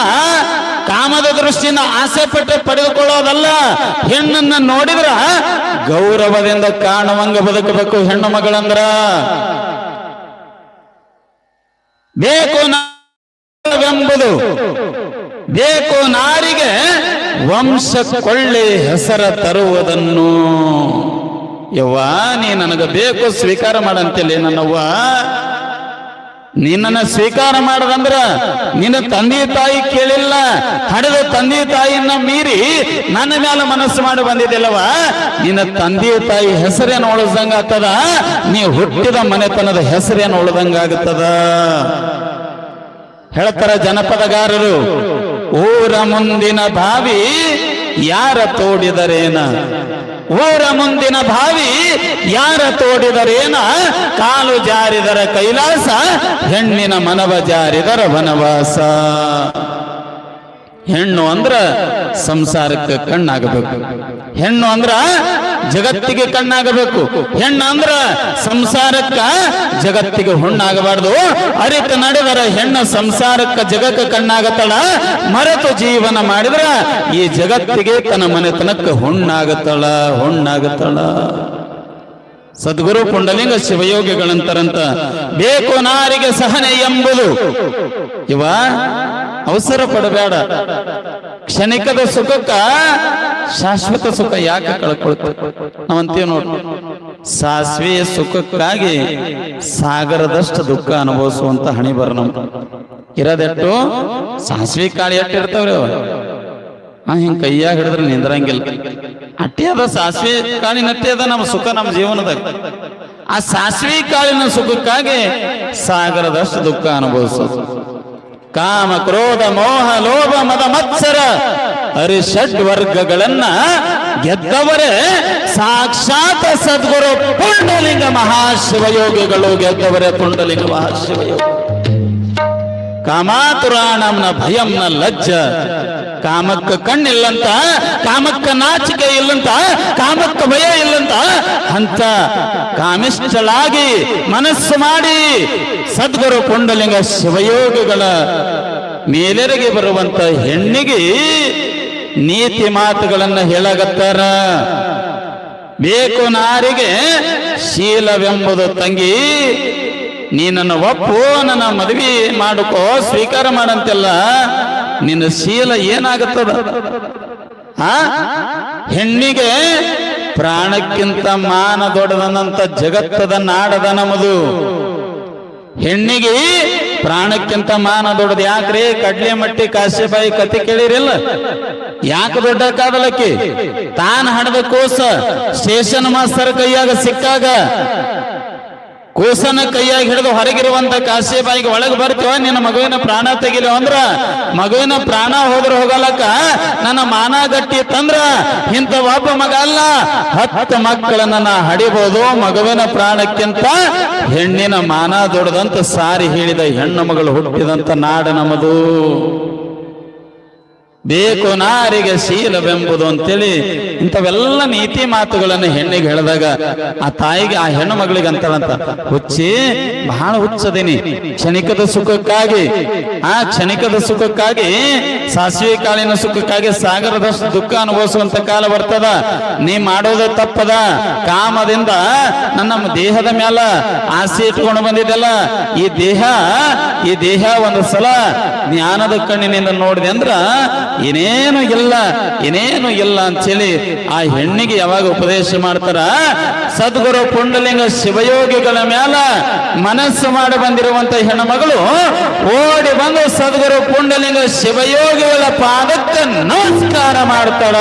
ಕಾಮದ ದೃಷ್ಟಿಯಿಂದ ಆಸೆ ಪಟ್ಟು ಪಡೆದುಕೊಳ್ಳೋದಲ್ಲ, ಹೆಣ್ಣನ್ನ ನೋಡಿದ್ರ ಗೌರವದಿಂದ ಕಾಣುವಂಗ ಬದುಕಬೇಕು ಹೆಣ್ಣು ಮಗಳಂದ್ರ. ಬೇಕು ಎಂಬುದು, ಬೇಕು ನಾರಿಗೆ ವಂಶ ಕೊಳ್ಳಿ ಹೆಸರ ತರುವುದನ್ನು. ಯವ್ವ, ನೀ ನನಗ ಬೇಕು ಸ್ವೀಕಾರ ಮಾಡಂತಿಲ್ಲ ನನ್ನವ್ವ. ನಿನ್ನನ್ನು ಸ್ವೀಕಾರ ಮಾಡದಂದ್ರ ನಿನ್ನ ತಂದೆ ತಾಯಿ ಕೇಳಿಲ್ಲ, ಹಡೆದ ತಂದೆ ತಾಯಿಯನ್ನ ಮೀರಿ ನನ್ನ ಮೇಲೆ ಮನಸ್ಸು ಮಾಡಿ ಬಂದಿದ್ದಿಲ್ಲವ. ನಿನ್ನ ತಂದೆ ತಾಯಿ ಹೆಸರೇನು ಉಳಿದಂಗ ಆಗ್ತದ, ನೀ ಹುಟ್ಟಿದ ಮನೆತನದ ಹೆಸರೇನು ಉಳಿದಂಗ ಆಗುತ್ತದ. ಹೇಳ್ತಾರ ಜನಪದಗಾರರು, ಊರ ಮುಂದಿನ ಬಾವಿ ಯಾರ ತೋಡಿದರೇನ, ಊರ ಮುಂದಿನ ಬಾವಿ ಯಾರ ತೋಡಿದರೇನ, ಕಾಲು ಜಾರಿದರ ಕೈಲಾಸ, ಹೆಣ್ಣಿನ ಮನವ ಜಾರಿದರ ವನವಾಸ. ಹೆಣ್ಣು ಅಂದ್ರ ಸಂಸಾರಕ್ಕೆ ಕಣ್ಣಾಗಬೇಕು, ಹೆಣ್ಣು ಅಂದ್ರ ಜಗತ್ತಿಗೆ ಕಣ್ಣಾಗಬೇಕು, ಹೆಣ್ಣು ಅಂದ್ರ ಸಂಸಾರಕ್ಕ ಜಗತ್ತಿಗೆ ಹುಣ್ಣಾಗಬಾರ್ದು. ಅರಿತ ನಡೆದರ ಹೆಣ್ಣು ಸಂಸಾರಕ್ಕ ಜಗಕ್ಕೆ ಕಣ್ಣಾಗತ್ತಳ, ಮರೆತು ಜೀವನ ಮಾಡಿದ್ರ ಈ ಜಗತ್ತಿಗೆ ತನ್ನ ಮನೆತನಕ್ಕೆ ಹುಣ್ಣಾಗತ್ತಳ. ಸದ್ಗುರು ಪುಂಡಲಿಂಗ ಶಿವಯೋಗಿಗಳಂತಾರಂತ, ಬೇಕು ನಾರಿಗೆ ಸಹನೆ ಎಂಬುದು. ಇವ ಅವಸರ ಪಡಬೇಡ, ಕ್ಷಣಿಕದ ಸುಖಕ್ಕ ಶಾಶ್ವತ ಸುಖ ಯಾಕೆ ಕಳ್ಕೊಳ್ತ ನಾವಂತೀವಿ ನೋಡಿ. ಸಾಸ್ವೆ ಸುಖಕ್ಕಾಗಿ ಸಾಗರದಷ್ಟು ದುಃಖ ಅನುಭವಿಸುವಂತ ಹಣಿ ಬರ ನಮ್ಗೆ ಇರೋದೆಟ್ಟು. ಸಾಸ್ವೆ ಕಾಳು ಎಟ್ಟು ಇರ್ತಾವ್ರಿ ಅವ, ಹಿಂಗ ಕೈಯಾಗ ಹಿಡಿದ್ರೆ ನಿಂದ್ರಂಗಿಲ್ಲ. ಅಟ್ಟೆ ಅದ ಸಾಸ್ವೆ ಕಾಳಿನ ಅಟ್ಟೆ ಅದ ನಮ್ಮ ಸುಖ ನಮ್ಮ ಜೀವನದಾಗ. ಆ ಸಾಸ್ವೆ ಕಾಳಿನ ಸುಖಕ್ಕಾಗಿ ಸಾಗರದಷ್ಟು ದುಃಖ ಅನುಭವಿಸೋದು. ಕಾಮ ಕ್ರೋಧ ಮೋಹ ಲೋಭ ಮದ ಮತ್ಸರ ಹರಿಷಡ್ ವರ್ಗಗಳನ್ನ ಗೆದ್ದವರೇ ಸಾಕ್ಷಾತ್ ಸದ್ಗುರು ಪುಂಡಲಿಂಗ ಮಹಾಶಿವಯೋಗಿಗಳು. ಗೆದ್ದವರೇ ಪುಂಡಲಿಂಗ ಮಹಾಶಿವಯೋಗಿ. ಕಾಮಾತುರಾಣಂನ ಭಯಂನ ಲಜ್ಜ ಕಾಮಕ್ಕ ಕಣ್ಣಿಲ್ಲಂತ, ಕಾಮಕ್ಕ ನಾಚಿಕೆ ಇಲ್ಲಂತ, ಕಾಮಕ್ಕ ಭಯ ಇಲ್ಲಂತ ಅಂತ ಕಾಮಿಷ್ಠಳಾಗಿ ಮನಸ್ಸು ಮಾಡಿ ಸದ್ಗುರು ಪುಂಡಲಿಂಗ ಶಿವಯೋಗಿಗಳ ಮೇಲೆರೆಗೆ ಬರುವಂತ ಹೆಣ್ಣಿಗೆ ನೀತಿ ಮಾತುಗಳನ್ನ ಹೇಳಗತ್ತಾರ. ಬೇಕು ನಾರಿಗೆ ಶೀಲವೆಂಬುದು ತಂಗಿ, ನೀನನ್ನ ಒಪ್ಪು, ನನ್ನ ಮದುವೆ ಮಾಡಿಕೋ, ಸ್ವೀಕಾರ ಮಾಡಂತೆಲ್ಲ. ನಿನ್ನ ಶೀಲ ಏನಾಗುತ್ತದ? ಹೆಣ್ಣಿಗೆ ಪ್ರಾಣಕ್ಕಿಂತ ಮಾನ ದೊಡ್ಡದನಂತ ಜಗತ್ತದ ನಾಡದ ನಮ್ಮದು. ಹೆಣ್ಣಿಗೆ ಪ್ರಾಣಕ್ಕಿಂತ ಮಾನ ದೊಡ್ಡದು. ಯಾಕ್ರಿ? ಕಡ್ಲೆ ಮಟ್ಟಿ ಕಾಶಿಬಾಯಿ ಕತೆ ಕೇಳಿರಿಲ್ಲ? ಯಾಕೆ ದೊಡ್ಡ ಕಾದಲಕ್ಕಿ? ತಾನು ಹಣದ ಕೂಸ ಸ್ಟೇಷನ್ ಮಾಸ್ತರ್ ಕೈಯಾಗ ಸಿಕ್ಕಾಗ ಕೂಸನ ಕೈಯಾಗಿ ಹಿಡಿದು ಹೊರಗಿರುವಂತ ಕಾಶಿಬಾಯಿಗೆ ಒಳಗೆ ಬರ್ತೀವ, ನಿನ್ನ ಮಗುವಿನ ಪ್ರಾಣ ತೆಗಿಲಿ ಅಂದ್ರ, ಮಗುವಿನ ಪ್ರಾಣ ಹೋದ್ರ ಹೋಗಲಕ್ಕ ನನ್ನ ಮಾನ ಗಟ್ಟಿ ತಂದ್ರ ಇಂಥ ಒಬ್ಬ ಮಗ ಅಲ್ಲ 10 ಮಕ್ಕಳನ್ನ ನಾ ಹಡಿಬಹುದು, ಮಗುವಿನ ಪ್ರಾಣಕ್ಕಿಂತ ಹೆಣ್ಣಿನ ಮಾನ ದೊಡ್ಡದಂತ ಸಾರಿ ಹೇಳಿದ ಹೆಣ್ಣು ಮಗಳು ಹುಟ್ಟಿದಂತ ನಾಡ ನಮ್ಮದು. ಬೇಕು ನಾರಿಗೆ ಶೀಲವೆಂಬುದು ಅಂತೇಳಿ ಇಂಥವೆಲ್ಲ ನೀತಿ ಮಾತುಗಳನ್ನು ಹೆಣ್ಣಿಗೆ ಹೇಳಿದಾಗ ಆ ತಾಯಿಗೆ, ಆ ಹೆಣ್ಣು ಮಗಳಿಗೆ ಅಂತಳಂತ, ಹುಚ್ಚಿ ಬಹಳ ಹುಚ್ಚದೇನಿ, ಕ್ಷಣಿಕದ ಸುಖಕ್ಕಾಗಿ, ಕ್ಷಣಿಕದ ಸುಖಕ್ಕಾಗಿ, ಸಾಸಿವೆ ಕಾಳಿನ ಸುಖಕ್ಕಾಗಿ ಸಾಗರದಷ್ಟು ದುಃಖ ಅನುಭವಿಸುವಂತ ಕಾಲ ಬರ್ತದ. ನೀ ಮಾಡೋದು ತಪ್ಪದ. ಕಾಮದಿಂದ ನನ್ನ ದೇಹದ ಮೇಲ ಆಸೆ ಇಟ್ಕೊಂಡು ಬಂದಿದ್ದಲ್ಲ, ಈ ದೇಹ ಒಂದು ಸಲ ಜ್ಞಾನದ ಕಣ್ಣಿನಿಂದ ನೋಡಿದೆ ಅಂದ್ರ ಏನೇನು ಇಲ್ಲ ಅಂತೇಳಿ ಆ ಹೆಣ್ಣಿಗೆ ಯಾವಾಗ ಉಪದೇಶ ಮಾಡ್ತಾರ, ಸದ್ಗುರು ಪುಂಡಲಿಂಗ ಶಿವಯೋಗಿಗಳ ಮೇಲ ಮನಸ್ಸು ಮಾಡಿ ಬಂದಿರುವಂತ ಹೆಣ್ಣು ಮಗಳು ಓಡಿ ಬಂದು ಸದ್ಗುರು ಪುಂಡಲಿಂಗ ಶಿವಯೋಗಿಗಳ ಪಾದಕ್ಕೆ ನಮಸ್ಕಾರ ಮಾಡ್ತಾಳ.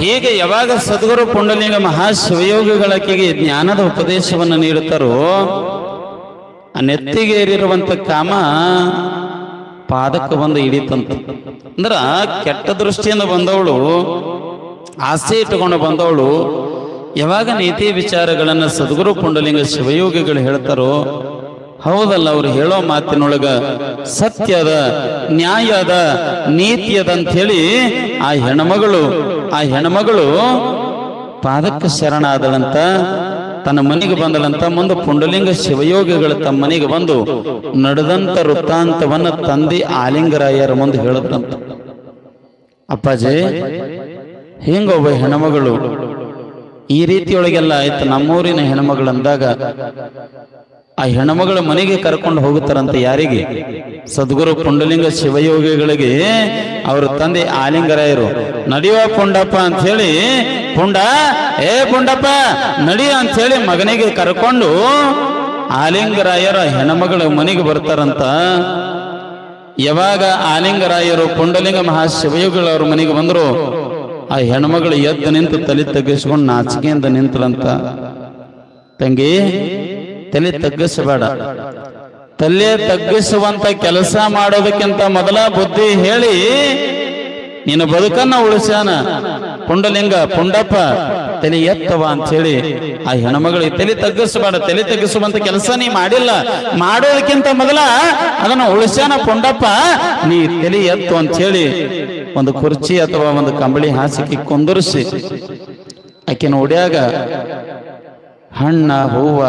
ಹೀಗೆ ಯಾವಾಗ ಸದ್ಗುರು ಪುಂಡಲಿಂಗ ಮಹಾಶಿವಯೋಗಿಗಳಕ್ಕಿಗೆ ಜ್ಞಾನದ ಉಪದೇಶವನ್ನು ನೀಡುತ್ತಾರೋ, ಆ ನೆತ್ತಿಗೆ ಏರಿರುವಂತ ಕಾಮ ಪಾದಕ್ಕೆ ಬಂದು ಹಿಡಿತಂತ. ಅಂದ್ರ ಕೆಟ್ಟ ದೃಷ್ಟಿಯಿಂದ ಬಂದವಳು, ಆಸೆ ಇಟ್ಟುಕೊಂಡು ಬಂದವಳು ಯಾವಾಗ ನೀತಿ ವಿಚಾರಗಳನ್ನ ಸದ್ಗುರು ಪುಂಡಲಿಂಗ ಶಿವಯೋಗಿಗಳು ಹೇಳ್ತಾರೋ, ಹೌದಲ್ಲ, ಅವ್ರು ಹೇಳೋ ಮಾತಿನೊಳಗ ಸತ್ಯದ, ನ್ಯಾಯದ, ನೀತಿಯದ ಅಂತ ಹೇಳಿ ಆ ಹೆಣ್ಮಗಳು ಪಾದಕ್ಕೆ ಶರಣಾದಳಂತ, ತನ್ನ ಮನೆಗೆ ಬಂದಳಂತ. ಮುಂದೆ ಪುಂಡಲಿಂಗ ಶಿವಯೋಗಿಗಳು ತಮ್ಮ ಮನೆಗೆ ಬಂದು ನಡೆದಂತ ವೃತ್ತಾಂತವನ್ನ ತಂದೆ ಆಲಿಂಗರಾಯರ ಮುಂದೆ ಹೇಳಿದ್ರಂತ. ಅಪ್ಪಾಜಿ, ಹಿಂಗೊಬ್ಬ ಹೆಣ್ಮಗಳು ಈ ರೀತಿಯೊಳಗೆಲ್ಲ ಆಯ್ತು. ನಮ್ಮೂರಿನ ಹೆಣ್ಮಗಳು ಅಂದಾಗ ಆ ಹೆಣ್ಮಗಳ ಮನೆಗೆ ಕರ್ಕೊಂಡು ಹೋಗುತ್ತಾರಂತ. ಯಾರಿಗೆ? ಸದ್ಗುರು ಪುಂಡಲಿಂಗ ಶಿವಯೋಗಿಗಳಿಗೆ ಅವ್ರ ತಂದೆ ಆಲಿಂಗರಾಯರು. ನಡಿಯುವ ಪುಂಡಪ್ಪ ಅಂತ ಹೇಳಿ, ಪುಂಡಪ್ಪ ನಡಿಯ ಅಂತ ಹೇಳಿ ಮಗನಿಗೆ ಕರ್ಕೊಂಡು ಆಲಿಂಗರಾಯರ ಹೆಣ್ಮಗಳ ಮನೆಗೆ ಬರ್ತಾರಂತ. ಯಾವಾಗ ಆಲಿಂಗರಾಯರು ಪುಂಡಲಿಂಗ ಮಹಾಶಿವಯೋಗಿಗಳವ್ರ ಮನೆಗೆ ಬಂದ್ರು, ಆ ಹೆಣ್ಮಗಳು ಎದ್ದು ನಿಂತು ತಲೆ ತಗ್ಗಿಸ್ಕೊಂಡು ನಾಚಿಕೆಯಿಂದ ನಿಂತರಂತ. ತಂಗಿ, ತಲೆ ತಗ್ಗಿಸಬೇಡ, ತಲೆ ತಗ್ಗಿಸುವಂತ ಕೆಲಸ ಮಾಡೋದಕ್ಕಿಂತ ಮೊದಲ ಬುದ್ಧಿ ಹೇಳಿ ನೀನು ಬದುಕನ್ನ ಉಳಿಸ್ಯಾನ ಪುಂಡಪ್ಪ, ತಲೆ ಎತ್ತವ ಅಂತ ಹೇಳಿ ಆ ಹೆಣ್ಮಗಳಿಗೆ ತಲೆ ತಗ್ಗಿಸಬೇಡ, ತಲೆ ತಗ್ಗಿಸುವಂತ ಕೆಲಸ ನೀ ಮಾಡಿಲ್ಲ, ಮಾಡೋದಕ್ಕಿಂತ ಮೊದಲ ಅದನ್ನ ಉಳಿಸ್ಯಾನ ಪುಂಡಪ್ಪ, ನೀ ತಲೆ ಎತ್ತು ಅಂತ ಹೇಳಿ ಒಂದು ಕುರ್ಚಿ ಅಥವಾ ಒಂದು ಕಂಬಳಿ ಹಾಸಿಗೆ ಕುಂದರಿಸಿ ಆಕೆನ ಒಡ್ಯಾಗ ಹಣ್ಣ ಹೂವ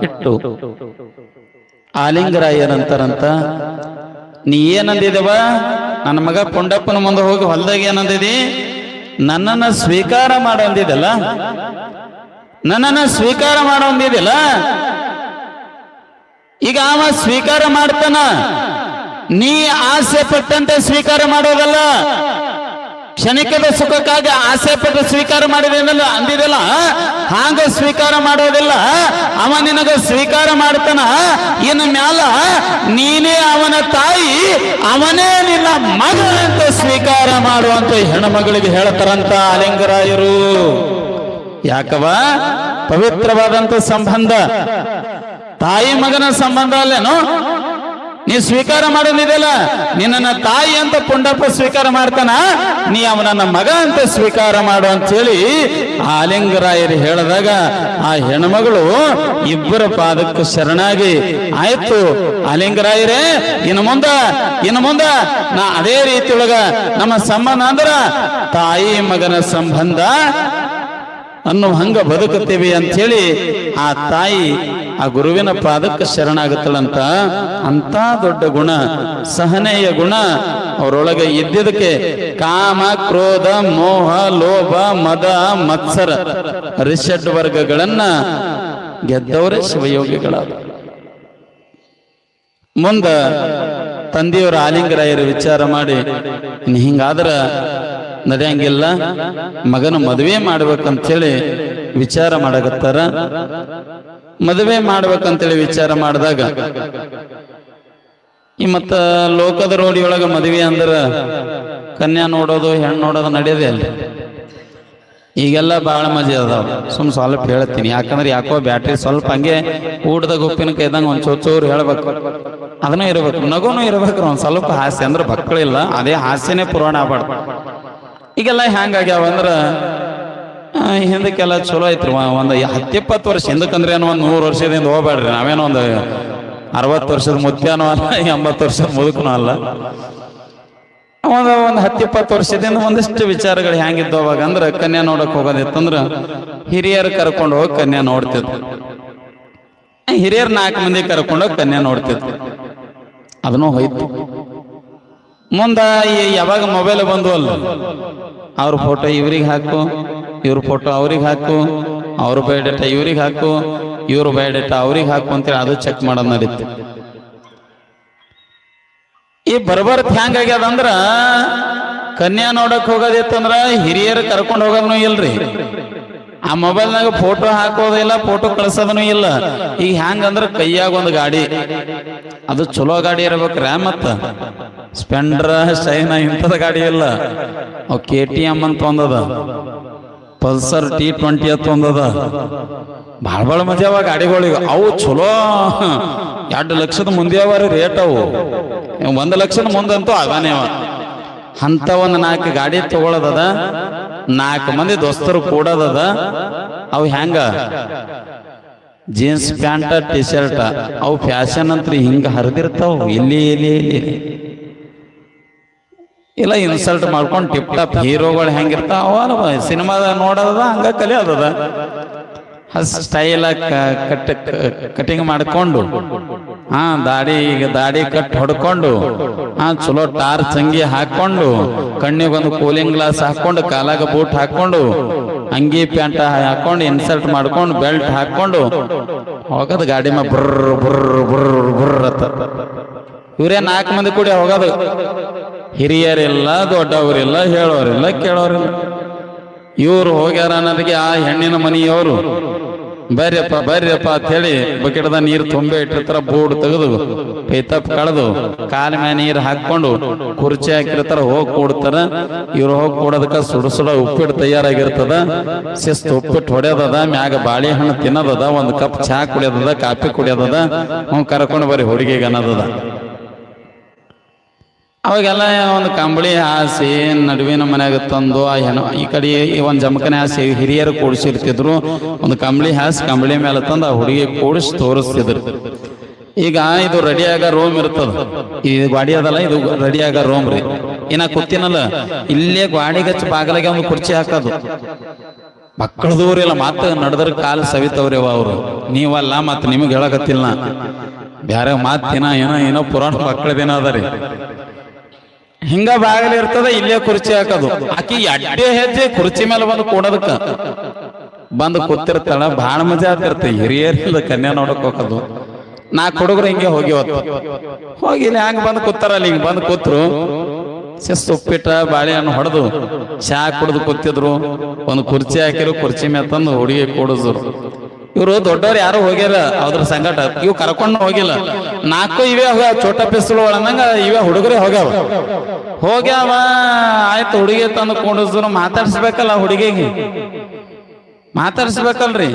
ಇಟ್ಟು ಆಲಿಂಗರಾಯರಂತಾರಂತ, ನೀ ಏನಂದಿದವ? ನನ್ನ ಮಗ ಪುಂಡಪ್ಪನ ಮುಂದೆ ಹೋಗಿ ಹೊಲದಾಗ ಏನಂದಿದಿ? ನನ್ನನ್ನು ಸ್ವೀಕಾರ ಮಾಡೋದಿದಲ್ಲ, ನನ್ನನ್ನು ಸ್ವೀಕಾರ ಮಾಡೋದಿದಲ್ಲ, ಈಗ ಅವ ಸ್ವೀಕಾರ ಮಾಡ್ತಾನ, ನೀ ಆಸೆ ಪಟ್ಟಂತೆ ಸ್ವೀಕಾರ ಮಾಡೋದಲ್ಲ. ಕ್ಷಣಿಕದ ಸುಖಕ್ಕಾಗಿ ಆಸೆ ಪಟ್ಟು ಸ್ವೀಕಾರ ಮಾಡಿದೇನಲ್ಲ ಅಂದಿದಲ್ಲ, ಹಾಗ ಸ್ವೀಕಾರ ಮಾಡೋದಿಲ್ಲ. ಅವ ನಿನಗ ಸ್ವೀಕಾರ ಮಾಡ್ತಾನ. ಇನ್ನು ಮ್ಯಾಲ ನೀನೇ ಅವನ ತಾಯಿ, ಅವನೇ ನಿನ್ನ ಮಗ ಅಂತ ಸ್ವೀಕಾರ ಮಾಡುವಂತ ಹೆಣ್ಮಗಳಿಗೆ ಹೇಳ್ತಾರಂತ ಅಲಿಂಗರಾಯರು. ಯಾಕವ? ಪವಿತ್ರವಾದಂತ ಸಂಬಂಧ, ತಾಯಿ ಮಗನ ಸಂಬಂಧ ಅಲ್ಲೇನು? ನೀ ಸ್ವೀಕಾರ ಮಾಡೋದಿದೆಯಲ್ಲ, ನಿನ್ನ ತಾಯಿ ಅಂತ ಪುಂಡಪ್ಪ ಸ್ವೀಕಾರ ಮಾಡ್ತಾನ, ನೀ ಅವನನ್ನ ಮಗ ಅಂತ ಸ್ವೀಕಾರ ಮಾಡು ಅಂತ ಹೇಳಿ ಆ ಅಲಿಂಗರಾಯರು ಹೇಳಿದಾಗ ಆ ಹೆಣ್ಮಗಳು ಇಬ್ಬರ ಪಾದಕ್ಕೆ ಶರಣಾಗಿ, ಆಯ್ತು ಅಲಿಂಗರಾಯರೇ, ಇನ್ನು ಮುಂದ ನಾ ಅದೇ ರೀತಿಯೊಳಗ ನಮ್ಮ ಸಂಬಂಧ ಅಂದ್ರ ತಾಯಿ ಮಗನ ಸಂಬಂಧ ಅನ್ನೋ ಹಂಗ ಬದುಕುತ್ತೀವಿ ಅಂತ ಹೇಳಿ ಆ ತಾಯಿ ಆ ಗುರುವಿನ ಪಾದಕ್ಕೆ ಶರಣಾಗುತ್ತಳಂತ. ಅಂತ ದೊಡ್ಡ ಗುಣ, ಸಹನೆಯ ಗುಣ ಅವರೊಳಗೆ ಇದ್ದಿದ್ದಕ್ಕೆ ಕಾಮ, ಕ್ರೋಧ, ಮೋಹ, ಲೋಭ, ಮದ, ಮತ್ಸರ ರಿಷಡ್ ವರ್ಗಗಳನ್ನ ಗೆದ್ದವರೇ ಶಿವಯೋಗಿಗಳಾದ. ಮುಂದ ತಂದೆಯವರ ಆಲಿಂಗರಾಯರು ವಿಚಾರ ಮಾಡಿ, ಹಿಂಗಾದ್ರ ನಡೆಯಂಗಿಲ್ಲ, ಮಗನ ಮದುವೆ ಮಾಡ್ಬೇಕಂತೇಳಿ ವಿಚಾರ ಮಾಡಕತ್ತಾರ. ಮದುವೆ ಮಾಡ್ಬೇಕಂತೇಳಿ ವಿಚಾರ ಮಾಡಿದಾಗ ಈ ಮತ್ತ ಲೋಕದ ರೋಡಿಯೊಳಗ ಮದುವೆ ಅಂದ್ರ ಕನ್ಯಾ ನೋಡೋದು, ಹೆಣ್ಣು ನೋಡೋದು ನಡೆಯೋದೇ ಅಲ್ಲ. ಈಗೆಲ್ಲ ಬಹಳ ಮಜಾ ಅದಾವ. ಸ್ವಲ್ಪ ಹೇಳ್ತೀನಿ, ಯಾಕಂದ್ರೆ ಯಾಕೋ ಬ್ಯಾಟ್ರಿ ಸ್ವಲ್ಪ ಹಂಗೆ ಊಟದಾಗ ಉಪ್ಪಿನಕಾಯಿ ಇದ್ದಂಗೆ ಒಂದ್ ಚೂರು ಹೇಳ್ಬೇಕು, ಅದನ್ನೂ ಇರ್ಬೇಕು, ನಗುನು ಇರ್ಬೇಕು. ಒಂದ್ ಸ್ವಲ್ಪ ಹಾಸ್ಯ ಅಂದ್ರೆ ಮಕ್ಕಳಿಲ್ಲ, ಅದೇ ಹಾಸ್ಯನೇ ಪುರಾಣ ಆಗ್ಬಾರ್ದು. ಈಗೆಲ್ಲ ಹೆಂಗಾಗ್ಯಾವ ಅಂದ್ರ ಹಿಂದಕ್ಕೆಲ್ಲ ಚಲೋ ಐತ್ರಿ. ಒಂದು 10-20 ವರ್ಷ ಹಿಂದಕ್ಕಂದ್ರೆ ಏನೋ ಒಂದು 100 ವರ್ಷದಿಂದ ಹೋಗ್ಬೇಡ್ರಿ. ನಾವೇನೋ ಒಂದು 60 ವರ್ಷದ ಮುತ್ಯಾನೂ ಅಲ್ಲ, 80 ವರ್ಷದ ಮುದುಕನೂ ಅಲ್ಲ. ಒಂದು 10-20 ವರ್ಷದಿಂದ ಒಂದಿಷ್ಟು ವಿಚಾರಗಳು ಹೆಂಗಿದ್ದು ಅವಾಗ ಅಂದ್ರೆ, ಕನ್ಯಾ ನೋಡಕ್ ಹೋಗೋದಿತ್ತಂದ್ರ ಹಿರಿಯರು ಕರ್ಕೊಂಡು ಹೋಗಿ ಕನ್ಯಾ ನೋಡ್ತಿದ್ರು. ಹಿರಿಯರ್ 4 ಮಂದಿ ಕರ್ಕೊಂಡೋಗಿ ಕನ್ಯಾ ನೋಡ್ತಿದ್ರು. ಅದನ್ನೂ ಹೋಯ್ತು. ಮುಂದ ಯಾವಾಗ ಮೊಬೈಲ್ ಬಂದು ಅಲ್ಲ, ಅವ್ರ ಫೋಟೋ ಇವ್ರಿಗೆ ಹಾಕು, ಇವ್ರ ಫೋಟೋ ಅವ್ರಿಗೆ ಹಾಕು, ಅವ್ರ ಬಯೋಡೇಟಾ ಇವ್ರಿಗೆ ಹಾಕು, ಇವ್ರ ಬಯೋಡೇಟಾ ಅವ್ರಿಗೆ ಹಾಕು ಅಂತೇಳಿ ಅದು ಚೆಕ್ ಮಾಡೋದು ನಡೀತು. ಈ ಬರ್ಬರ್ತ್ ಹೆಂಗಾಗ್ಯದಂದ್ರ, ಕನ್ಯಾ ನೋಡಕ್ ಹೋಗೋದಿತ್ತಂದ್ರ ಹಿರಿಯರು ಕರ್ಕೊಂಡು ಹೋಗೋದನು ಇಲ್ರಿ. ಆ ಮೊಬೈಲ್ನಾಗ ಫೋಟೋ ಹಾಕೋದಿಲ್ಲ, ಫೋಟೋ ಕಳ್ಸೋದನು ಇಲ್ಲ. ಈಗ ಹೆಂಗಂದ್ರ ಕೈಯಾಗ ಒಂದು ಗಾಡಿ, ಅದು ಚಲೋ ಗಾಡಿ ಇರ್ಬೇಕ್ರ, ಮತ್ತ ಸ್ಪೆಂಡರ್, ಶೈನ ಇಂಥದ ಗಾಡಿ ಇಲ್ಲ. ಅವ್ KTM ಅಂತ ಒಂದದ, ಪಲ್ಸರ್ T20 ಅಂತ ಒಂದದ. ಭಾಳ ಮಜಾ ಅವ ಗಾಡಿಗಳಿಗೆ. ಅವು ಚಲೋ 2 ಲಕ್ಷದ ಮುಂದೆ ಅವ ರೇಟ್. ಅವು 1 ಲಕ್ಷದ ಮುಂದಂತೂ ಆಗಾನೆ ಅವ. ಅಂತ ಒಂದು 4 ಗಾಡಿ ತಗೊಳದದ, 4 ಮಂದಿ ದೋಸ್ತರು ಕೂಡದದ. ಅವು ಹೆಂಗ ಜೀನ್ಸ್ ಪ್ಯಾಂಟ, ಟಿ ಶರ್ಟ್, ಅವು ಫ್ಯಾಷನ್ ಅಂತ್ರಿ ಹಿಂಗ ಹರಿದಿರ್ತಾವ. ಇಲ್ಲಿ ಇಲ್ಲ ಇನ್ಸಲ್ಟ್ ಮಾಡ್ಕೊಂಡು ಟಿಪ್ ಟಾಪ್ ಹೀರೋಗಳು ಹೆಂಗಿರ್ತಾವ ಅವ ಸಿನಿಮಾದ ನೋಡೋದ, ಹಂಗ ಕಲಿಯೋದದ. ಸ್ಟೈಲ ಕಟಿಂಗ್ ಮಾಡ್ಕೊಂಡು, ದಾಡಿ ಕಟ್ ಹೊಡ್ಕೊಂಡು, ಚಲೋ ಟಾರ್ಚ್ ಅಂಗಿ ಹಾಕೊಂಡು, ಕಣ್ಣಿಗೊಂದು ಕೂಲಿಂಗ್ ಗ್ಲಾಸ್ ಹಾಕೊಂಡು, ಕಾಲಾಗ ಬೂಟ್ ಹಾಕೊಂಡು, ಅಂಗಿ ಪ್ಯಾಂಟ್ ಹಾಕೊಂಡು, ಇನ್ಸಲ್ಟ್ ಮಾಡ್ಕೊಂಡು, ಬೆಲ್ಟ್ ಹಾಕೊಂಡು ಹೋಗೋದು ಗಾಡಿ ಮ ಬುರ್ರ ಬುರ್ರ ಬುರ್ರ ಬುರ್ರ ಅಂತ. ಇವರೇ 4 ಮಂದಿ ಕೂಡಿ ಹೋಗೋದು. ಹಿರಿಯರಿಲ್ಲ, ದೊಡ್ಡವರಿಲ್ಲ, ಹೇಳೋರಿಲ್ಲ, ಕೇಳೋರಿಲ್ಲ. ಇವ್ರು ಹೋಗ್ಯಾರ ಅನ್ನೋದಕ್ಕೆ ಆ ಹೆಣ್ಣಿನ ಮನೆಯವರು ಬರ್ರಿಯಪ್ಪ ಅಂತ ಹೇಳಿ ಬಕೆಟ್ದ ನೀರು ತುಂಬೆ ಇಟ್ಟಿರ್ತಾರ. ಬೋರ್ಡ್ ತೆಗೆದು ಪೈತಪ್ ಕಳೆದು ಕಾಲ ಮೇಲೆ ನೀರು ಹಾಕೊಂಡು ಕುರ್ಚಿ ಹಾಕಿರ್ತಾರ, ಹೋಗಿ ಕೂಡ್ತಾರ. ಇವ್ರು ಹೋಗಿ ಕೂಡೋದಕ್ಕ ಸುಡ ಉಪ್ಪಿಟ್ಟು ತಯಾರಾಗಿರ್ತದ. ಶಿಸ್ತು ಉಪ್ಪಿಟ್ಟು ಹೊಡೆಯೋದದ, ಮ್ಯಾಗ ಬಾಳೆಹಣ್ಣು ತಿನ್ನೋದದ, ಒಂದು ಕಪ್ ಚಹಾ ಕುಡಿಯೋದದ, ಕಾಫಿ ಕುಡಿಯೋದದ. ಕರ್ಕೊಂಡು ಬರ್ರಿ ಹುಡುಗಿಗೆ ಅನ್ನೋದದ. ಅವಾಗೆಲ್ಲ ಒಂದು ಕಂಬಳಿ ಹಾಸಿ ನಡುವಿನ ಮನೆಯಾಗ ತಂದು ಆ ಹೆಣ್ಣು ಈ ಕಡೆ ಒಂದು ಜಮಖನೆ ಹಾಸಿ ಹಿರಿಯರು ಕೂಡಿಸಿರ್ತಿದ್ರು. ಒಂದು ಕಂಬಳಿ ಹಾಸಿ ಕಂಬಳಿ ಮೇಲೆ ತಂದು ಆ ಹುಡುಗಿ ಕೂಡಿಸಿ ತೋರಿಸ್ತಿದ್ರು. ಈಗ ಇದು ರೆಡಿಯಾಗ ರೂಮ್ ಇರ್ತದ, ಈ ಗಾಡಿ ಅದಲ್ಲ, ಇದು ರೆಡಿಯಾಗ ರೂಮ್ ರೀ. ಇನ್ನ ಕೂತಿನಲ್ಲ, ಇಲ್ಲೇ ಗಾಡಿಗಚ್ಚ ಬಾಗಲಾಗೆ ಒಂದು ಕುರ್ಚಿ ಹಾಕೋದು. ಮಕ್ಕಳು ದೂರ ಇಲ್ಲ, ಮಾತು ನಡೆದ್ರ ಕಾಲು ಸವಿತವ್ರೇವ ಅವರು. ನೀವಲ್ಲ, ಮತ್ತೆ ನಿಮಗೆ ಹೇಳಕತ್ತಿಲ್ಲ, ಬೇರೆ ಮಾತಿನ ಏನೋ ಪುರಾಣ ಮಕ್ಕಳದೇನ ಅದ ರೀ. ಹಿಂಗ ಬಾಗಿಲು ಇರ್ತದ, ಇಲ್ಲೇ ಕುರ್ಚಿ ಹಾಕೋದು. ಆಕಿ ಅಡ್ಡೆ ಹೆಜ್ಜೆ ಕುರ್ಚಿ ಮೇಲೆ ಬಂದು ಕೂಡೋದಕ್ಕ ಬಂದು ಕೂತಿರ್ತಾಳ. ಬಹಳ ಮಜಾ ಆಗ್ತಿರ್ತ. ಹಿರಿಯರಿಂದ ಕನ್ಯಾ ನೋಡಕ್ ಹೋಗೋದು. 4 ಹುಡುಗರು ಹಿಂಗೆ ಹೋಗಿ ಹೋಗಿ ಇಲ್ಲಿ ಹಂಗ ಬಂದು ಕೂತಾರಲ್ಲಿ. ಹಿಂಗ್ ಬಂದು ಕೂತ್ರು, ಉಪ್ಪಿಟ್ಟ ಬಾಳೆಹಣ್ಣು ಹೊಡೆದು ಚಾ ಕುಡ್ದು ಕೂತಿದ್ರು. ಒಂದು ಕುರ್ಚಿ ಹಾಕಿರು, ಕುರ್ಚಿ ಮೇಲೆ ತಂದು ಹುಡುಗಿ ಕೂಡಿದ್ರು. ಇವ್ರು ದೊಡ್ಡವ್ರು ಯಾರು ಹೋಗ್ಯಾರ ಅದ್ರ ಸಂಗಟ, ಇವ್ ಕರ್ಕೊಂಡು ಹೋಗಿಲ್ಲ. 4 ಇವೇ ಹೋಗ್ಯಾವ, ಚೋಟ ಪಿಸ್ತೂಲ್ ಒಳಂದಂಗ ಇವೇ ಹುಡುಗರೇ ಹೋಗ್ಯಾವ. ಆಯ್ತು, ಹುಡುಗಿ ತಂದು ಕೂಡಿಸಿದ್ರು. ಮಾತಾಡ್ಸ್ಬೇಕಲ್ಲ ಹುಡುಗಿಗೆ, ಮಾತಾಡ್ಸ್ಬೇಕಲ್ರಿ.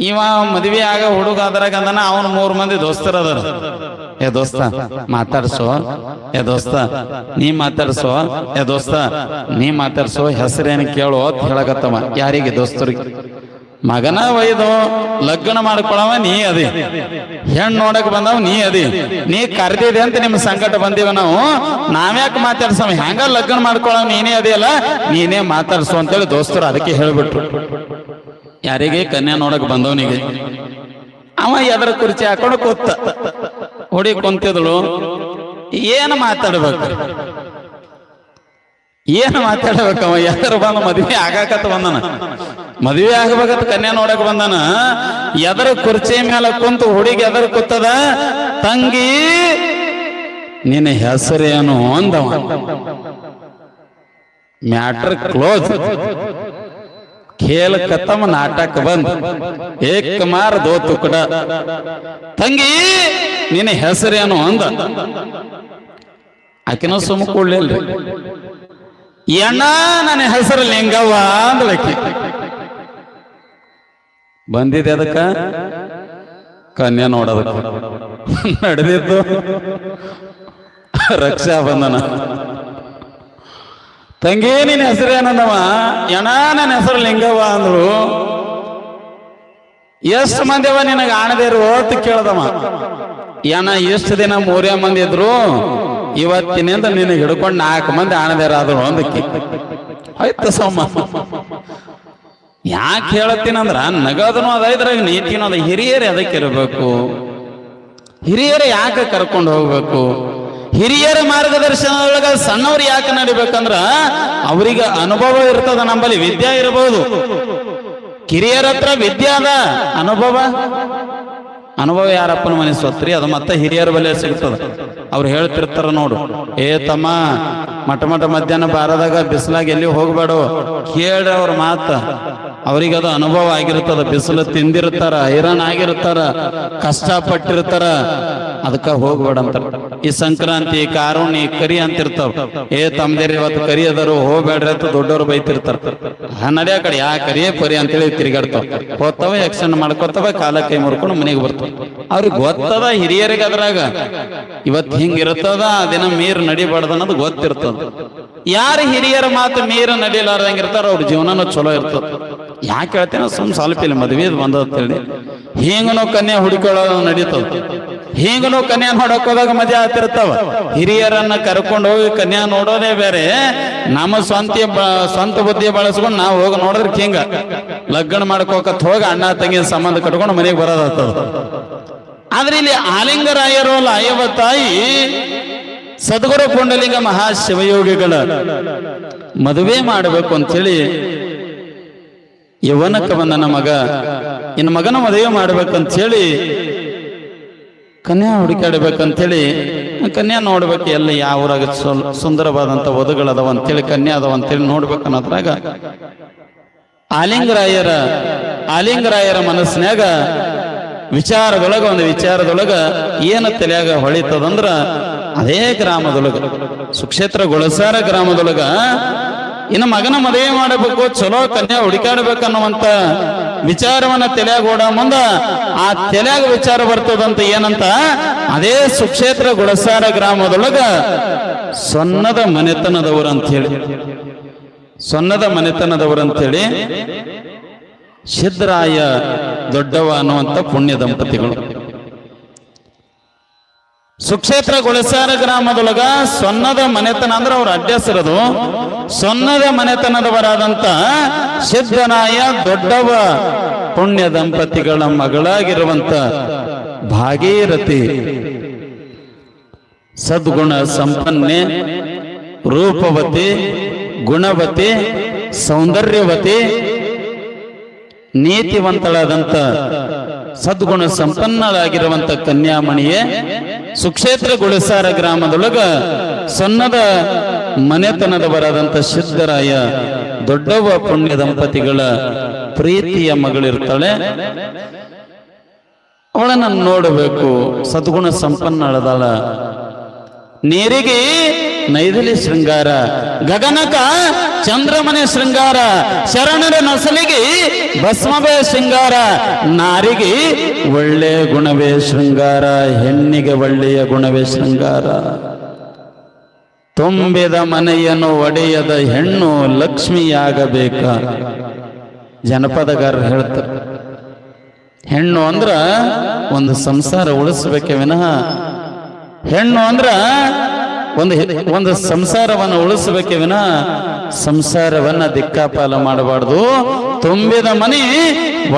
ಇವ ಮದ್ವೆ ಆಗ ಹುಡುಗ ಅದ್ರಾಗ ಅಂದನ ಅವನು 3 ಮಂದಿ ದೋಸ್ತರು ಅದಾರ. ಏ ದೋಸ್ತ ಮಾತಾಡ್ಸೋ, ಏ ದೋಸ್ತ ನೀ ಮಾತಾಡ್ಸೋ, ಏ ದೋಸ್ತ ನೀ ಮಾತಾಡ್ಸೋ, ಹೆಸರೇನು ಕೇಳೋ ಅಂತ ಹೇಳಕತ್ತವ. ಯಾರಿಗೆ? ದೋಸ್ತರಿಗೆ. ಮಗನ ಒಯ್ದು ಲಗ್ನ ಮಾಡ್ಕೊಳವ ನೀ ಅದಿ, ಹೆಣ್ಣು ನೋಡಕ್ ಬಂದವ ನೀ ಅದಿ, ನೀ ಕರ್ದಿದೆ ಅಂತ ನಿಮ್ ಸಂಕಟ ಬಂದಿವ ನಾವು, ನಾವ್ಯಾಕೆ ಮಾತಾಡ್ಸವ? ಹೆಂಗ ಲಗ್ನ ಮಾಡ್ಕೊಳವ ನೀನೇ ಅದಿಯಲ್ಲ, ನೀನೇ ಮಾತಾಡ್ಸು ಅಂತೇಳಿ ದೋಸ್ತರು ಅದಕ್ಕೆ ಹೇಳ್ಬಿಟ್ರು. ಯಾರಿಗೆ? ಕನ್ಯಾ ನೋಡಕ್ ಬಂದವನಿಗೆ. ಅವ ಎದರ ಕುರ್ಚಿ ಹಾಕೊಂಡು ಕೂತ, ಹುಡಿ ಕುಂತಿದ್ಳು. ಏನು ಮಾತಾಡ್ಬೇಕು, ಏನು ಮಾತಾಡ್ಬೇಕವ? ಎದರ ಬಂದ ಮದ್ವೆ ಆಗಾಕತ್ತ ಬಂದನ, ಮದ್ವೆ ಆಗ್ಬೇಕಂತ ಕನ್ಯಾ ನೋಡಕ್ ಬಂದನ. ಎದರ ಕುರ್ಚಿ ಮೇಲೆ ಕುಂತು ಹುಡುಗಿ ಎದರ ಕೂತದ, ತಂಗಿ ನಿನ್ನ ಹೆಸರೇನು ಅಂದವ. Matter close. ಖೇಲ್ ಖತಮ್, ನಾಟಕ ಬಂದ್. ಏಕ್ ಮಾರ್ ದೋ ತುಕಡ. ತಂಗಿ ನಿನ್ನ ಹೆಸರೇನು ಅಂದ. ಆಕಿನ ಸುಮ್ಮ ಕೊಡ್ಲಿಲ್ರಿ. ಎಣ್ಣ ನನ್ನ ಹೆಸರು ಲಿಂಗವ್ವ ಅಂದಳಕಿ. ಬಂದಿದೆ ಅದಕ್ಕ ಕನ್ಯಾ ನೋಡೋದಕ್ಕ. ನಡೆದಿದ್ದು ರಕ್ಷಾ ಬಂಧನ. ತಂಗಿ ನಿನ್ನ ಹೆಸರೇನಂದವ. ಎಣ ನನ್ನ ಹೆಸರು ಲಿಂಗವ್ವ ಅಂದ್ರು. ಎಷ್ಟು ಮಂದಿವ ನಿನಗೆ ಆಣದೇರು ಅಂತ ಕೇಳ್ದವ. ಏನ ಎಷ್ಟು ದಿನ 3 ಮಂದಿ ಇದ್ರು, ಇವತ್ತಿನಿಂದ ನಿನಗೆ ಹಿಡ್ಕೊಂಡು 4 ಮಂದಿ ಆಣದೇರಾದ್ರು ಅಂದಕ್ಕೆ. ಆಯ್ತು ಸೋಮ. ಯಾಕೆ ಹೇಳತ್ತೀನಂದ್ರ ನಗದನು ಅದ, ಇದ್ರಾಗ ನೀತಿನೂ ಅದ. ಹಿರಿಯರೇ ಅದಕ್ಕೆ ಇರಬೇಕು. ಹಿರಿಯರೇ ಯಾಕೆ ಕರ್ಕೊಂಡು ಹೋಗ್ಬೇಕು? ಹಿರಿಯರ ಮಾರ್ಗದರ್ಶನದೊಳಗ ಸಣ್ಣವ್ರು ಯಾಕೆ ನಡಿಬೇಕಂದ್ರ ಅವ್ರಿಗೆ ಅನುಭವ ಇರ್ತದ. ನಮ್ಮಲ್ಲಿ ವಿದ್ಯಾ ಇರಬಹುದು, ಕಿರಿಯರ ಹತ್ರ ವಿದ್ಯೆ ಅದ, ಅನುಭವ ಯಾರಪ್ಪನ ಮನೆ ಸ್ವತ್ರಿ, ಅದು ಮತ್ತೆ ಹಿರಿಯರ ಬಲೆ ಸಿಗ್ತದ. ಅವ್ರು ಹೇಳ್ತಿರ್ತಾರ ನೋಡು, ಏ ತಮ್ಮ ಮಠ ಮಧ್ಯಾಹ್ನ ಬಾರದಾಗ ಬಿಸಿಲಾಗ ಎಲ್ಲಿ ಹೋಗ್ಬೇಡ, ಕೇಳ್ರಿ ಅವ್ರ ಮಾತ. ಅವ್ರಿಗದು ಅನುಭವ ಆಗಿರ್ತದ. ಬಿಸಿಲು ತಿಂದಿರ್ತಾರ, ಹೈರಾಣ ಆಗಿರ್ತಾರ, ಕಷ್ಟಪಟ್ಟಿರ್ತಾರ, ಅದಕ್ಕ ಹೋಗ್ಬೇಡ ಅಂತಾರ. ಈ ಸಂಕ್ರಾಂತಿ, ಕಾರುಣಿ, ಕರಿ ಅಂತಿರ್ತಾವ. ಏ ತಮ್ಮದೇರಿ ಇವತ್ತು ಕರಿ ಅದಾರು, ಹೋಗ್ಬೇಡ್ರಿ ಅಂತ ದೊಡ್ಡವ್ರು ಬೈತಿರ್ತಾರ. ನಡಿಯ ಕಡೆ ಯಾ ಕರಿಯೇ ಪರಿ ಅಂತೇಳಿ ತಿರುಗಾಡ್ತಾವ. ಹೋಗ್ತಾವ, ಎಕ್ಸ್ಟೆಂಡ್ ಮಾಡ್ಕೊತಾವ, ಕಾಲ ಕೈ ಮುರ್ಕೊಂಡು ಮನೆಗೆ ಬರ್ತಾವ. ಅವ್ರಿಗೆ ಗೊತ್ತದ ಹಿರಿಯರಿಗೆ ಅದ್ರಾಗ ಇವತ್ತು ಹಿಂಗಿರ್ತದ, ದಿನ ಮೀರ್ ನಡಿಬಾರ್ದ ಅನ್ನೋದು ಗೊತ್ತಿರ್ತದ. ಯಾರು ಹಿರಿಯರ ಮಾತು ಮೀರ ನಡಿಲಾರ್ದಂಗಿರ್ತಾರ ಅವ್ರ ಜೀವನನೂ ಚಲೋ ಇರ್ತದ. ಯಾಕೆ ಹೇಳ್ತೇನೆ, ಸ್ವಲ್ಪ ಇಲ್ಲಿ ಮದ್ವೆ ಬಂದತ್ತೇಳಿ ಹಿಂಗನು ಕನ್ಯಾ ಹುಡುಕೊಳ್ಳೋದು ನಡೀತದ. ಹಿಂಗನು ಕನ್ಯಾ ನೋಡಕ್ ಹೋದಾಗ ಮಜಾ ಆಗ್ತಿರ್ತಾವ. ಹಿರಿಯರನ್ನ ಕರ್ಕೊಂಡು ಹೋಗಿ ಕನ್ಯಾ ನೋಡೋದೇ ಬೇರೆ. ನಮ್ಮ ಸ್ವಂತ ಬುದ್ಧಿ ಬಳಸ್ಕೊಂಡು ನಾವು ಹೋಗಿ ನೋಡಿದ್ರೆ ಹಿಂಗ ಲಗ್ನ ಮಾಡ್ಕೋಕತ್ ಹೋಗಿ ಅಣ್ಣ ತಂಗಿ ಸಂಬಂಧ ಕಟ್ಕೊಂಡು ಮನೆಗೆ ಬರೋದಾಗ್ತದ. ಆದ್ರೆ ಇಲ್ಲಿ ಆಲಿಂಗರಾಯರು ಅಯ್ಯವ ತಾಯಿ ಸದ್ಗುರು ಪುಂಡಲಿಂಗ ಮಹಾಶಿವಯೋಗಿಗಳ ಮದುವೆ ಮಾಡಬೇಕು ಅಂತೇಳಿ ಯವನಕ್ಕೆ ಬಂದ ಮಗ, ಇನ್ನು ಮಗನ ಮದುವೆ ಮಾಡ್ಬೇಕಂತ ಹೇಳಿ ಕನ್ಯಾ ಹುಡುಕಾಡ್ಬೇಕಂತೇಳಿ, ಕನ್ಯಾ ನೋಡ್ಬೇಕು ಎಲ್ಲಿ ಯಾವ ಊರಾಗ ಸುಂದರವಾದಂತ ವಧುಗಳದಾವ ಅಂತೇಳಿ, ಕನ್ಯಾ ಅದಾವ ಅಂತೇಳಿ ನೋಡ್ಬೇಕನ್ನೋದ್ರಾಗ ಆಲಿಂಗರಾಯರ ಮನಸ್ಸಿನಾಗ ಒಂದು ವಿಚಾರದೊಳಗ ಏನು ತಲೆಯಾಗ ಹೊಳಿತದಂದ್ರ, ಅದೇ ಗ್ರಾಮದೊಳಗ ಸುಕ್ಷೇತ್ರ ಗೊಳಸಾರ ಗ್ರಾಮದೊಳಗ ಇನ್ನು ಮಗನ ಮದುವೆ ಮಾಡಬೇಕು, ಚಲೋ ಕನ್ಯಾ ಹುಡುಕಾಡ್ಬೇಕನ್ನುವಂತ ವಿಚಾರವನ್ನ ತಲೆಯಾಗ ಓಡ ಮುಂದ ಆ ತಲೆಯಾಗ ವಿಚಾರ ಬರ್ತದಂತ ಏನಂತ, ಅದೇ ಸುಕ್ಷೇತ್ರ ಗುಳಸಾರ ಗ್ರಾಮದೊಳಗ ಸೊನ್ನದ ಮನೆತನದವರಂತೇಳಿ ಸಿದ್ಧರಾಯ ದೊಡ್ಡವ ಅನ್ನುವಂತ ಪುಣ್ಯ ದಂಪತಿಗಳು ಸುಕ್ಷೇತ್ರ ಗುಳಸಾರ ಗ್ರಾಮದೊಳಗ ಸೊನ್ನದ ಮನೆತನ ಅಂದ್ರೆ ಅವ್ರ ಅಡ್ಡಸರದು. ಸೊನ್ನದ ಮನೆತನದವರಾದಂತ ಸಿದ್ಧರಾಯ ದೊಡ್ಡವ ಪುಣ್ಯ ದಂಪತಿಗಳ ಮಗಳಾಗಿರುವಂತ ಭಾಗೀರಥಿ ಸದ್ಗುಣ ಸಂಪನ್ನೆ ರೂಪವತಿ, ಗುಣವತಿ, ಸೌಂದರ್ಯವತಿ, ನೀತಿವಂತಳಾದಂಥ ಸದ್ಗುಣ ಸಂಪನ್ನಳಾಗಿರುವಂಥ ಕನ್ಯಾಮಣಿಯೇ, ಸುಕ್ಷೇತ್ರ ಗುಳಸಾರ ಗ್ರಾಮದೊಳಗ ಸೊನ್ನದ ಮನೆತನದವರಾದಂಥ ಸಿದ್ದರಾಯ ದೊಡ್ಡವ್ವ ಪುಣ್ಯ ದಂಪತಿಗಳ ಪ್ರೀತಿಯ ಮಗಳಿರ್ತಾಳೆ. ಅವಳನ್ನು ನೋಡಬೇಕು. ಸದ್ಗುಣ ಸಂಪನ್ನಳದಾಳ. ನೀರಿಗೆ ನೈದಲಿ ಶೃಂಗಾರ, ಗಗನಕ ಚಂದ್ರಮನೆ ಶೃಂಗಾರ, ಶರಣರ ನಸಲಿಗೆ ಭಸ್ಮವೇ ಶೃಂಗಾರ, ನಾರಿಗೆ ಒಳ್ಳೆ ಗುಣವೇ ಶೃಂಗಾರ, ಹೆಣ್ಣಿಗೆ ಒಳ್ಳೆಯ ಗುಣವೇ ಶೃಂಗಾರ. ತುಂಬಿದ ಮನೆಯನ್ನು ಒಡೆಯದ ಹೆಣ್ಣು ಲಕ್ಷ್ಮಿಯಾಗಬೇಕ. ಜನಪದಗಾರರು ಹೇಳ್ತಾರೆ, ಹೆಣ್ಣು ಅಂದ್ರ ಒಂದು ಸಂಸಾರ ಉಳಿಸ್ಬೇಕೆ ವಿನಃ, ಹೆಣ್ಣು ಅಂದ್ರ ಒಂದು ಸಂಸಾರವನ್ನು ಉಳಿಸಬೇಕೆ ವಿನಃ ಸಂಸಾರವನ್ನ ದಿಕ್ಕಾಪಾಲ ಮಾಡಬಾರ್ದು. ತುಂಬಿದ ಮನಿ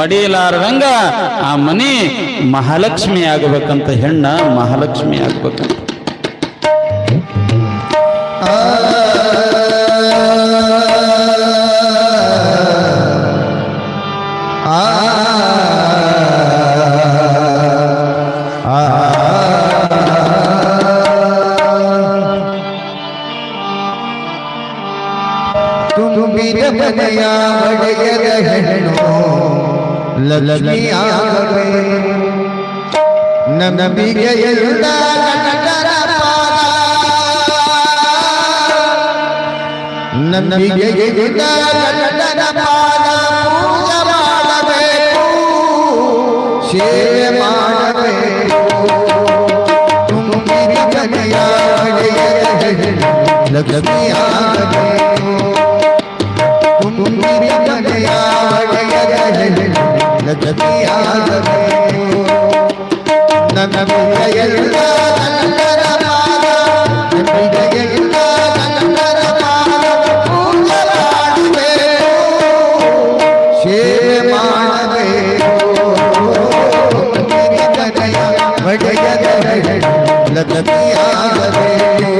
ಒಡೆಯಲಾರದಂಗ ಆ ಮನಿ ಮಹಾಲಕ್ಷ್ಮಿ ಆಗಬೇಕಂತ, ಹೆಣ್ಣ ಮಹಾಲಕ್ಷ್ಮಿ ಆಗ್ಬೇಕಂತ. ತುಂಬಿದ ಮನೆಯ ಒಡೆಯದ ಹೆಣ್ಣು ಲಕ್ಷ್ಮಿಯಾಗಬೇಕು. ನಂಬಿಕೆಯುಳ್ಳ ಗಂಡರ ಪಾದ, ನಂಬಿಕೆಯುಳ್ಳ ಗಂಡರ ಪಾದ ಪೂಜೆ ಮಾಡಬೇಕು, ಸೇವೆ ಮಾಡಬೇಕು. ತುಂಬಿದ ಮನೆಯ ಒಡೆಯದ ಹೆಣ್ಣು ಲಕ್ಷ್ಮಿಯಾಗಬೇಕು. ತುಂಬಿದ ಮನೆಯ ಒಡೆಯದ ಹೆಣ್ಣು ಲಕ್ಷ್ಮಿಯಾಗಬೇಕು. ನಂಬಿಕೆಯುಳ್ಳ ಗಂಡರ ಪಾದ, ನಂಬಿಕೆಯುಳ್ಳ ಗಂಡರ ಪಾದ ಪೂಜೆ ಮಾಡಬೇಕು, ಸೇವೆ ಮಾಡಬೇಕು. ತುಂಬಿದ ಮನೆಯ ಒಡೆಯದ ಹೆಣ್ಣು ಲಕ್ಷ್ಮಿಯಾಗಬೇಕು.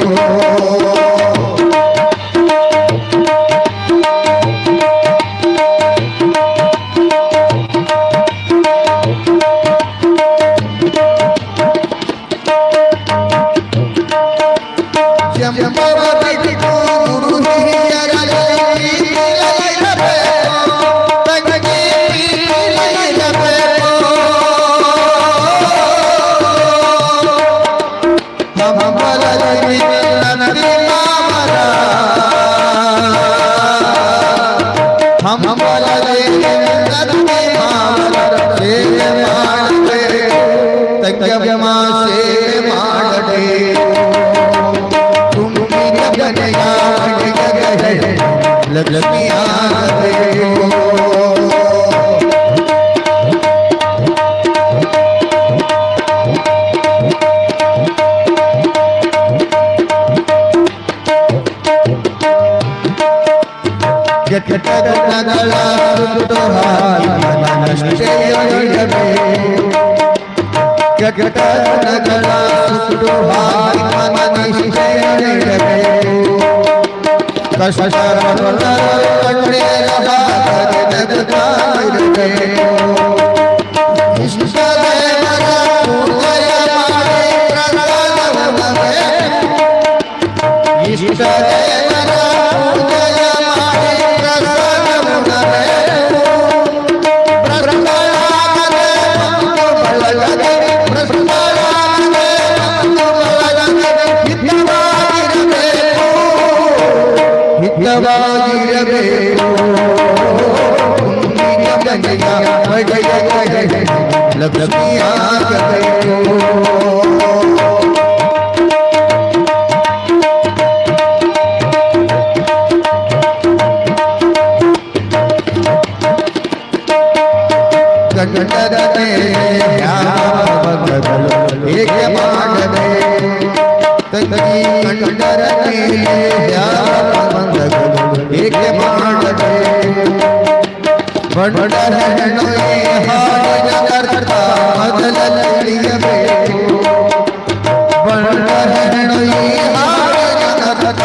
ಕೆಟ್ಟಗಳ ಸುಟ್ಟು ಹಾಕಿ ಮನನಿಷ್ಠೆಯೊಳಿರಬೇಕು. ಕೆಟ್ಟಗಳ ಸುಟ್ಟು ಹಾಕಿ ಮನನಿಷ್ಠೆಯೊಳಿರಬೇಕು. ಕಷ್ಟಪಡುವ ಕಣ್ಣೀರ ಹಾಕದೆ ನಗುತ್ತಾಯಿರಬೇಕು. ಇಷ್ಟದೇವರ ಪೂಜೆಯ ಮಾಡಿ ಪ್ರಸಾದವನ್ನಬೇಕು. ಇಷ್ಟದೇವರ ಪೂಜೆಯ ಮಾಡಿ ಪ್ರಸಾದವನ್ನಬೇಕು. ಪ್ರಸಾದವೇ ಬಂದು ಬಳಗದೆ, ಪ್ರಸಾದವೇ ಬಂದು ಬಳಗದೆ ಹಿತವಾಗಿರಬೇಕು, ಹಿತವಾಗಿರಬೇಕು. ತುಂಬಿದ ಮನೆಯ ಒಡೆಯದ ಹೆಣ್ಣು ಲಕ್ಷ್ಮಿಯಾಗಬೇಕು. ಗಂಡರ ಮೇಲೆ ಯಾವ ಬದಲು ಹೇಗೆ ಮಾಡದೆ, ತಂಗಿ ಗಂಡರ ಮೇಲೆ ಯಾವ ಬದಲು ಹೇಗೆ ಮಾಡದೆ. ಗಂಡರ ಹೆಣ್ಣು ಈ ಹಾಡಿನ ಅರ್ಥ ಮೊದಲಲ್ಲಿ ತಿಳಿಯಬೇಕು. ಗಂಡರ ಹೆಣ್ಣು ಈ ಹಾಡಿನ ಅರ್ಥ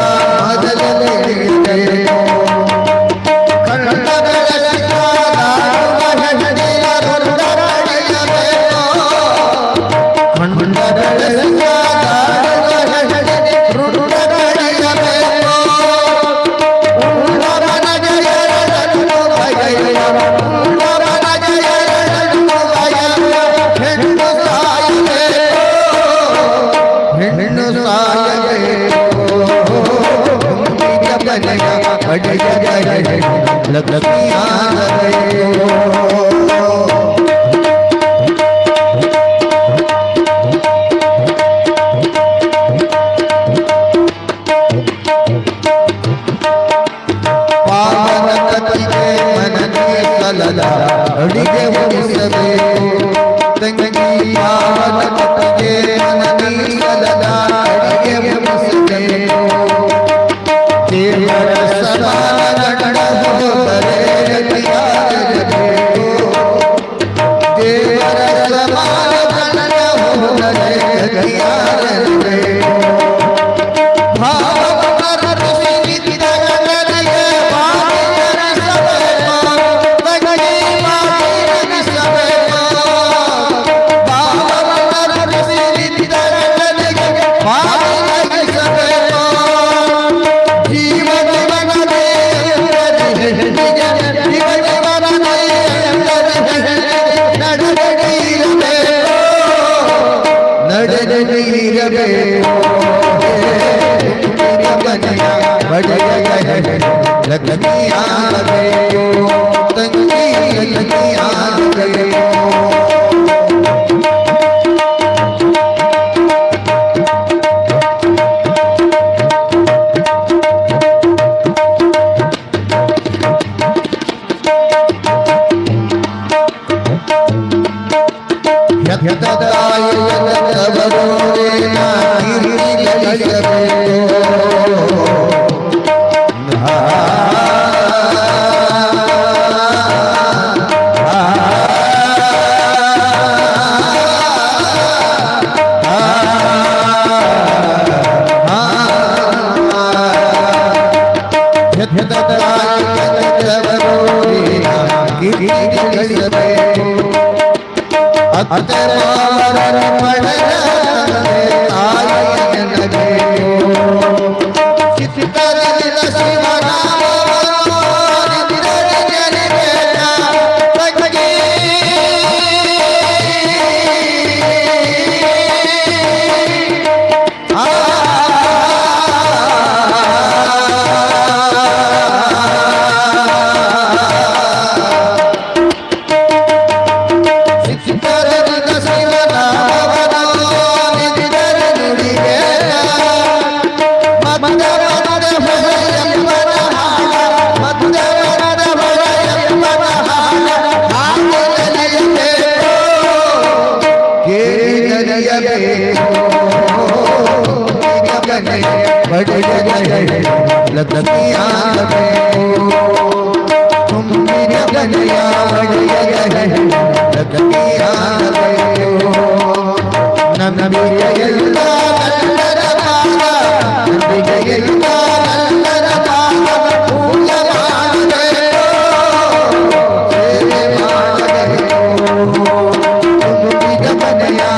ಹೆಣ್ಣು ಸಾಯಬೇಕು ಲಕ್ಷ್ಮಿಯಾಗಬೇಕು. ಪಾವನಕತಿಗೆ ಮನದಿ ಸಲದ ಅಡಿಗೆ ಉಳಿಸಬೇಕು ತಂಗಿ. ಪಾವನಕತಿಗೆ ಮನದಿ ಸಲದ ಅಡಿಗೆ ಉಳಿಸಬೇಕು. ದೇವರ ಸಮಾನ ಗಂಡ ಹೋದರೆ ಗತಿಯಾಗಬೇಕು. ದೇವರ ಸಮಾನ ಗಂಡ ಹೋದರೆ ಗತಿಯಾಗಬೇಕು. ಲಕ್ಷ್ಮಿಯಾಗಬೇಕು ತಂಗಿ ಲಕ್ಷ್ಮಿಯಾಗಬೇಕು. ಲಕ್ಷ್ಮಿಯಾಗಬೇಕು ತುಂಬಿದ ಗಣೆಯ ಲಕ್ಷ್ಮಿಯಾಗಬೇಕು. ನಂಬಿಕೆಯೆಲ್ಲ ಕನ್ನಡ ಪಾದ ನಂಬಿಕೆಯೆಲ್ಲ ಕನ್ನಡ ಪಾದ ಪೂಜೆ ಮಾಡಬೇಕು ಸೇವೆ ಮಾಡಬೇಕು. ತುಂಬಿದ ಗಣೆಯ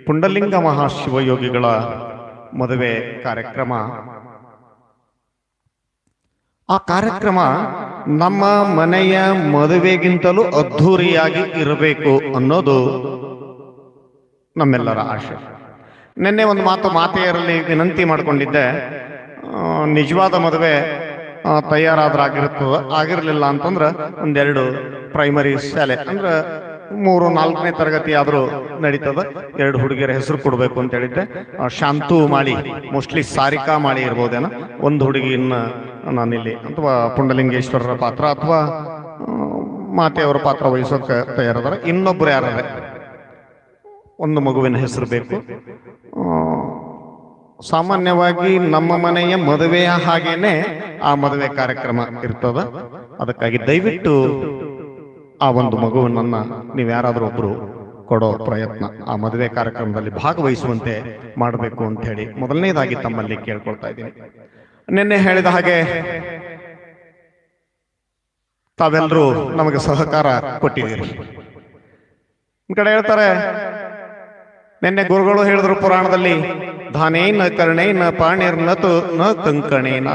ಪುಂಡಲಿಂಗ ಮಹಾಶಿವಯೋಗಿಗಳ ಮದುವೆ ಕಾರ್ಯಕ್ರಮ. ಆ ಕಾರ್ಯಕ್ರಮ ನಮ್ಮ ಮನೆಯ ಮದುವೆಗಿಂತಲೂ ಅದ್ಧೂರಿಯಾಗಿ ಇರಬೇಕು ಅನ್ನೋದು ನಮ್ಮೆಲ್ಲರ ಆಶೆ. ನಿನ್ನೆ ಒಂದು ಮಾತೆಯರಲ್ಲಿ ವಿನಂತಿ ಮಾಡಿಕೊಂಡಿದ್ದೆ, ನಿಜವಾದ ಮದುವೆ ಆಗಿರಲಿಲ್ಲ ಅಂತಂದ್ರೆ ಒಂದೆರಡು ಪ್ರೈಮರಿ ಶಾಲೆ ಅಂದ್ರೆ 3-4ನೇ ತರಗತಿ ಆದರೂ ನಡೀತದ, 2 ಹುಡುಗಿಯರ ಹೆಸರು ಕೊಡಬೇಕು ಅಂತ ಹೇಳಿದ್ದೆ. ಶಾಂತು ಮಾಳಿ, ಮೋಸ್ಟ್ಲಿ ಸಾರಿಕಾ ಮಾಳಿ ಇರ್ಬೋದೇನ, ಒಂದು ಹುಡುಗಿಯನ್ನ ನಾನಿಲ್ಲಿ ಅಥವಾ ಪುಂಡಲಿಂಗೇಶ್ವರರ ಪಾತ್ರ ಅಥವಾ ಮಾತೆಯವರ ಪಾತ್ರ ವಹಿಸೋಕೆ ತಯಾರದಾರ. ಇನ್ನೊಬ್ರು ಯಾರದೆ ಒಂದು ಮಗುವಿನ ಹೆಸರು ಬೇಕು. ಸಾಮಾನ್ಯವಾಗಿ ನಮ್ಮ ಮನೆಯ ಮದುವೆಯ ಹಾಗೇನೆ ಆ ಮದುವೆ ಕಾರ್ಯಕ್ರಮ ಇರ್ತದ. ಅದಕ್ಕಾಗಿ ದಯವಿಟ್ಟು ಆ ಒಂದು ಮಗುವನ್ನ ನೀವ್ಯಾರಾದ್ರೂ ಒಬ್ರು ಕೊಡೋ ಪ್ರಯತ್ನ ಆ ಮದುವೆ ಕಾರ್ಯಕ್ರಮದಲ್ಲಿ ಭಾಗವಹಿಸುವಂತೆ ಮಾಡಬೇಕು ಅಂತ ಹೇಳಿ ಮೊದಲನೇದಾಗಿ ತಮ್ಮಲ್ಲಿ ಕೇಳ್ಕೊಳ್ತಾ ಇದ್ದೀನಿ. ನಿನ್ನೆ ಹೇಳಿದ ಹಾಗೆ ತಾವೆಲ್ಲರೂ ನಮಗೆ ಸಹಕಾರ ಕೊಟ್ಟಿದ್ದೀರಿ. ಈ ಕಡೆ ಹೇಳ್ತಾರೆ, ನಿನ್ನೆ ಗುರುಗಳು ಹೇಳಿದ್ರು ಪುರಾಣದಲ್ಲಿ, ಧಾನೇನ ಕರ್ಣೇನ ಪಾಣಿರ್ನತು ನ ಕಂಕಣೇನ.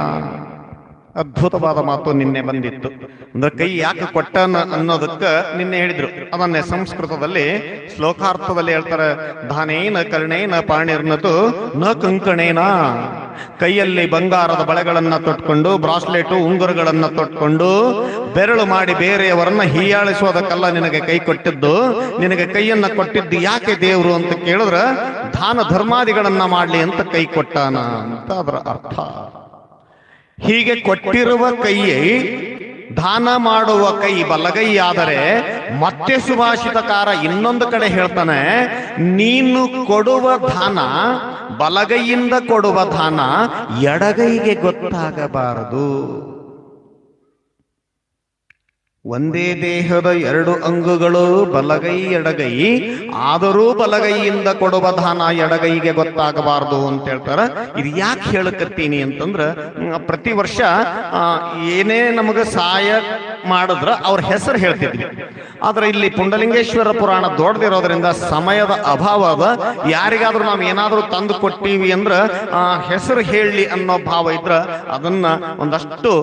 ಅದ್ಭುತವಾದ ಮಾತು ನಿನ್ನೆ ಬಂದಿತ್ತು. ಅಂದ್ರೆ ಕೈ ಯಾಕೆ ಕೊಟ್ಟನ ಅನ್ನೋದಕ್ಕೆ ನಿನ್ನೆ ಹೇಳಿದ್ರು. ಅದನ್ನೇ ಸಂಸ್ಕೃತದಲ್ಲಿ ಶ್ಲೋಕಾರ್ಥದಲ್ಲಿ ಹೇಳ್ತಾರೆ, ಧಾನೇನ ಕರ್ಣೇನ ಪಾಣಿರ್ನತು ನ ಕಂಕಣೇನ. ಕೈಯಲ್ಲಿ ಬಂಗಾರದ ಬಳೆಗಳನ್ನ ತೊಟ್ಕೊಂಡು, ಬ್ರಾಸ್ಲೆಟ್ ಉಂಗುರಗಳನ್ನ ತೊಟ್ಕೊಂಡು, ಬೆರಳು ಮಾಡಿ ಬೇರೆಯವರನ್ನ ಹೀಯಾಳಿಸೋದಕ್ಕಲ್ಲ ನಿನಗೆ ಕೈ ಕೊಟ್ಟಿದ್ದು. ನಿನಗೆ ಕೈಯನ್ನ ಕೊಟ್ಟಿದ್ದು ಯಾಕೆ ದೇವರು ಅಂತ ಕೇಳಿದ್ರ, ದಾನ ಧರ್ಮಾದಿಗಳನ್ನ ಮಾಡ್ಲಿ ಅಂತ ಕೈ ಕೊಟ್ಟಾನ ಅಂತ ಅದರ ಅರ್ಥ. ಹೀಗೆ ಕೊಟ್ಟಿರುವ ಕೈಯೇ ದಾನ ಮಾಡುವ ಕೈ ಬಲಗೈ ಆದರೆ, ಮತ್ತೆ ಸುಭಾಷಿತಕಾರ ಇನ್ನೊಂದು ಕಡೆ ಹೇಳ್ತಾನೆ, ನೀನು ಕೊಡುವ ದಾನ, ಬಲಗೈಯಿಂದ ಕೊಡುವ ದಾನ ಎಡಗೈಗೆ ಗೊತ್ತಾಗಬಾರದು. ಒಂದೇ ದೇಹದ ಎರಡು ಅಂಗಗಳು ಬಲಗೈ ಎಡಗೈ, ಆದರೂ ಬಲಗೈಯಿಂದ ಕೊಡುವ ದಾನ ಎಡಗೈಗೆ ಗೊತ್ತಾಗಬಾರದು ಅಂತ ಹೇಳ್ತಾರ. ಇದು ಯಾಕೆ ಹೇಳಕತ್ತೀನಿ ಅಂತಂದ್ರ, ಪ್ರತಿ ವರ್ಷ ಏನೇ ನಮಗ ಸಹಾಯ ಮಾಡಿದ್ರ ಅವ್ರ ಹೆಸರು ಹೇಳ್ತಿದ್ವಿ. ಆದ್ರೆ ಇಲ್ಲಿ ಪುಂಡಲಿಂಗೇಶ್ವರ ಪುರಾಣ ದೊಡ್ಡದಿರೋದ್ರಿಂದ ಸಮಯದ ಅಭಾವ ಅದ. ಯಾರಿಗಾದ್ರೂ ನಾವು ಏನಾದ್ರೂ ತಂದು ಕೊಟ್ಟಿವಿ ಅಂದ್ರ ಹೆಸರು ಹೇಳಲಿ ಅನ್ನೋ ಭಾವ ಇದ್ರ ಅದನ್ನ ಒಂದಷ್ಟು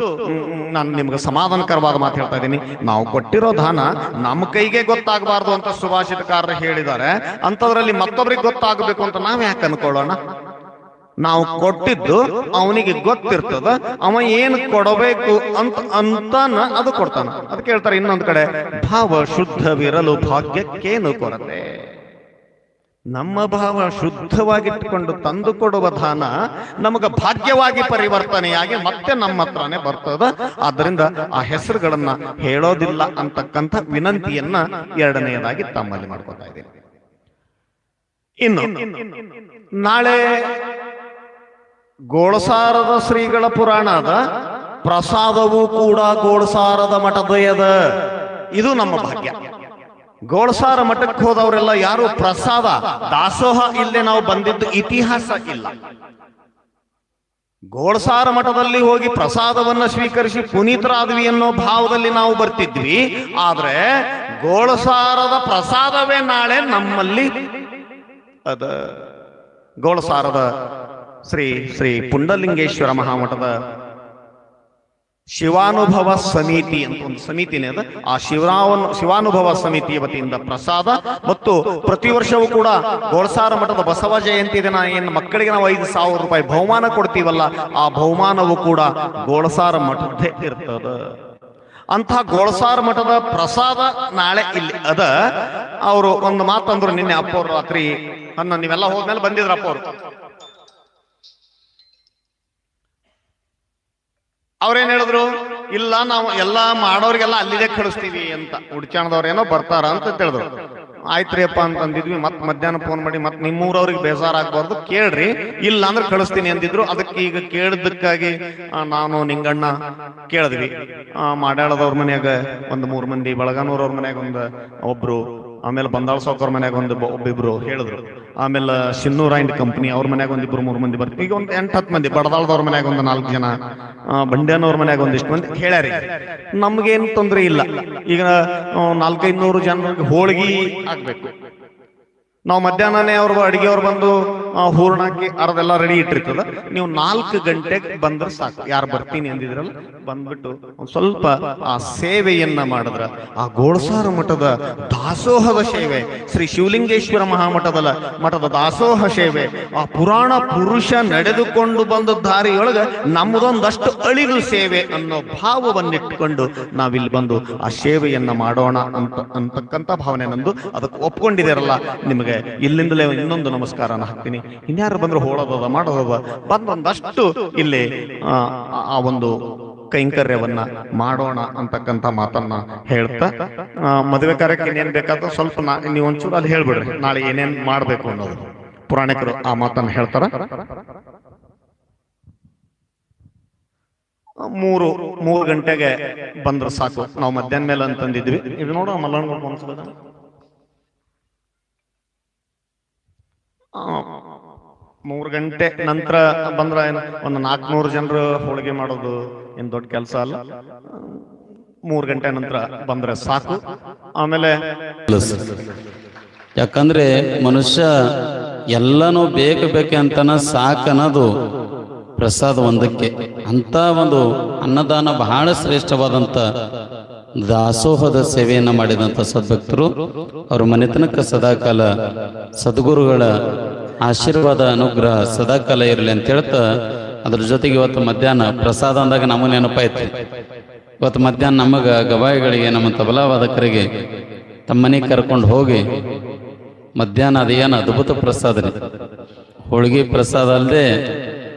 ನಾನು ನಿಮ್ಗೆ ಸಮಾಧಾನಕರವಾದ ಮಾತು ಹೇಳ್ತಾ ಇದ್ದೀನಿ. ನಾವು ಕೊಟ್ಟಿರೋ ದಾನ ನಮ್ಮ ಕೈಗೆ ಗೊತ್ತಾಗಬಾರ್ದು ಅಂತ ಸುಭಾಷಿತಕಾರರು ಹೇಳಿದ್ದಾರೆ. ಅಂತದ್ರಲ್ಲಿ ಮತ್ತೊಬ್ರಿಗೆ ಗೊತ್ತಾಗಬೇಕು ಅಂತ ನಾವ್ ಯಾಕೆ ಅನ್ಕೊಳ್ಳೋಣ? ನಾವು ಕೊಟ್ಟಿದ್ದು ಅವನಿಗೆ ಗೊತ್ತಿರ್ತದ, ಅವ ಏನು ಕೊಡಬೇಕು ಅಂತಾನ ಅದು ಕೊಡ್ತಾನ. ಅದಕ್ಕೆ ಹೇಳ್ತಾರೆ ಇನ್ನೊಂದು ಕಡೆ, ಭಾವ ಶುದ್ಧವಿರಲು ಭಾಗ್ಯಕ್ಕೇನು ಕೊರತೆ. ನಮ್ಮ ಭಾವ ಶುದ್ಧವಾಗಿಟ್ಟುಕೊಂಡು ತಂದು ಕೊಡುವ ದಾನ ನಮಗ ಭಾಗ್ಯವಾಗಿ ಪರಿವರ್ತನೆಯಾಗಿ ಮತ್ತೆ ನಮ್ಮ ಹತ್ರನೇ ಬರ್ತದ. ಆದ್ದರಿಂದ ಆ ಹೆಸರುಗಳನ್ನ ಹೇಳೋದಿಲ್ಲ ಅಂತಕ್ಕಂಥ ವಿನಂತಿಯನ್ನ ಎರಡನೆಯದಾಗಿ ತಮ್ಮಲ್ಲಿ ಮಾಡ್ಕೊತಾ ಇದ್ದೀನಿ. ಇನ್ನು ನಾಳೆ ಗೋಳಸಾರದ ಶ್ರೀಗಳ ಪುರಾಣದ ಪ್ರಸಾದವೂ ಕೂಡ ಗೋಳಸಾರದ ಮಠದಯದ. ಇದು ನಮ್ಮ ಭಾಗ್ಯ. ಗೋಳಸಾರ ಮಠಕ್ಕೆ ಹೋದವರೆಲ್ಲ ಯಾರು ಪ್ರಸಾದ ದಾಸೋಹ ಇಲ್ಲದೆ ನಾವು ಬಂದಿದ್ದು ಇತಿಹಾಸ ಇಲ್ಲ. ಗೋಳಸಾರ ಮಠದಲ್ಲಿ ಹೋಗಿ ಪ್ರಸಾದವನ್ನ ಸ್ವೀಕರಿಸಿ ಪುನೀತರಾದ್ವಿ ಅನ್ನೋ ಭಾವದಲ್ಲಿ ನಾವು ಬರ್ತಿದ್ವಿ. ಆದ್ರೆ ಗೋಳಸಾರದ ಪ್ರಸಾದವೇ ನಾಳೆ ನಮ್ಮಲ್ಲಿ ಅದ. ಗೋಳಸಾರದ ಶ್ರೀ ಶ್ರೀ ಪುಂಡಲಿಂಗೇಶ್ವರ ಮಹಾಮಠದ ಶಿವಾನುಭವ ಸಮಿತಿ ಅಂತ ಒಂದು ಸಮಿತಿನೇ ಅದ. ಆ ಶಿವಾನುಭವ ಸಮಿತಿಯ ವತಿಯಿಂದ ಪ್ರಸಾದ ಮತ್ತು ಪ್ರತಿ ವರ್ಷವೂ ಕೂಡ ಗೋಳಸಾರ ಮಠದ ಬಸವ ಜಯಂತಿ ದಿನ ಏನು ಮಕ್ಕಳಿಗೆ ನಾವು 5,000 ರೂಪಾಯಿ ಬಹುಮಾನ ಕೊಡ್ತೀವಲ್ಲ, ಆ ಬಹುಮಾನವು ಕೂಡ ಗೋಳಸಾರ ಮಠದ್ದೇ ಇರ್ತದ. ಅಂತ ಗೋಳಸಾರ ಮಠದ ಪ್ರಸಾದ ನಾಳೆ ಇಲ್ಲಿ ಅದ. ಅವರು ಒಂದು ಮಾತಂದ್ರು ನಿನ್ನೆ ಅಪ್ಪವ್ರು ರಾತ್ರಿ ನೀವೆಲ್ಲ ಹೋದ್ಮೇಲೆ ಬಂದಿದ್ರ ಅಪ್ಪವ್ರು. ಅವ್ರೇನ್ ಹೇಳಿದ್ರು, ಇಲ್ಲ ನಾವು ಎಲ್ಲಾ ಮಾಡೋರಿಗೆಲ್ಲ ಅಲ್ಲಿದೆ ಕಳಿಸ್ತೀವಿ ಅಂತ. ಉಡ್ಚಾಣದವ್ರೇನೋ ಬರ್ತಾರ ಅಂತ ಹೇಳಿದ್ರು. ಆಯ್ತ್ರಿ ಅಪ್ಪ ಅಂತಂದಿದ್ವಿ. ಮತ್ ಮಧ್ಯಾಹ್ನ ಫೋನ್ ಮಾಡಿ ಮತ್ ನಿಮ್ಮೂರವ್ರಿಗೆ ಬೇಜಾರಾಗಬಾರ್ದು ಕೇಳ್ರಿ, ಇಲ್ಲ ಅಂದ್ರೆ ಕಳಿಸ್ತೀನಿ ಅಂದಿದ್ರು. ಅದಕ್ಕೆ ಈಗ ಕೇಳಿದ್ದಕ್ಕಾಗಿ ನಾನು ನಿಂಗಣ್ಣ ಕೇಳಿದ್ವಿ. ಮಾಡ್ಯಾಳದವ್ರ ಮನ್ಯಾಗ ಒಂದು 3 ಮಂದಿ, ಬಳಗಾನೂರವ್ರ ಮನ್ಯಾಗ ಒಬ್ರು, ಆಮೇಲೆ ಬಂದಾಳ ಸಾವ್ಕರ್ ಮನ್ಯಾಗ ಒಬ್ಬಿಬ್ರು ಹೇಳಿದ್ರು. ಆಮೇಲೆ ಸಿನ್ನೂರ ಅಂಡ್ ಕಂಪನಿ ಅವ್ರ ಮನ್ಯಾಗ 1-2-3 ಮಂದಿ ಬರ್ತೀವಿ. ಈಗ 8-10 ಮಂದಿ, ಬಡದಾಳದವ್ರ ಮನ್ಯಾಗ 4 ಜನ, ಬಂಡ್ಯಾನವ್ರ ಮನ್ಯಾಗ ಒಂದಿಷ್ಟು ಮಂದಿ ಹೇಳ್ಯಾರಿ. ನಮ್ಗೇನು ತೊಂದ್ರೆ ಇಲ್ಲ. ಈಗ 400-500 ಜನರಿಗೆ ಹೋಳಿಗೆ ಆಗ್ಬೇಕು. ನಾವು ಮಧ್ಯಾಹ್ನನೇ ಅವ್ರು ಅಡಿಗೆಯವ್ರು ಬಂದು ಹೂರ್ಣ ಹಾಕಿ ಅರ್ಧೆಲ್ಲ ರೆಡಿ ಇಟ್ಟಿರ್ತದ. ನೀವು 4 ಗಂಟೆಗೆ ಬಂದ್ರೆ ಸಾಕು. ಯಾರು ಬರ್ತೀನಿ ಅಂದಿದ್ರಲ್ಲ ಬಂದ್ಬಿಟ್ಟು ಒಂದ್ ಸ್ವಲ್ಪ ಆ ಸೇವೆಯನ್ನ ಮಾಡಿದ್ರ, ಆ ಗೋಳಸಾರ ಮಠದ ದಾಸೋಹದ ಸೇವೆ, ಶ್ರೀ ಶಿವಲಿಂಗೇಶ್ವರ ಮಠದ ದಾಸೋಹ ಸೇವೆ, ಆ ಪುರಾಣ ಪುರುಷ ನಡೆದುಕೊಂಡು ಬಂದ ದಾರಿಯೊಳಗ ನಮ್ಮದೊಂದಷ್ಟು ಅಳಿಲು ಸೇವೆ ಅನ್ನೋ ಭಾವವನ್ನಿಟ್ಟುಕೊಂಡು ನಾವಿಲ್ಲಿ ಬಂದು ಆ ಸೇವೆಯನ್ನ ಮಾಡೋಣ ಅಂತಕ್ಕಂಥ ಭಾವನೆ ನಂದು. ಅದಕ್ಕೆ ಒಪ್ಕೊಂಡಿದ್ದೀರಲ್ಲ, ನಿಮಗೆ ಇಲ್ಲಿಂದಲೇ ಇನ್ನೊಂದು ನಮಸ್ಕಾರನ ಹಾಕ್ತೀನಿ. ಇನ್ಯಾರು ಬಂದ್ರು ಹೋಳೋದದ ಮಾಡೋದದ ಬಂದೊಂದಷ್ಟು ಇಲ್ಲಿ ಆ ಒಂದು ಕೈಂಕರ್ಯವನ್ನ ಮಾಡೋಣ ಅಂತಕ್ಕಂಥ ಮಾತನ್ನ ಹೇಳ್ತಾ, ಮದುವೆ ಕಾರ್ಯಕ್ಕೆ ಏನೇನ್ ಬೇಕಾದ್ರೂ ಸ್ವಲ್ಪ ನೀವು ಒಂಚೂರು ಅಲ್ಲಿ ಹೇಳ್ಬಿಡ್ರಿ, ನಾಳೆ ಏನೇನ್ ಮಾಡ್ಬೇಕು ಅನ್ನೋದು. ಪುರಾಣಿಕರು ಆ ಮಾತನ್ನ ಹೇಳ್ತಾರ. 3 ಗಂಟೆಗೆ ಬಂದ್ರೆ ಸಾಕು. ನಾವು ಮಧ್ಯಾಹ್ನ ಮೇಲೆ ಅಂತಂದಿದ್ವಿ. ಇದು ನೋಡೋ ಮಲ್ಲಣ್ಣ 3 ಗಂಟೆ ನಂತರ ಬಂದ್ರ ಒಂದು 400 ಜನರು ಹೋಳಿಗೆ ಮಾಡೋದು ಏನ್ ದೊಡ್ಡ ಕೆಲಸ ಅಲ್ಲ. 3 ಗಂಟೆ ನಂತರ ಬಂದ್ರೆ ಸಾಕು. ಆಮೇಲೆ ಯಾಕಂದ್ರೆ ಮನುಷ್ಯ ಎಲ್ಲನೂ ಬೇಕಂತನ ಸಾಕನ್ನೋದು ಪ್ರಸಾದ ಒಂದಕ್ಕೆ. ಅಂತ ಒಂದು ಅನ್ನದಾನ ಬಹಳ ಶ್ರೇಷ್ಠವಾದಂಥ ದಾಸೋಹದ ಸೇವೆಯನ್ನು ಮಾಡಿದಂಥ ಸದ್ಭಕ್ತರು ಅವ್ರ ಮನೆತನಕ್ಕೆ ಸದಾಕಾಲ ಸದ್ಗುರುಗಳ ಆಶೀರ್ವಾದ ಅನುಗ್ರಹ ಸದಾಕಾಲ ಇರಲಿ ಅಂತ ಹೇಳ್ತಾ, ಅದ್ರ ಜೊತೆಗೆ ಇವತ್ತು ಮಧ್ಯಾಹ್ನ ಪ್ರಸಾದ ಅಂದಾಗ ನಮಗೆ ನೆನಪಾಯ್ತು. ಇವತ್ತು ಮಧ್ಯಾಹ್ನ ನಮಗೆ ಗವಾಯಿಗಳಿಗೆ ನಮ್ಮ ತಬಲಾವಾದಕರಿಗೆ ತಮ್ಮ ಮನೆಗೆ ಕರ್ಕೊಂಡು ಹೋಗಿ ಮಧ್ಯಾಹ್ನ ಅದೇನು ಅದ್ಭುತ ಪ್ರಸಾದ ರೀ. ಹೋಳಿಗೆ ಪ್ರಸಾದ ಅಲ್ಲದೆ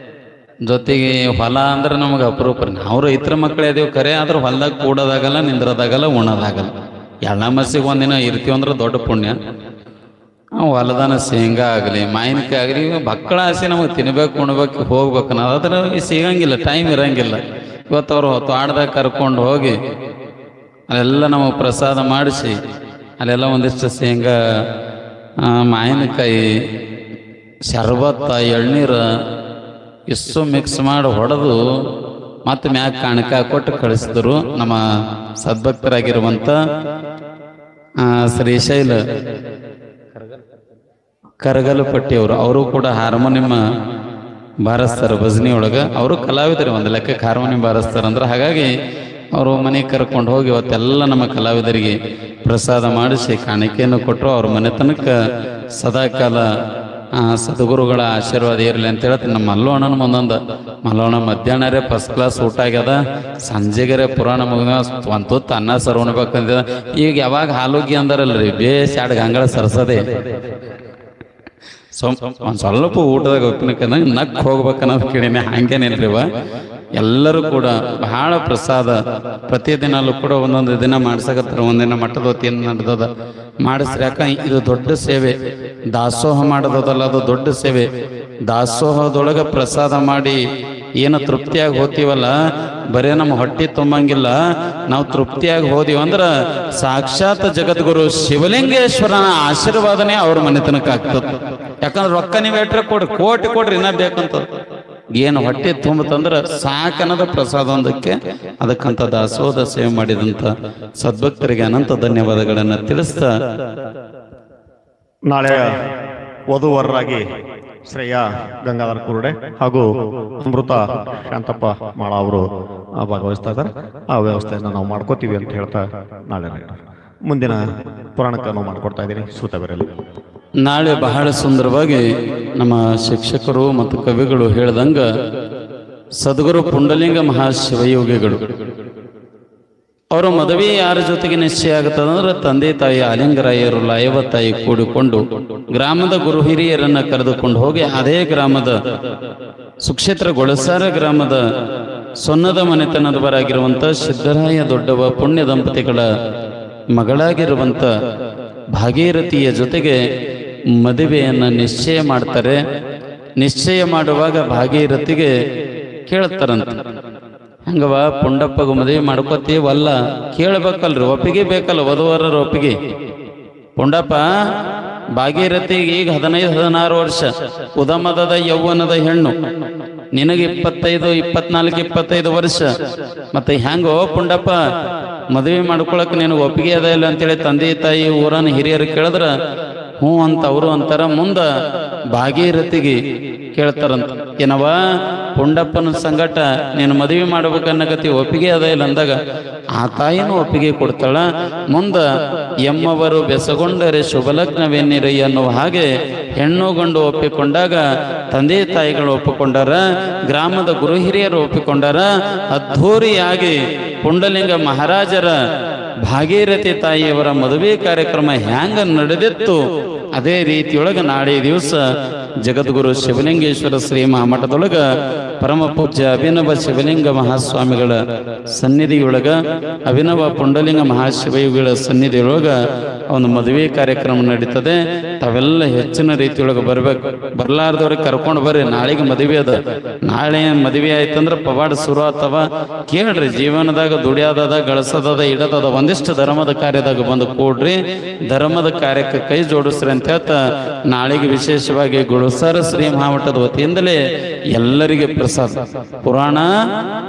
ಜೊತೆಗೆ ಹೊಲ ಅಂದ್ರೆ ನಮಗೆ ಅಪರೂಪ. ನಾವು ರೈತರ ಮಕ್ಕಳೇ ಅದೇವು ಖರೆ, ಆದ್ರೆ ಹೊಲದಾಗ ಕೂಡೋದಾಗಲ್ಲ, ನಿಂದ್ರದಾಗಲ್ಲ, ಉಣ್ಣೋದಾಗಲ್ಲ. ಎಳ್ಳಮಸಿಗೆ ಒಂದಿನ ಇರ್ತೀವಿ ಅಂದ್ರೆ ದೊಡ್ಡ ಪುಣ್ಯ. ಹೊಲದಾನ ಶೇಂಗಾ ಆಗಲಿ ಮಾವಿನಕಾಯಿ ಆಗಲಿ ಮಕ್ಕಳ ಆಸೆ ನಮಗೆ ತಿನ್ಬೇಕು ಉಣ್ಬೇಕು ಹೋಗ್ಬೇಕು ಅನ್ನೋದು, ಅದ್ರ ಸಿಗಂಗಿಲ್ಲ, ಟೈಮ್ ಇರಂಗಿಲ್ಲ. ಇವತ್ತು ಅವ್ರು ತೋಟದಾಗ ಕರ್ಕೊಂಡು ಹೋಗಿ ಅಲ್ಲೆಲ್ಲ ನಮಗೆ ಪ್ರಸಾದ ಮಾಡಿಸಿ ಅಲ್ಲೆಲ್ಲ ಒಂದಿಷ್ಟು ಶೇಂಗಾ, ಮಾವಿನಕಾಯಿ, ಶರ್ಬತ್ತ, ಎಳ್ನೀರು ಇಷ್ಟು ಮಿಕ್ಸ್ ಮಾಡಿ ಹೊಡೆದು ಮತ್ತೆ ಮ್ಯಾಗ ಕಾಣಿಕ ಕೊಟ್ಟು ಕಳಿಸಿದ್ರು ನಮ್ಮ ಸದ್ಭಕ್ತರಾಗಿರುವಂಥ ಶ್ರೀಶೈಲ ಕರಗಲಪಟ್ಟಿಯವರು. ಅವರು ಕೂಡ ಹಾರ್ಮೋನಿಯಂ ಬಾರಿಸ್ತಾರೆ ಭಜನಿ ಒಳಗೆ. ಅವರು ಕಲಾವಿದರು, ಒಂದು ಲೆಕ್ಕಕ್ಕೆ ಹಾರ್ಮೋನಿಯಂ ಬಾರಿಸ್ತಾರೆ ಅಂದ್ರೆ. ಹಾಗಾಗಿ ಅವರು ಮನೆಗೆ ಕರ್ಕೊಂಡು ಹೋಗಿ ಇವತ್ತೆಲ್ಲ ನಮ್ಮ ಕಲಾವಿದರಿಗೆ ಪ್ರಸಾದ ಮಾಡಿಸಿ ಕಾಣಿಕೆಯನ್ನು ಕೊಟ್ಟರು. ಅವ್ರ ಮನೆತನಕ್ಕೆ ಸದಾಕಾಲ ಸದ್ಗುರುಗಳ ಆಶೀರ್ವಾದ ಇರಲಿ ಅಂತ ಹೇಳ್ತೀನಿ. ನಮ್ಮ ಮಲ್ಲೋಣನ ಒಂದೊಂದು ಮಲ್ಲೋಣ ಮಧ್ಯಾಹ್ನರೇ ಫಸ್ಟ್ ಕ್ಲಾಸ್ ಊಟ ಆಗ್ಯದ, ಸಂಜೆಗರೆ ಪುರಾಣ ಮುಗಿದ ಒಂದು ತುತ್ತು ಅನ್ನ ಸರ್ ಉಣ್ಬೇಕಂದ. ಈಗ ಯಾವಾಗ ಹಾಲುಗಿ ಅಂದಾರಲ್ರಿ, ಬೇಸ್ 2 ಗಂಗಳ ಸರಸದೆ ಒಂದು ಸ್ವಲ್ಪ ಊಟದಾಗ ಒಪ್ಪಿನಕಂದಂಗೆ ನಕ್ ಹೋಗ್ಬೇಕನ್ನೋದು ಕೇಳಿನಿ. ಹಂಗೇನಿಲ್ರಿವ, ಎಲ್ಲರೂ ಕೂಡ ಬಹಳ ಪ್ರಸಾದ ಪ್ರತಿದಿನಲ್ಲೂ ಕೂಡ ಒಂದೊಂದು ದಿನ ಮಾಡ್ಸಕತ್ತಾರ. ಒಂದಿನ ಮಠದ ಹೊತ್ತಿನ ನಡೆದದ ಮಾಡಿಸ್ರಿ. ಯಾಕ ಇದು ದೊಡ್ಡ ಸೇವೆ, ದಾಸೋಹ ಮಾಡೋದಲ್ಲ, ಅದು ದೊಡ್ಡ ಸೇವೆ. ದಾಸೋಹದೊಳಗೆ ಪ್ರಸಾದ ಮಾಡಿ ಏನು ತೃಪ್ತಿಯಾಗಿ ಹೋತೀವಲ್ಲ, ಬರೇ ನಮ್ಮ ಹೊಟ್ಟೆ ತುಂಬಂಗಿಲ್ಲ. ನಾವು ತೃಪ್ತಿಯಾಗಿ ಹೋದಿವಿ ಅಂದ್ರೆ ಸಾಕ್ಷಾತ್ ಜಗದ್ಗುರು ಶಿವಲಿಂಗೇಶ್ವರನ ಆಶೀರ್ವಾದನೆ ಅವ್ರ ಮನೆತನಕ್ಕೆ ಆಗ್ತದೆ. ಯಾಕಂದ್ರೆ ರೊಕ್ಕ ನೀವು ಎಟ್ರೆ ಕೊಡ್ರಿ, ಕೋಟಿ ಕೊಡ್ರಿ, ಇನ್ನ ಬೇಕಂತ ಏನು ಹೊಟ್ಟೆ ತುಂಬತಂದ್ರೆ ಸಾಕನ್ನೋದ ಪ್ರಸಾದ ಒಂದಕ್ಕೆ. ಅದಕ್ಕಂತ ದಾಸೋಹದ ಸೇವೆ ಮಾಡಿದಂಥ ಸದ್ಭಕ್ತರಿಗೆ ಅನಂತ ಧನ್ಯವಾದಗಳನ್ನು ತಿಳಿಸ್ತಾ, ನಾಳೆ ವಧುವರರಾಗಿ ಶ್ರೇಯಾ ಗಂಗಾಧರ ಕುರುಡೆ ಹಾಗೂ ಅಮೃತ ಶಾಂತಪ್ಪ ಮಾಳ ಅವರು ಭಾಗವಹಿಸ್ತಾ ಇದ್ದಾರೆ. ಆ ವ್ಯವಸ್ಥೆಯನ್ನು ನಾವು ಮಾಡ್ಕೋತೀವಿ ಅಂತ ಹೇಳ್ತಾ ನಾಳೆ ಮುಂದಿನ ಪುರಾಣಕ್ಕೆ ನಾವು ಮಾಡ್ಕೊಡ್ತಾ ಇದ್ದೀನಿ. ಶ್ರುತ ಬರಲಿ. ನಾಳೆ ಬಹಳ ಸುಂದರವಾಗಿ ನಮ್ಮ ಶಿಕ್ಷಕರು ಮತ್ತು ಕವಿಗಳು ಹೇಳ್ದಂಗ ಸದ್ಗುರು ಪುಂಡಲಿಂಗ ಮಹಾಶಿವಯೋಗಿಗಳು ಅವರ ಮದುವೆ ಯಾರ ಜೊತೆಗೆ ನಿಶ್ಚಯ ಆಗುತ್ತದಂದ್ರೆ ತಂದೆ ತಾಯಿ ಆಲಿಂಗರಾಯರು ಲಾಯವ ತಾಯಿ ಕೂಡಿಕೊಂಡು ಗ್ರಾಮದ ಗುರು ಹಿರಿಯರನ್ನ ಕರೆದುಕೊಂಡು ಹೋಗಿ ಅದೇ ಗ್ರಾಮದ ಸುಕ್ಷೇತ್ರ ಗೊಳಸಾರ ಗ್ರಾಮದ ಸೊನ್ನದ ಮನೆತನದವರಾಗಿರುವಂಥ ಸಿದ್ದರಾಯ ದೊಡ್ಡವ ಪುಣ್ಯ ದಂಪತಿಗಳ ಮಗಳಾಗಿರುವಂಥ ಭಾಗೀರಥಿಯ ಜೊತೆಗೆ ಮದುವೆಯನ್ನ ನಿಶ್ಚಯ ಮಾಡ್ತಾರೆ. ನಿಶ್ಚಯ ಮಾಡುವಾಗ ಭಾಗೀರಥಿಗೆ ಕೇಳ್ತಾರಂತ, ಹಂಗವ ಪುಂಡಪ್ಪಗ ಮದುವೆ ಮಾಡ್ಕೋತೀವಲ್ಲ, ಕೇಳ್ಬೇಕಲ್ರಿ, ಒಪ್ಪಿಗೆ ಬೇಕಲ್ಲ, ವಧುವರರ ಒಪ್ಪಿಗೆ. ಪುಂಡಪ್ಪ ಭಾಗೀರಥಿಗೆ ಈಗ 15-16 ವರ್ಷ, ಉದಮದದ ಯೌವನದ ಹೆಣ್ಣು, ನಿನಗೆ 25, 24, 25 ವರ್ಷ. ಮತ್ತೆ ಹೆಂಗೋ ಪುಂಡಪ್ಪ ಮದುವೆ ಮಾಡ್ಕೊಳಕ್ ನಿನಗೆ ಒಪ್ಪಿಗೆ ಅದ ಇಲ್ಲ ಅಂತೇಳಿ ತಂದೆ ತಾಯಿ ಊರನ್ನ ಹಿರಿಯರು ಕೇಳಿದ್ರ ಹ್ಞೂ ಅಂತ ಅವರು ಅಂತಾರ. ಮುಂದ ಭಾಗೀರಥಿಗೆ ಕೇಳ್ತಾರಂತ, ಏನವ ಪುಂಡಪ್ಪನ ಸಂಗಟ ನೀನು ಮದುವೆ ಮಾಡ್ಬೇಕನ್ನಗತಿ ಒಪ್ಪಿಗೆ ಅದ ಇಲ್ಲ ಅಂದಾಗ ಆ ತಾಯಿನೂ ಒಪ್ಪಿಗೆ ಕೊಡ್ತಾಳ. ಮುಂದ ಎಮ್ಮವರು ಬೆಸಗೊಂಡರೆ ಶುಭಲಗ್ನವೆನ್ನಿರಿ ಅನ್ನುವ ಹಾಗೆ ಹೆಣ್ಣು ಗಂಡು ಒಪ್ಪಿಕೊಂಡಾಗ ತಂದೆ ತಾಯಿಗಳು ಒಪ್ಪಿಕೊಂಡಾರ, ಗ್ರಾಮದ ಗುರು ಹಿರಿಯರು ಒಪ್ಪಿಕೊಂಡಾರ. ಅದ್ಧೂರಿಯಾಗಿ ಪುಂಡಲಿಂಗ ಮಹಾರಾಜರ ಭಾಗೀರಥಿ ತಾಯಿಯವರ ಮದುವೆ ಕಾರ್ಯಕ್ರಮ ಹ್ಯಾಂಗ ನಡೆದಿತ್ತು ಅದೇ ರೀತಿಯೊಳಗ ನಾಳೆ ದಿವಸ ಜಗದ್ಗುರು ಶಿವಲಿಂಗೇಶ್ವರ ಶ್ರೀ ಮಹಾಮಠದೊಳಗ ಪರಮ ಪೂಜ್ಯ ಅಭಿನವ ಶಿವಲಿಂಗ ಮಹಾಸ್ವಾಮಿಗಳ ಸನ್ನಿಧಿಯೊಳಗ ಅಭಿನವ ಪುಂಡಲಿಂಗ ಮಹಾಶಿವಯುಗಳ ಸನ್ನಿಧಿಯೊಳಗ ಒಂದು ಮದುವೆ ಕಾರ್ಯಕ್ರಮ ನಡೀತದೆ. ತಾವೆಲ್ಲ ಹೆಚ್ಚಿನ ರೀತಿಯೊಳಗೆ ಬರ್ಬೇಕು. ಬರ್ಲಾರ್ದವ್ರಿಗೆ ಕರ್ಕೊಂಡು ಬರ್ರಿ, ನಾಳೆಗೆ ಮದುವೆ ಅದ. ನಾಳೆ ಮದುವೆ ಆಯ್ತಂದ್ರೆ ಪವಾಡ ಶುರು ಆತವ. ಕೇಳ್ರಿ, ಜೀವನದಾಗ ದುಡಿಯಾದದ ಗಳಸದದ ಇಡದದ ಒಂದಿಷ್ಟು ಧರ್ಮದ ಕಾರ್ಯದಾಗ ಬಂದು ಕೂಡ್ರಿ, ಧರ್ಮದ ಕಾರ್ಯಕ್ಕೆ ಕೈ ಜೋಡಿಸ್ರಿ ಅಂತ ಅಂತ ಹೇಳ್ತಾ ನಾಳೆಗೆ ವಿಶೇಷವಾಗಿ ಗುಳುಸಾರ ಶ್ರೀ ಮಹಾಮಠದ ವತಿಯಿಂದಲೇ ಎಲ್ಲರಿಗೆ ಪ್ರಸಾದ. ಪುರಾಣ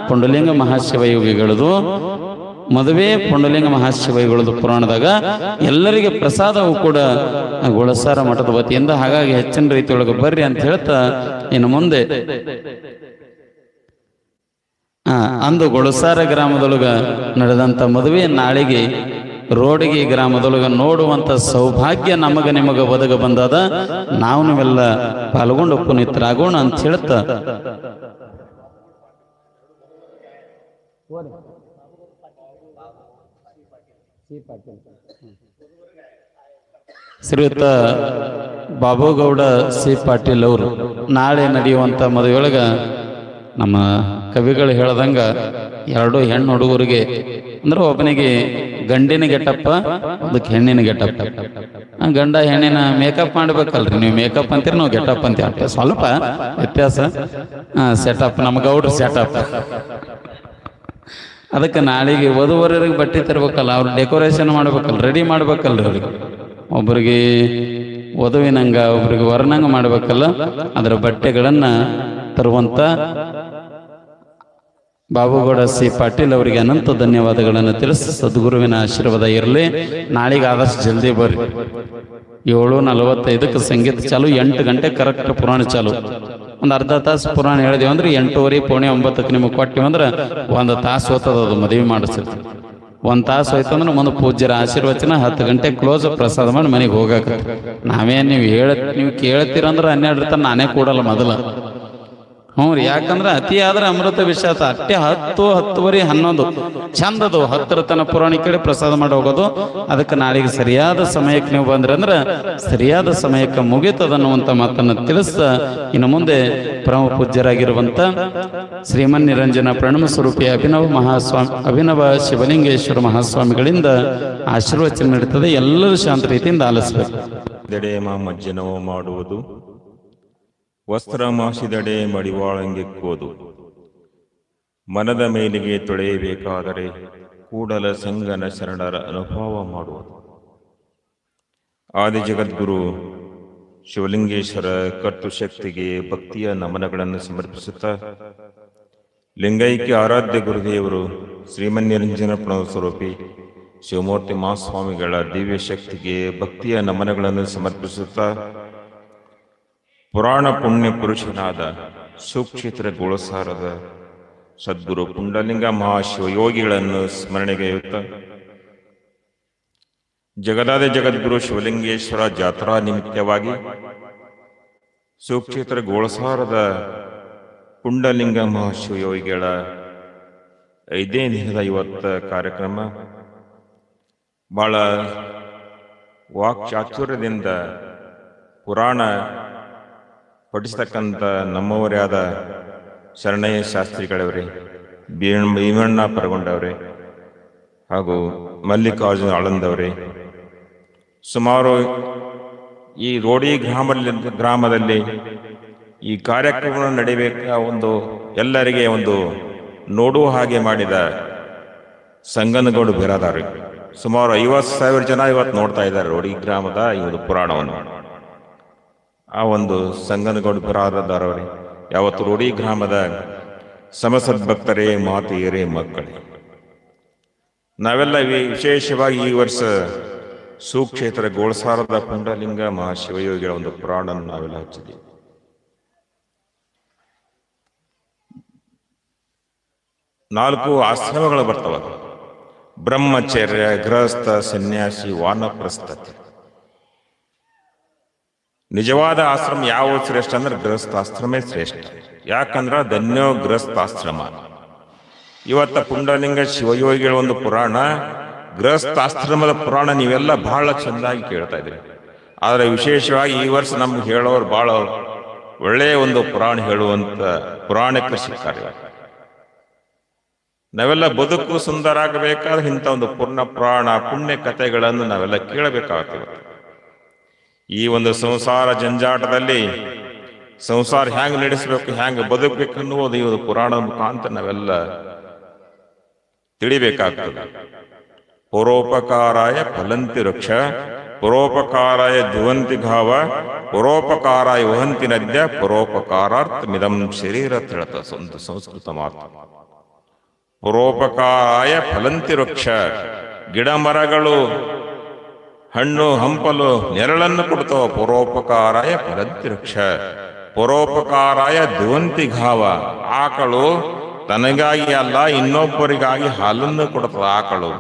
ಪುಂಡಲಿಂಗ ಮಹಾಶಿವಯೋಗಿಗಳದು, ಮದುವೆ ಪುಂಡಲಿಂಗ ಮಹಾಶಿವಯೋಗಿಗಳದು ಪುರಾಣದಾಗ ಎಲ್ಲರಿಗೆ ಪ್ರಸಾದವು ಕೂಡ ಗುಳಸಾರ ಮಠದ ವತಿಯಿಂದ. ಹಾಗಾಗಿ ಹೆಚ್ಚಿನ ರೀತಿಯೊಳಗೆ ಬರ್ರಿ ಅಂತ ಹೇಳ್ತಾ ಇನ್ನು ಮುಂದೆ ಅಂದು ಗುಳಸಾರ ಗ್ರಾಮದೊಳಗ ನಡೆದಂತ ಮದುವೆ ನಾಳೆಗೆ ರೋಡಿಗೆ ಗ್ರಾಮದೊಳಗ ನೋಡುವಂತ ಸೌಭಾಗ್ಯ ನಮಗ ನಿಮಗ ಒದಗ ಬಂದದ. ನಾವು ನೀವೆಲ್ಲ ಪಾಲ್ಗೊಂಡು ಪುನೀತರಾಗೋಣ ಅಂತ ಹೇಳ್ತಾ ಶ್ರೀಯುತ ಬಾಬುಗೌಡ ಸಿ ಪಾಟೀಲ್ ಅವರು ನಾಳೆ ನಡೆಯುವಂತ ಮದುವೆಯೊಳಗ ನಮ್ಮ ಕವಿಗಳು ಹೇಳ್ದಂಗ 2 ಹೆಣ್ಣು ಹುಡುಗರಿಗೆ ಅಂದ್ರೆ ಒಬ್ಬನಿಗೆ ಗಂಡಿನ ಗೆಟಪ್ಪ, ಅದಕ್ಕೆ ಹೆಣ್ಣಿನ ಗೆಟಪ್. ಗಂಡ ಹೆಣ್ಣಿನ ಮೇಕಪ್ ಮಾಡ್ಬೇಕಲ್ರಿ, ನೀವು ಮೇಕಪ್ ಅಂತೀರಿ, ನಾವು ಗೆಟಪ್ ಅಂತೀವಿ. ಅಷ್ಟೇ ಸ್ವಲ್ಪ ವ್ಯತ್ಯಾಸ. ಸೆಟಪ್ ನಮ್ಮ ಗೌಡ್ರು ಸೆಟಪ್. ಅದಕ್ಕೆ ನಾಳೆಗೆ ವಧುವರರಿಗೆ ಬಟ್ಟೆ ತರ್ಬೇಕಲ್ಲ, ಅವ್ರು ಡೆಕೋರೇಷನ್ ಮಾಡ್ಬೇಕಲ್ಲ, ರೆಡಿ ಮಾಡ್ಬೇಕಲ್ರಿ. ಅವ್ರಿಗೆ ಒಬ್ಬರಿಗೆ ವಧುವಿನಂಗ ಒಬ್ಬರಿಗೆ ವರನಂಗ ಮಾಡ್ಬೇಕಲ್ಲ, ಅದರ ಬಟ್ಟೆಗಳನ್ನ ತರುವಂತ ಬಾಬುಗೌಡ ಸಿ ಪಾಟೀಲ್ ಅವರಿಗೆ ಅನಂತ ಧನ್ಯವಾದಗಳನ್ನು ತಿಳಿಸಿ ಸದ್ಗುರುವಿನ ಆಶೀರ್ವಾದ ಇರಲಿ. ನಾಳೆಗೆ ಆದಷ್ಟು ಜಲ್ದಿ ಬರ್ರಿ. 7:45 ಸಂಗೀತ ಚಾಲು, 8 ಗಂಟೆ ಕರೆಕ್ಟ್ ಪುರಾಣ ಚಾಲು. ಒಂದು ಅರ್ಧ ತಾಸು ಪುರಾಣ ಹೇಳಿದೆವು ಅಂದ್ರೆ 8:30 ಪೌಣೆ 9ಕ್ಕೆ ನಿಮಗೆ ಕೊಟ್ಟಿವಿ ಅಂದ್ರೆ 1 ತಾಸು ಹೋಗ್ತದ. ಅದು ಮದುವೆ ಮಾಡಿಸಿರ್ತೀವಿ. 1 ತಾಸು ಹೋಯ್ತು ಅಂದ್ರೆ ಮುಂದೆ ಪೂಜ್ಯರ ಆಶೀರ್ವಚನ, 10 ಗಂಟೆ ಕ್ಲೋಸ್, ಪ್ರಸಾದ ಮಾಡಿ ಮನೆಗೆ ಹೋಗಾಕ. ನಾವೇನು ನೀವು ಕೇಳ್ತೀರಂದ್ರೆ 12 ತನ ನಾನೇ ಕೂಡಲ್ಲ ಮೊದಲ. ಹ್ಞೂ ರೀ, ಯಾಕಂದ್ರೆ ಅತಿ ಆದ್ರೆ ಅಮೃತ ವಿಶ್ವಾಸ. ಅಟ್ಟೆ 10, 10:30, 11 ಚಂದದು. 10 ತನ ಪುರಾಣ ಕಡೆ ಪ್ರಸಾದ ಮಾಡಿ ಹೋಗೋದು. ಅದಕ್ಕೆ ನಾಳೆಗೆ ಸರಿಯಾದ ಸಮಯಕ್ಕೆ ನೀವು ಬಂದ್ರಿ ಅಂದ್ರೆ ಸರಿಯಾದ ಸಮಯಕ್ಕೆ ಮುಗಿತದನ್ನುವಂಥ ಮಾತನ್ನು ತಿಳಿಸ್ತಾ ಇನ್ನು ಮುಂದೆ ಪರಮ ಪೂಜ್ಯರಾಗಿರುವಂಥ ಶ್ರೀಮನ್ ನಿರಂಜನ ಪ್ರಣಮ ಸ್ವರೂಪಿ ಅಭಿನವ ಶಿವಲಿಂಗೇಶ್ವರ ಮಹಾಸ್ವಾಮಿಗಳಿಂದ ಆಶೀರ್ವಚನ ನಡೀತದೆ. ಎಲ್ಲರೂ ಶಾಂತ ರೀತಿಯಿಂದ ಆಲಿಸಬೇಕು. ಮಜ್ಜನವು ಮಾಡುವುದು, ವಸ್ತ್ರ ಮಾಸಿದಡೆ ಮಡಿವಾಳಂಗೆಕ್ಕೋದು, ಮನದ ಮೇಲಿಗೆ ತೊಳೆಯಬೇಕಾದರೆ ಕೂಡಲ ಸಂಗನ ಶರಣರ ಅನುಭವ ಮಾಡುವುದು. ಆದಿ ಜಗದ್ಗುರು ಶಿವಲಿಂಗೇಶ್ವರ ಕರ್ತೃಶಕ್ತಿಗೆ ಭಕ್ತಿಯ ನಮನಗಳನ್ನು ಸಮರ್ಪಿಸುತ್ತಾ, ಲಿಂಗೈಕ್ಯ ಆರಾಧ್ಯ ಗುರುದೇವರು ಶ್ರೀಮನ್ನಿರಂಜನ ಪ್ರಣವ ಸ್ವರೂಪಿ ಶಿವಮೂರ್ತಿ ಮಹಾಸ್ವಾಮಿಗಳ ದಿವ್ಯ ಶಕ್ತಿಗೆ ಭಕ್ತಿಯ ನಮನಗಳನ್ನು ಸಮರ್ಪಿಸುತ್ತಾ, ಪುರಾಣ ಪುಣ್ಯ ಪುರುಷನಾದ ಸುಕ್ಷೇತ್ರ ಗುಳಸಾರದ ಸದ್ಗುರು ಪುಂಡಲಿಂಗ ಮಹಾಶಿವಯೋಗಿಗಳನ್ನು ಸ್ಮರಣೆಗೈಯುತ್ತ, ಜಗದಾದ ಜಗದ್ಗುರು ಶಿವಲಿಂಗೇಶ್ವರ ಜಾತ್ರಾ ನಿಮಿತ್ತವಾಗಿ ಸುಕ್ಷೇತ್ರ ಗೋಳಸಾರದ ಪುಂಡಲಿಂಗ ಮಹಾಶಿವಯೋಗಿಗಳ 5ನೇ ದಿನದ ಇವತ್ತ ಕಾರ್ಯಕ್ರಮ ಬಹಳ ವಾಕ್ಚಾತುರ್ಯದಿಂದ ಪುರಾಣ ಪಠಿಸ್ತಕ್ಕಂಥ ನಮ್ಮವರೇ ಆದ ಶರಣಯ್ಯ ಶಾಸ್ತ್ರಿಗಳವರೇ, ಭೀಮಣ್ಣ ಪರಗೊಂಡವರೇ ಹಾಗೂ ಮಲ್ಲಿಕಾರ್ಜುನ ಆಳಂದವರೇ, ಸುಮಾರು ಈ ರೋಡಿ ಗ್ರಾಮದಲ್ಲಿ ಈ ಕಾರ್ಯಕ್ರಮ ನಡೀಬೇಕ ಒಂದು ಎಲ್ಲರಿಗೆ ಒಂದು ನೋಡುವ ಹಾಗೆ ಮಾಡಿದ ಸಂಗನಗೌಡ ಬಿರಾದಾರಿ. ಸುಮಾರು 50,000 ಜನ ಇವತ್ತು ನೋಡ್ತಾ ಇದ್ದಾರೆ ರೋಡಿ ಗ್ರಾಮದ ಈ ಒಂದು ಪುರಾಣವನ್ನು. ಆ ಒಂದು ಸಂಗನಗೌಡ ಬಿರಾದಾರವರೇ, ಯಾವತ್ತು ರೋಡಿ ಗ್ರಾಮದ ಸಮಸದ್ಭಕ್ತರೇ, ಮಾತೆಯರೇ, ಮಕ್ಕಳೇ, ನಾವೆಲ್ಲ ವಿಶೇಷವಾಗಿ ಈ ವರ್ಷ ಸುಕ್ಷೇತ್ರ ಗೋಳಸಾರದ ಪುಂಡಲಿಂಗ ಮಹಾಶಿವಯೋಗಿಗಳ ಒಂದು ಪುರಾಣ ನಾವೆಲ್ಲ ಹಚ್ಚಿದ್ದೀವಿ. ನಾಲ್ಕು ಆಶ್ರಮಗಳು ಬರ್ತವ: ಬ್ರಹ್ಮಚರ್ಯ, ಗೃಹಸ್ಥ, ಸನ್ಯಾಸಿ, ವಾನಪ್ರಸ್ಥತೆ. ನಿಜವಾದ ಆಶ್ರಮ ಯಾವ ಶ್ರೇಷ್ಠ ಅಂದ್ರೆ ಗೃಹಸ್ಥಾಶ್ರಮೇ ಶ್ರೇಷ್ಠ. ಯಾಕಂದ್ರ ಧನ್ಯೋ ಗೃಹಸ್ಥಾಶ್ರಮ. ಇವತ್ತ ಪುಂಡಲಿಂಗ ಶಿವಯೋಗಿಗಳ ಒಂದು ಪುರಾಣ, ಗೃಹಸ್ಥಾಶ್ರಮದ ಪುರಾಣ ನೀವೆಲ್ಲ ಬಹಳ ಚೆಂದಾಗಿ ಕೇಳ್ತಾ ಇದ್ದೀರಿ. ಆದ್ರೆ ವಿಶೇಷವಾಗಿ ಈ ವರ್ಷ ನಮ್ಗೆ ಹೇಳೋರು ಬಹಳ ಒಳ್ಳೆಯ ಒಂದು ಪುರಾಣ ಹೇಳುವಂತ ಪುರಾಣಿಕರು ಸಿಕ್ಕಾರೆ. ನಾವೆಲ್ಲ ಬದುಕು ಸುಂದರ ಆಗಬೇಕಾದ್ರೆ ಇಂಥ ಒಂದು ಪೂರ್ಣ ಪುರಾಣ ಪುಣ್ಯ ಕಥೆಗಳನ್ನು ನಾವೆಲ್ಲ ಕೇಳಬೇಕಾಗ್ತದೆ. ಈ ಒಂದು ಸಂಸಾರ ಜಂಜಾಟದಲ್ಲಿ ಸಂಸಾರ ಹ್ಯಾಂಗ ನಡೆಸಬೇಕು, ಹ್ಯಾಂಗ ಬದುಕಬೇಕು ಅನ್ನುವುದು ಈ ಒಂದು ಪುರಾಣದ ಮುಖಾಂತರ ನಾವೆಲ್ಲ ತಿಳಿಬೇಕಾಗ್ತದೆ. ಪರೋಪಕಾರಾಯ ಫಲಂತಿ ವೃಕ್ಷ ಪರೋಪಕಾರಾಯ ಧ್ರುವಂತಿ ಘಾವ ಪರೋಪಕಾರಾಯ ವಹಂತಿ ನದ್ಯ ಪರೋಪಕಾರಾರ್ಥಮಿದಂ ಶರೀರ ಅಂತ ಹೇಳ್ತ ಒಂದು ಸಂಸ್ಕೃತ ಮಾತು. ಪರೋಪಕಾರಾಯ ಫಲಂತಿ ವೃಕ್ಷ, ಗಿಡ ಮರಗಳು ಹಣ್ಣು ಹಂಪಲು ನೆರಳನ್ನು ಕೊಡ್ತಾವ. ಪರೋಪಕಾರಾಯ ಫಲಂತಿ ವೃಕ್ಷ, ಪರೋಪಕಾರಾಯ ಧ್ರುವಂತಿ ಘಾವ, ಆಕಳು ತನಗಾಗಿ ಅಲ್ಲ ಇನ್ನೊಬ್ಬರಿಗಾಗಿ ಹಾಲನ್ನು ಕೊಡ್ತದ ಆಕಳು.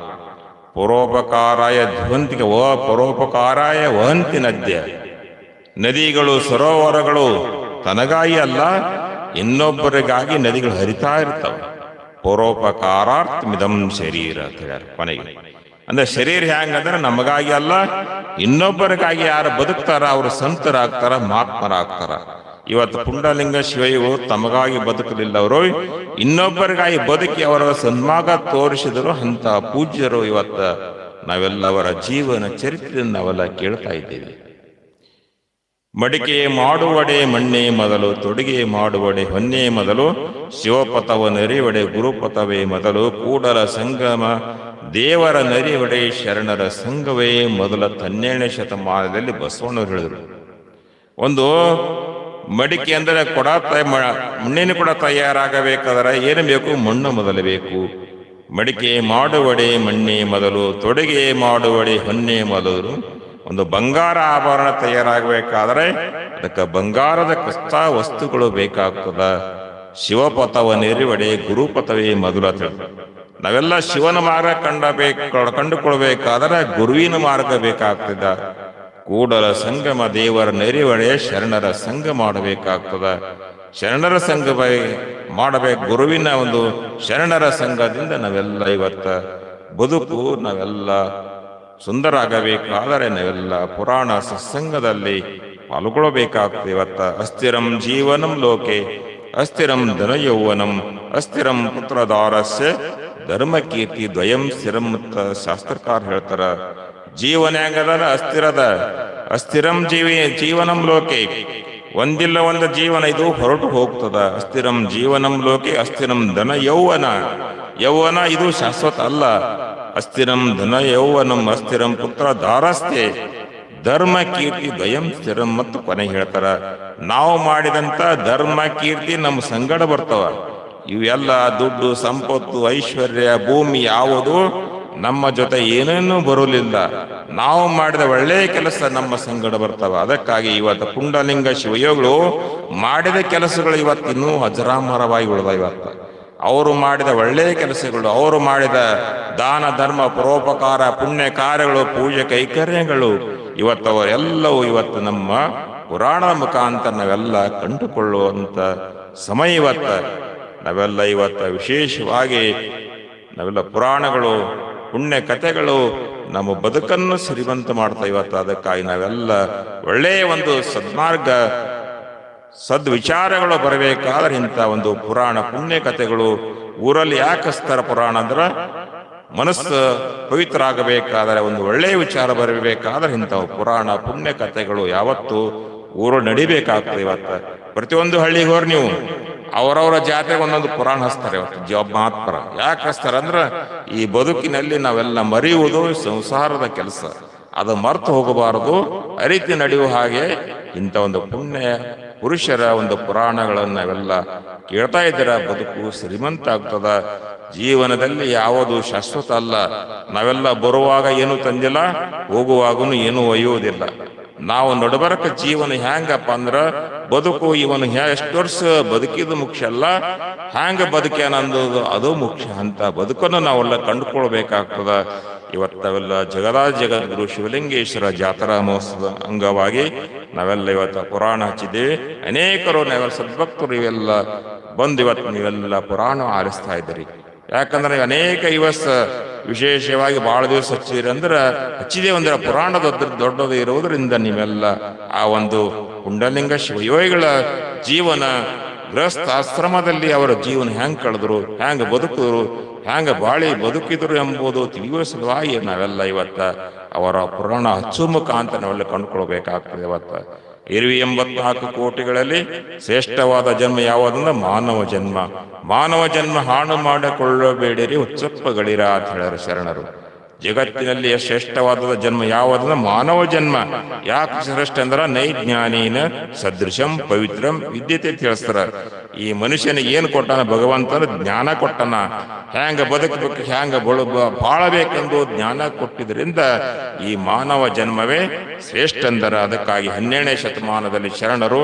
ಪರೋಪಕಾರಾಯ ಧ್ರುವಂತಿಗೆ ಪರೋಪಕಾರಾಯ ವಹಂತಿ ನದ್ಯ, ನದಿಗಳು ಸರೋವರಗಳು ತನಗಾಗಿ ಅಲ್ಲ ಇನ್ನೊಬ್ಬರಿಗಾಗಿ ನದಿಗಳು ಹರಿತಾ ಇರ್ತವೆ. ಪರೋಪಕಾರಾರ್ಥಮಿದಂ ಶರೀರ ಅಂತ ಹೇಳ್ಯಾರ ಕೊನೆಗೆ. ಅಂದ್ರೆ ಶರೀರ ಹೆಂಗಂದ್ರೆ ನಮಗಾಗಿ ಅಲ್ಲ ಇನ್ನೊಬ್ಬರಿಗಾಗಿ ಯಾರು ಬದುಕ್ತಾರ ಅವರು ಸಂತರಾಗ್ತಾರ, ಮಹಾತ್ಮರಾಗ್ತಾರ. ಇವತ್ತು ಪುಂಡಲಿಂಗ ಶಿವಯ್ಯಗಳು ತಮಗಾಗಿ ಬದುಕಲಿಲ್ಲ, ಅವರು ಇನ್ನೊಬ್ಬರಿಗಾಗಿ ಬದುಕಿ ಅವರ ಸನ್ಮಾರ್ಗ ತೋರಿಸಿದರು. ಅಂತ ಪೂಜ್ಯರು ಇವತ್ತ ನಾವೆಲ್ಲ ಅವರ ಜೀವನ ಚರಿತ್ರೆಯನ್ನು ನಾವೆಲ್ಲ ಕೇಳ್ತಾ ಇದ್ದೇವೆ. ಮಡಿಕೆ ಮಾಡುವಡೆ ಮಣ್ಣೆ ಮೊದಲು, ತೊಡಿಗೆ ಮಾಡುವಡೆ ಹೊನ್ನೆ ಮೊದಲು, ಶಿವಪಥವ ನರಿವಡೆ ಗುರುಪಥವೇ ಮೊದಲು, ಕೂಡಲ ಸಂಗಮ ದೇವರ ನರಿವಡೆ ಶರಣರ ಸಂಘವೇ ಮೊದಲ 12ನೇ ಶತಮಾನದಲ್ಲಿ ಬಸವಣ್ಣವರು ಹೇಳಿದರು. ಒಂದು ಮಡಿಕೆ ಅಂದರೆ ಮಣ್ಣಿನ ಕೂಡ ತಯಾರಾಗಬೇಕಾದರೆ ಏನು ಬೇಕು? ಮಣ್ಣು ಮೊದಲು ಬೇಕು. ಮಡಿಕೆ ಮಾಡುವಡೆ ಮಣ್ಣೆ ಮೊದಲು, ತೊಡಿಗೆ ಮಾಡುವಡೆ ಹೊನ್ನೆ ಮೊದಲು. ಒಂದು ಬಂಗಾರ ಆಭರಣ ತಯಾರಾಗಬೇಕಾದ್ರೆ ಅದಕ್ಕೆ ಬಂಗಾರದ ಕಷ್ಟ ವಸ್ತುಗಳು ಬೇಕಾಗ್ತದ. ಶಿವಪಥವ ನೆರಿವಡೆ ಗುರುಪಥವೇ ಮೊದಲು ಅಂತ ಹೇಳ್ತಾರೆ. ನಾವೆಲ್ಲ ಶಿವನ ಮಾರ್ಗ ಕಂಡುಕೊಳ್ಬೇಕಾದ್ರೆ ಗುರುವಿನ ಮಾರ್ಗ ಬೇಕಾಗ್ತದ. ಕೂಡಲ ಸಂಗಮ ದೇವರ ನೆರಿವಡೆ ಶರಣರ ಸಂಘ ಮಾಡಬೇಕಾಗ್ತದ. ಶರಣರ ಸಂಘ ಮಾಡಬೇಕು. ಗುರುವಿನ ಒಂದು ಶರಣರ ಸಂಘದಿಂದ ನಾವೆಲ್ಲ ಇವತ್ತ ಬದುಕು ನಾವೆಲ್ಲ ಸುಂದರ ಆಗಬೇಕಾದರೆ ನಾವೆಲ್ಲ ಪುರಾಣ ಸತ್ಸಂಗದಲ್ಲಿ ಪಾಲ್ಗೊಳ್ಳಬೇಕಾಗ್ತದೆ. ಇವತ್ತ ಅಸ್ಥಿರಂ ಜೀವನಂ ಲೋಕೆ ಅಸ್ಥಿರಂ ಧನ ಯೌವನಂ ಅಸ್ಥಿರಂ ಪುತ್ರದಾರಸ್ಯ ಧರ್ಮ ಕೀರ್ತಿ ದ್ವಯಂ ಸ್ಥಿರಂ ಅಂತ ಶಾಸ್ತ್ರಕಾರ ಹೇಳ್ತಾರ. ಜೀವನ ಹೆಂಗದ? ಅಸ್ಥಿರದ. ಅಸ್ಥಿರಂ ಜೀವನಂ ಲೋಕೆ, ಒಂದಿಲ್ಲ ಒಂದು ಜೀವನ ಇದು ಹೊರಟು ಹೋಗ್ತದ. ಅಸ್ಥಿರಂ ಜೀವನಂ ಲೋಕೆ ಅಸ್ಥಿರಂ ಧನ ಯೌವನ, ಯೌವನ ಇದು ಶಾಶ್ವತ ಅಲ್ಲ. ಅಸ್ಥಿರಂ ಧನ ಯೌವನಂ ಅಸ್ಥಿರಂ ಪುತ್ರ ದಾರಸ್ಥೆ ಧರ್ಮ ಕೀರ್ತಿ ದ್ವಯಂ ಸ್ಥಿರಂ ಮತ್ತು ಕೊನೆ ಹೇಳ್ತಾರ. ನಾವು ಮಾಡಿದಂತ ಧರ್ಮ ಕೀರ್ತಿ ನಮ್ಮ ಸಂಗಡ ಬರ್ತಾವ. ಇವೆಲ್ಲ ದುಡ್ಡು ಸಂಪತ್ತು ಐಶ್ವರ್ಯ ಭೂಮಿ ಯಾವುದು ನಮ್ಮ ಜೊತೆ ಏನೇನೂ ಬರೋಲಿಲ್ಲ. ನಾವು ಮಾಡಿದ ಒಳ್ಳೆಯ ಕೆಲಸ ನಮ್ಮ ಸಂಗಡ ಬರ್ತಾವ. ಅದಕ್ಕಾಗಿ ಇವತ್ತು ಪುಂಡಲಿಂಗ ಶಿವಯೋಗಿಗಳು ಮಾಡಿದ ಕೆಲಸಗಳು ಇವತ್ತಿನ್ನೂ ಅಜರಾಮರವಾಗಿ ಉಳಿದ. ಇವತ್ತು ಅವರು ಮಾಡಿದ ಒಳ್ಳೆಯ ಕೆಲಸಗಳು, ಅವರು ಮಾಡಿದ ದಾನ ಧರ್ಮ ಪರೋಪಕಾರ ಪುಣ್ಯ ಕಾರ್ಯಗಳು ಪೂಜೆ ಕೈಕರ್ಯಗಳು ಇವತ್ತವರೆಲ್ಲವೂ ಇವತ್ತು ನಮ್ಮ ಪುರಾಣದ ಮುಖಾಂತರ ನಾವೆಲ್ಲ ಕಂಡುಕೊಳ್ಳುವಂತ ಸಮಯ ಇವತ್ತ. ನಾವೆಲ್ಲ ಇವತ್ತ ವಿಶೇಷವಾಗಿ ನಾವೆಲ್ಲ ಪುರಾಣಗಳು ಪುಣ್ಯ ಕಥೆಗಳು ನಮ್ಮ ಬದುಕನ್ನು ಸಿರಿವಂತ ಮಾಡ್ತಾ ಇವತ್ತು. ಅದಕ್ಕಾಗಿ ನಾವೆಲ್ಲ ಒಳ್ಳೆಯ ಒಂದು ಸದ್ಮಾರ್ಗ ಸದ್ವಿಚಾರಗಳು ಬರಬೇಕಾದ್ರೆ ಇಂಥ ಒಂದು ಪುರಾಣ ಪುಣ್ಯ ಕಥೆಗಳು ಊರಲ್ಲಿ ಯಾಕೆ ಹಚ್ತಾರ? ಪುರಾಣ ಅಂದ್ರೆ ಮನಸ್ಸು ಪವಿತ್ರ ಆಗಬೇಕಾದರೆ ಒಂದು ಒಳ್ಳೆಯ ವಿಚಾರ ಬರಬೇಕಾದ್ರೆ ಇಂಥ ಪುರಾಣ ಪುಣ್ಯ ಕಥೆಗಳು ಯಾವತ್ತು ಊರು ನಡಿಬೇಕಾಗ್ತದೆ. ಇವತ್ತು ಪ್ರತಿಯೊಂದು ಹಳ್ಳಿಗೆ ಹೋರ್ ನೀವು ಅವರವರ ಜಾತ್ರೆಗೆ ಒಂದೊಂದು ಪುರಾಣ ಹಚ್ತಾರೆ. ಇವತ್ತು ಜವಾಬ್ ಮಾತ್ರ ಯಾಕೆ ಹಚ್ತಾರೆ ಅಂದ್ರೆ ಈ ಬದುಕಿನಲ್ಲಿ ನಾವೆಲ್ಲ ಮರೆಯುವುದು ಸಂಸಾರದ ಕೆಲಸ, ಅದು ಮರ್ತು ಹೋಗಬಾರದು, ಅರಿತಿ ನಡೆಯುವ ಹಾಗೆ ಇಂಥ ಒಂದು ಪುಣ್ಯ ಪುರುಷರ ಒಂದು ಪುರಾಣಗಳನ್ನು ನಾವೆಲ್ಲ ಕೇಳ್ತಾ ಇದ್ದೀರ. ಬದುಕು ಶ್ರೀಮಂತ ಆಗ್ತದ. ಜೀವನದಲ್ಲಿ ಯಾವುದು ಶಾಶ್ವತ ಅಲ್ಲ. ನಾವೆಲ್ಲ ಬರುವಾಗ ಏನು ತಂದಿಲ್ಲ, ಹೋಗುವಾಗೂ ಏನು ಒಯ್ಯುವುದಿಲ್ಲ. ನಾವು ನಡಬರಕ ಜೀವನ ಹೆಂಗಪ್ಪ ಅಂದ್ರ ಬದುಕು ಇವನು ಎಷ್ಟು ವರ್ಷ ಬದುಕಿದು ಮುಖ್ಯ ಅಲ್ಲ, ಹ್ಯಾಂಗ ಬದುಕ್ಯಾನ ಅನ್ನೋದು ಅದು ಮುಖ್ಯ. ಅಂತ ಬದುಕನ್ನು ನಾವೆಲ್ಲ ಕಂಡುಕೊಳ್ಬೇಕಾಗ್ತದ. ಇವತ್ತವೆಲ್ಲ ಜಗದ್ಗುರು ಶಿವಲಿಂಗೇಶ್ವರ ಜಾತ್ರಾ ಮಹೋತ್ಸವದ ಅಂಗವಾಗಿ ನಾವೆಲ್ಲ ಇವತ್ತು ಪುರಾಣ ಹಚ್ಚಿದ್ದೇವೆ. ಅನೇಕರು ನಾವೆಲ್ಲ ಸದ್ಭಕ್ತರು ಇವೆಲ್ಲ ಬಂದು ಇವತ್ತು ನೀವೆಲ್ಲ ಪುರಾಣ ಆಲಿಸ್ತಾ ಇದ್ದೀರಿ. ಯಾಕಂದ್ರೆ ಅನೇಕ ಇವಸ್ ವಿಶೇಷವಾಗಿ ಬಹಳ ದಿವಸ ಹಚ್ಚಿದ್ರಿ ಅಂದ್ರೆ ಹಚ್ಚಿದೇವು ಅಂದ್ರೆ ಪುರಾಣ ದೊಡ್ಡದು ಇರುವುದರಿಂದ ನೀವೆಲ್ಲ ಆ ಒಂದು ಪುಂಡಲಿಂಗ ಶಿವಯೋಗಿಗಳ ಜೀವನ ಗೃಹಸ್ಥಾಶ್ರಮದಲ್ಲಿ ಅವರ ಜೀವನ ಹೆಂಗ್ ಕಳೆದ್ರು, ಹೆಂಗ ಬದುಕಿದ್ರು, ಹೆಂಗ ಬಾಳಿ ಬದುಕಿದ್ರು ಎಂಬುದು ತಿಳಿಯುವ ಸಲುವಾಗಿ ನಾವೆಲ್ಲ ಇವತ್ತ ಅವರ ಪುರಾಣ ಹಚ್ಚು ಮುಖಾಂತರ ನಾವೆಲ್ಲ ಕಂಡುಕೊಳ್ಬೇಕಾಗ್ತದೆ. ಇವತ್ತ 84 ಕೋಟಿಗಳಲ್ಲಿ ಶ್ರೇಷ್ಠವಾದ ಜನ್ಮ ಯಾವುದಂದ್ರೆ ಮಾನವ ಜನ್ಮ. ಮಾನವ ಜನ್ಮ ಹಾಳು ಮಾಡಿಕೊಳ್ಳಬೇಡಿರಿ ಹುಚ್ಚಪ್ಪಗಳಿರ ಅಂತ ಹೇಳ್ಯಾರ ಶರಣರು. ಜಗತ್ತಿನಲ್ಲಿ ಶ್ರೇಷ್ಠವಾದ ಜನ್ಮ ಯಾವುದಂದ್ರೆ ಮಾನವ ಜನ್ಮ. ಯಾಕೆ ಶ್ರೇಷ್ಠ ಅಂದ್ರ ನೈಜ್ಞಾನೀನ ಸದೃಶಂ ಪವಿತ್ರಂ ವಿದ್ಯತೆ ತಿಳಿಸ್ತಾರ. ಈ ಮನುಷ್ಯನಿಗೆ ಏನ್ ಕೊಟ್ಟಾನ ಭಗವಂತನ ಜ್ಞಾನ ಕೊಟ್ಟನ, ಹ್ಯಾಂಗ ಬದುಕಬೇಕು, ಹ್ಯಾಂಗ ಬಾಳಬೇಕೆಂದು ಜ್ಞಾನ ಕೊಟ್ಟಿದ್ರಿಂದ ಈ ಮಾನವ ಜನ್ಮವೇ ಶ್ರೇಷ್ಠ ಅಂದರ. ಅದಕ್ಕಾಗಿ 12ನೇ ಶತಮಾನದಲ್ಲಿ ಶರಣರು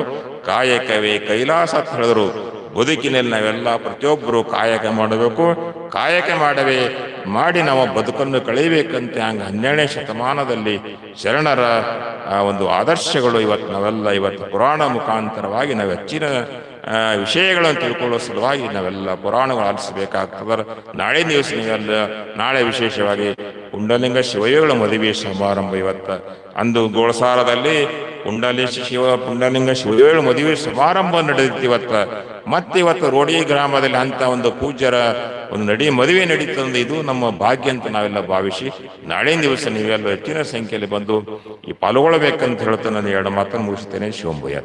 ಕಾಯಕವೇ ಕೈಲಾಸ ಅಂತ ಹೇಳಿದ್ರು. ಬದುಕಿನಲ್ಲಿ ನಾವೆಲ್ಲ ಪ್ರತಿಯೊಬ್ಬರು ಕಾಯಕ ಮಾಡಬೇಕು, ಕಾಯಕ ಮಾಡಿ ನಾವು ಬದುಕನ್ನು ಕಳೀಬೇಕಂತ ಹಂಗ 12ನೇ ಶತಮಾನದಲ್ಲಿ ಶರಣರ ಒಂದು ಆದರ್ಶಗಳು ಇವತ್ತು ಪುರಾಣ ಮುಖಾಂತರವಾಗಿ ನಾವು ಹೆಚ್ಚಿನ ವಿಷಯಗಳನ್ನು ತಿಳ್ಕೊಳ್ಳೋ ಸಲುವಾಗಿ ನಾವೆಲ್ಲ ಪುರಾಣಗಳು ಆಲಿಸಬೇಕಾಗ್ತದ. ನಾಳೆ ದಿವಸ ನಾಳೆ ವಿಶೇಷವಾಗಿ ಪುಂಡಲಿಂಗ ಶಿವಯೋಗಿಗಳ ಮದುವೆ ಸಮಾರಂಭ ಅಂದು ಗೋಳಸಾರದಲ್ಲಿ ಪುಂಡಲಿಂಗ ಶಿವಯೋಗಿಗಳ ಮದುವೆ ಸಮಾರಂಭ ನಡೆದಿತ್ತು ಇವತ್ತು ರೋಡಿ ಗ್ರಾಮದಲ್ಲಿ ಅಂತ ಒಂದು ಪೂಜ್ಯರ ಒಂದು ಮದುವೆ ನಡೀತಂದ್ರೆ ಇದು ನಮ್ಮ ಭಾಗ್ಯ ಅಂತ ನಾವೆಲ್ಲ ಭಾವಿಸಿ ನಾಳೆ ದಿವಸ ನೀವೆಲ್ಲ ಹೆಚ್ಚಿನ ಸಂಖ್ಯೆಯಲ್ಲಿ ಬಂದು ಈ ಪಾಲ್ಗೊಳ್ಬೇಕಂತ ಹೇಳ್ತಾ ನಾನು 2 ಮಾತನ್ನು ಮುಗಿಸ್ತೇನೆ. ಶಿವಂಭಯ್ಯ.